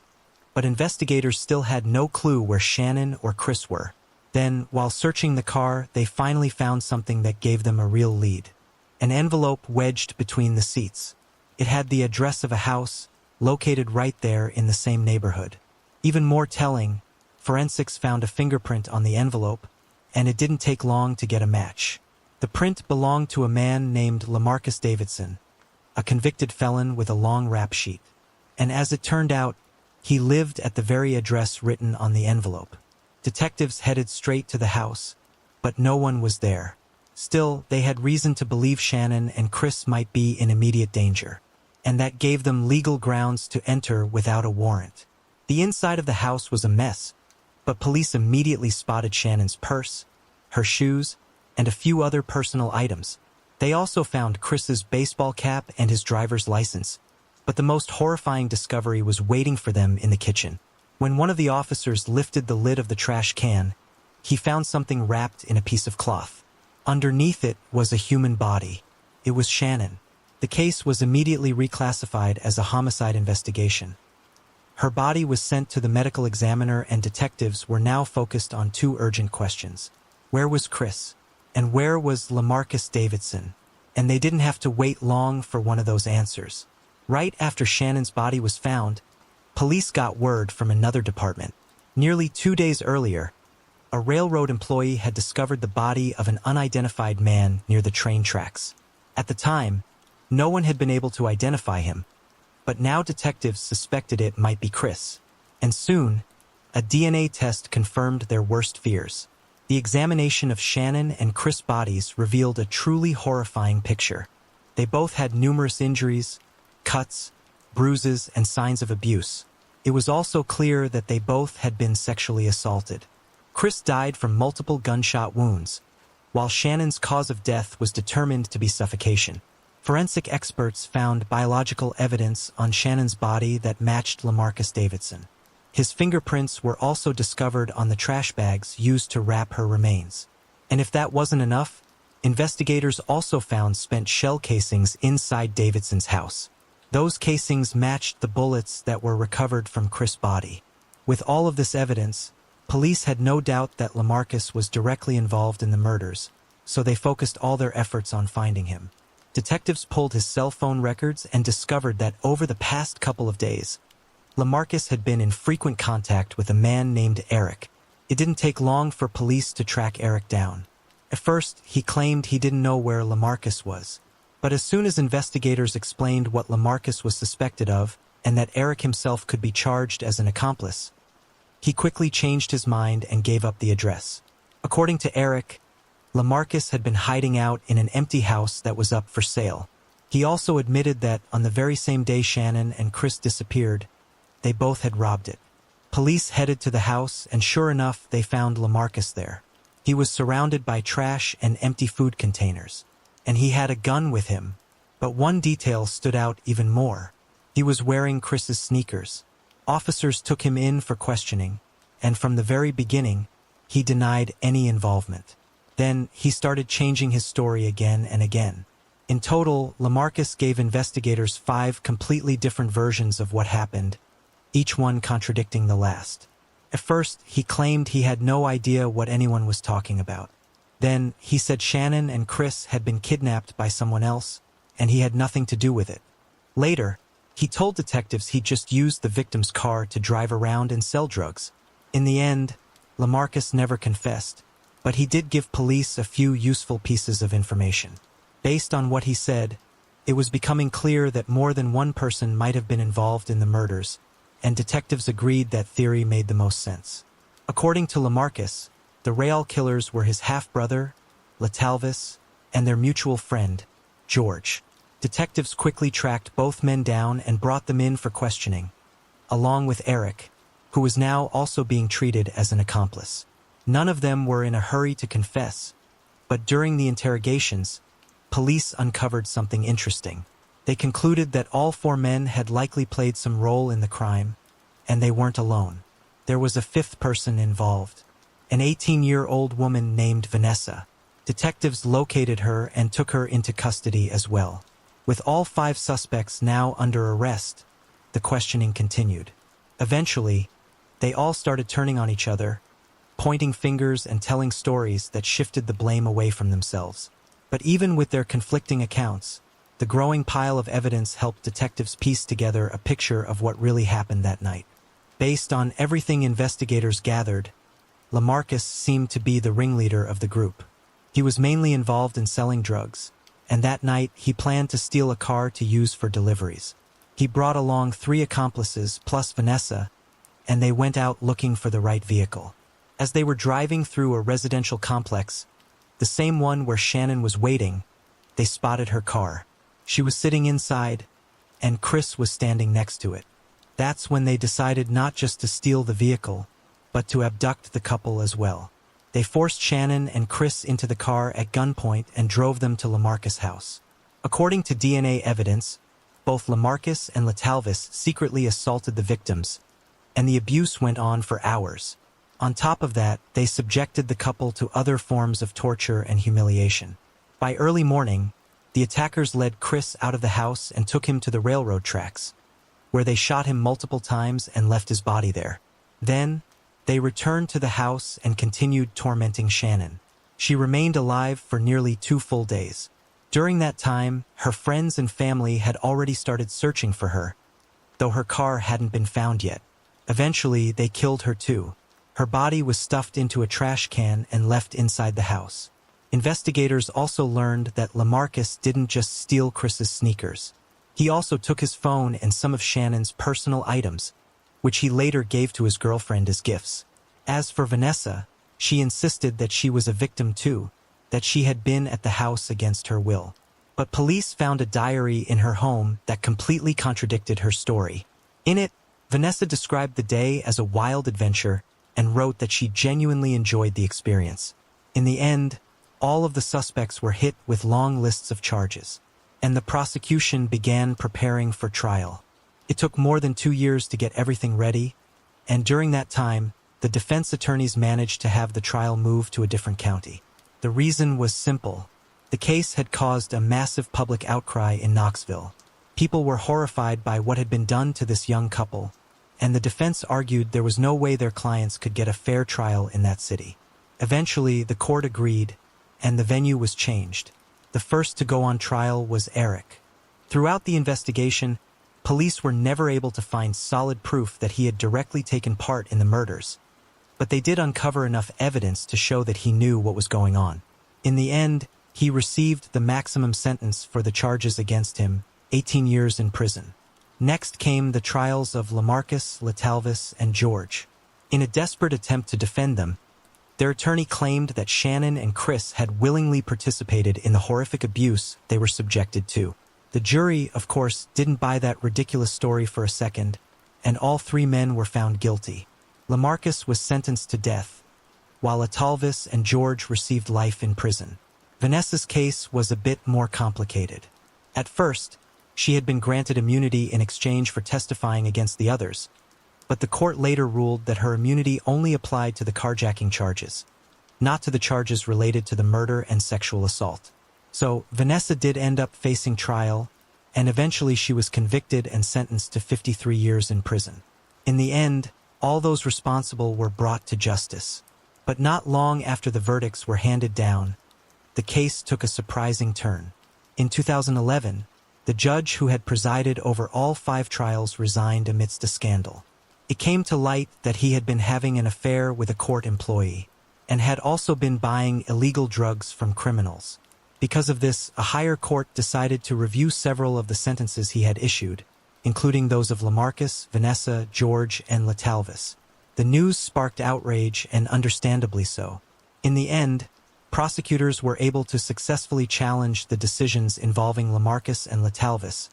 but investigators still had no clue where Shannon or Chris were. Then, while searching the car, they finally found something that gave them a real lead. An envelope wedged between the seats. It had the address of a house located right there in the same neighborhood. Even more telling, forensics found a fingerprint on the envelope, and it didn't take long to get a match. The print belonged to a man named LaMarcus Davidson, a convicted felon with a long rap sheet. And as it turned out, he lived at the very address written on the envelope. Detectives headed straight to the house, but no one was there. Still, they had reason to believe Shannon and Chris might be in immediate danger, and that gave them legal grounds to enter without a warrant. The inside of the house was a mess, but police immediately spotted Shannon's purse, her shoes, and a few other personal items. They also found Chris's baseball cap and his driver's license, but the most horrifying discovery was waiting for them in the kitchen. When one of the officers lifted the lid of the trash can, he found something wrapped in a piece of cloth. Underneath it was a human body. It was Shannon. The case was immediately reclassified as a homicide investigation. Her body was sent to the medical examiner, and detectives were now focused on 2 urgent questions. Where was Chris? And where was LaMarcus Davidson? And they didn't have to wait long for one of those answers. Right after Shannon's body was found, police got word from another department. Nearly 2 days earlier, a railroad employee had discovered the body of an unidentified man near the train tracks. At the time, no one had been able to identify him, but now detectives suspected it might be Chris. And soon, a DNA test confirmed their worst fears. The examination of Shannon and Chris' bodies revealed a truly horrifying picture. They both had numerous injuries, cuts, bruises, and signs of abuse. It was also clear that they both had been sexually assaulted. Chris died from multiple gunshot wounds, while Shannon's cause of death was determined to be suffocation. Forensic experts found biological evidence on Shannon's body that matched LaMarcus Davidson. His fingerprints were also discovered on the trash bags used to wrap her remains. And if that wasn't enough, investigators also found spent shell casings inside Davidson's house. Those casings matched the bullets that were recovered from Chris' body. With all of this evidence, police had no doubt that LaMarcus was directly involved in the murders, so they focused all their efforts on finding him. Detectives pulled his cell phone records and discovered that over the past couple of days, LaMarcus had been in frequent contact with a man named Eric. It didn't take long for police to track Eric down. At first, he claimed he didn't know where LaMarcus was, But as soon as investigators explained what Lamarcus was suspected of, and that Eric himself could be charged as an accomplice, he quickly changed his mind and gave up the address. According to Eric, Lamarcus had been hiding out in an empty house that was up for sale. He also admitted that on the very same day Shannon and Chris disappeared, they both had robbed it. Police headed to the house, and sure enough, they found Lamarcus there. He was surrounded by trash and empty food containers, and he had a gun with him. But one detail stood out even more. He was wearing Chris's sneakers. Officers took him in for questioning, and from the very beginning, he denied any involvement. Then he started changing his story again and again. In total, Lamarcus gave investigators 5 completely different versions of what happened, each one contradicting the last. At first, he claimed he had no idea what anyone was talking about. Then, he said Shannon and Chris had been kidnapped by someone else, and he had nothing to do with it. Later, he told detectives he'd just used the victim's car to drive around and sell drugs. In the end, Lamarcus never confessed, but he did give police a few useful pieces of information. Based on what he said, it was becoming clear that more than one person might have been involved in the murders, and detectives agreed that theory made the most sense. According to Lamarcus, the real killers were his half-brother, Retellings, and their mutual friend, George. Detectives quickly tracked both men down and brought them in for questioning, along with Eric, who was now also being treated as an accomplice. None of them were in a hurry to confess, but during the interrogations, police uncovered something interesting. They concluded that all 4 men had likely played some role in the crime, and they weren't alone. There was a 5th person involved, an 18-year-old woman named Vanessa. Detectives located her and took her into custody as well. With all 5 suspects now under arrest, the questioning continued. Eventually, they all started turning on each other, pointing fingers and telling stories that shifted the blame away from themselves. But even with their conflicting accounts, the growing pile of evidence helped detectives piece together a picture of what really happened that night. Based on everything investigators gathered, Lamarcus seemed to be the ringleader of the group. He was mainly involved in selling drugs, and that night he planned to steal a car to use for deliveries. He brought along 3 accomplices plus Vanessa, and they went out looking for the right vehicle. As they were driving through a residential complex, the same one where Shannon was waiting, they spotted her car. She was sitting inside, and Chris was standing next to it. That's when they decided not just to steal the vehicle, but to abduct the couple as well. They forced Shannon and Chris into the car at gunpoint and drove them to Lamarcus' house. According to DNA evidence, both Lamarcus and Retellings secretly assaulted the victims, and the abuse went on for hours. On top of that, they subjected the couple to other forms of torture and humiliation. By early morning, the attackers led Chris out of the house and took him to the railroad tracks, where they shot him multiple times and left his body there. Then, they returned to the house and continued tormenting Shannon. She remained alive for nearly 2 full days. During that time, her friends and family had already started searching for her, though her car hadn't been found yet. Eventually, they killed her too. Her body was stuffed into a trash can and left inside the house. Investigators also learned that Lamarcus didn't just steal Chris's sneakers. He also took his phone and some of Shannon's personal items, which he later gave to his girlfriend as gifts. As for Vanessa, she insisted that she was a victim too, that she had been at the house against her will. But police found a diary in her home that completely contradicted her story. In it, Vanessa described the day as a wild adventure and wrote that she genuinely enjoyed the experience. In the end, all of the suspects were hit with long lists of charges, and the prosecution began preparing for trial. It took more than 2 years to get everything ready, and during that time, the defense attorneys managed to have the trial moved to a different county. The reason was simple. The case had caused a massive public outcry in Knoxville. People were horrified by what had been done to this young couple, and the defense argued there was no way their clients could get a fair trial in that city. Eventually, the court agreed, and the venue was changed. The first to go on trial was Eric. Throughout the investigation, police were never able to find solid proof that he had directly taken part in the murders, but they did uncover enough evidence to show that he knew what was going on. In the end, He received the maximum sentence for the charges against him, 18 years in prison. Next came the trials of Lamarcus, Letalvis, and George. In a desperate attempt to defend them, their attorney claimed that Shannon and Chris had willingly participated in the horrific abuse they were subjected to. The jury, of course, didn't buy that ridiculous story for a second, and all three men were found guilty. Lamarcus was sentenced to death, while Letalvis and George received life in prison. Vanessa's case was a bit more complicated. At first, she had been granted immunity in exchange for testifying against the others, but the court later ruled that her immunity only applied to the carjacking charges, not to the charges related to the murder and sexual assault. So, Vanessa did end up facing trial, and eventually she was convicted and sentenced to 53 years in prison. In the end, all those responsible were brought to justice. But not long after the verdicts were handed down, the case took a surprising turn. In 2011, the judge who had presided over all 5 trials resigned amidst a scandal. It came to light that he had been having an affair with a court employee, and had also been buying illegal drugs from criminals. Because of this, a higher court decided to review several of the sentences he had issued, including those of Lamarcus, Vanessa, George, and Letalvis. The news sparked outrage, and understandably so. In the end, prosecutors were able to successfully challenge the decisions involving Lamarcus and Letalvis,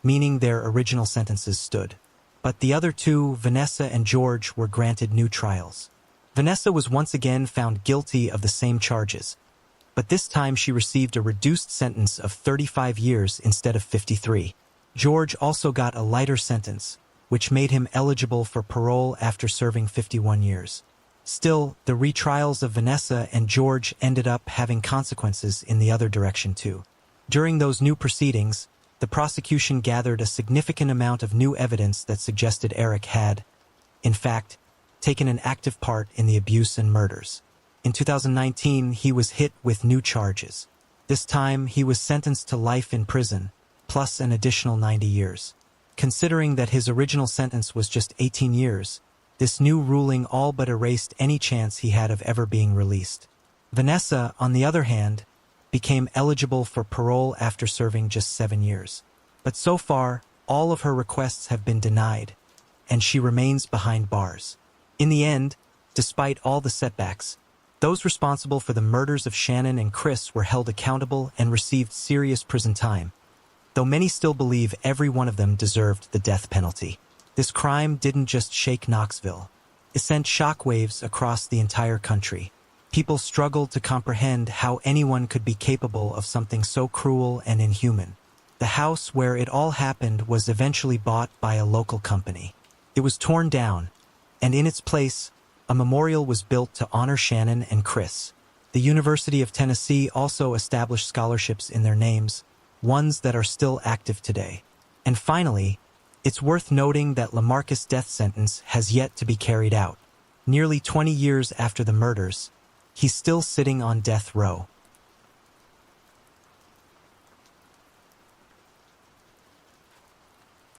meaning their original sentences stood. But the other two, Vanessa and George, were granted new trials. Vanessa was once again found guilty of the same charges, but this time she received a reduced sentence of 35 years instead of 53. George also got a lighter sentence, which made him eligible for parole after serving 51 years. Still, the retrials of Vanessa and George ended up having consequences in the other direction too. During those new proceedings, the prosecution gathered a significant amount of new evidence that suggested Eric had, in fact, taken an active part in the abuse and murders. In 2019, he was hit with new charges. This time, he was sentenced to life in prison, plus an additional 90 years. Considering that his original sentence was just 18 years, this new ruling all but erased any chance he had of ever being released. Vanessa, on the other hand, became eligible for parole after serving just 7 years. But so far, all of her requests have been denied, and she remains behind bars. In the end, despite all the setbacks, those responsible for the murders of Shannon and Chris were held accountable and received serious prison time, though many still believe every one of them deserved the death penalty. This crime didn't just shake Knoxville. It sent shockwaves across the entire country. People struggled to comprehend how anyone could be capable of something so cruel and inhuman. The house where it all happened was eventually bought by a local company. It was torn down, and in its place, a memorial was built to honor Shannon and Chris. The University of Tennessee also established scholarships in their names, ones that are still active today. And finally, it's worth noting that Lamarcus' death sentence has yet to be carried out. Nearly 20 years after the murders, he's still sitting on death row.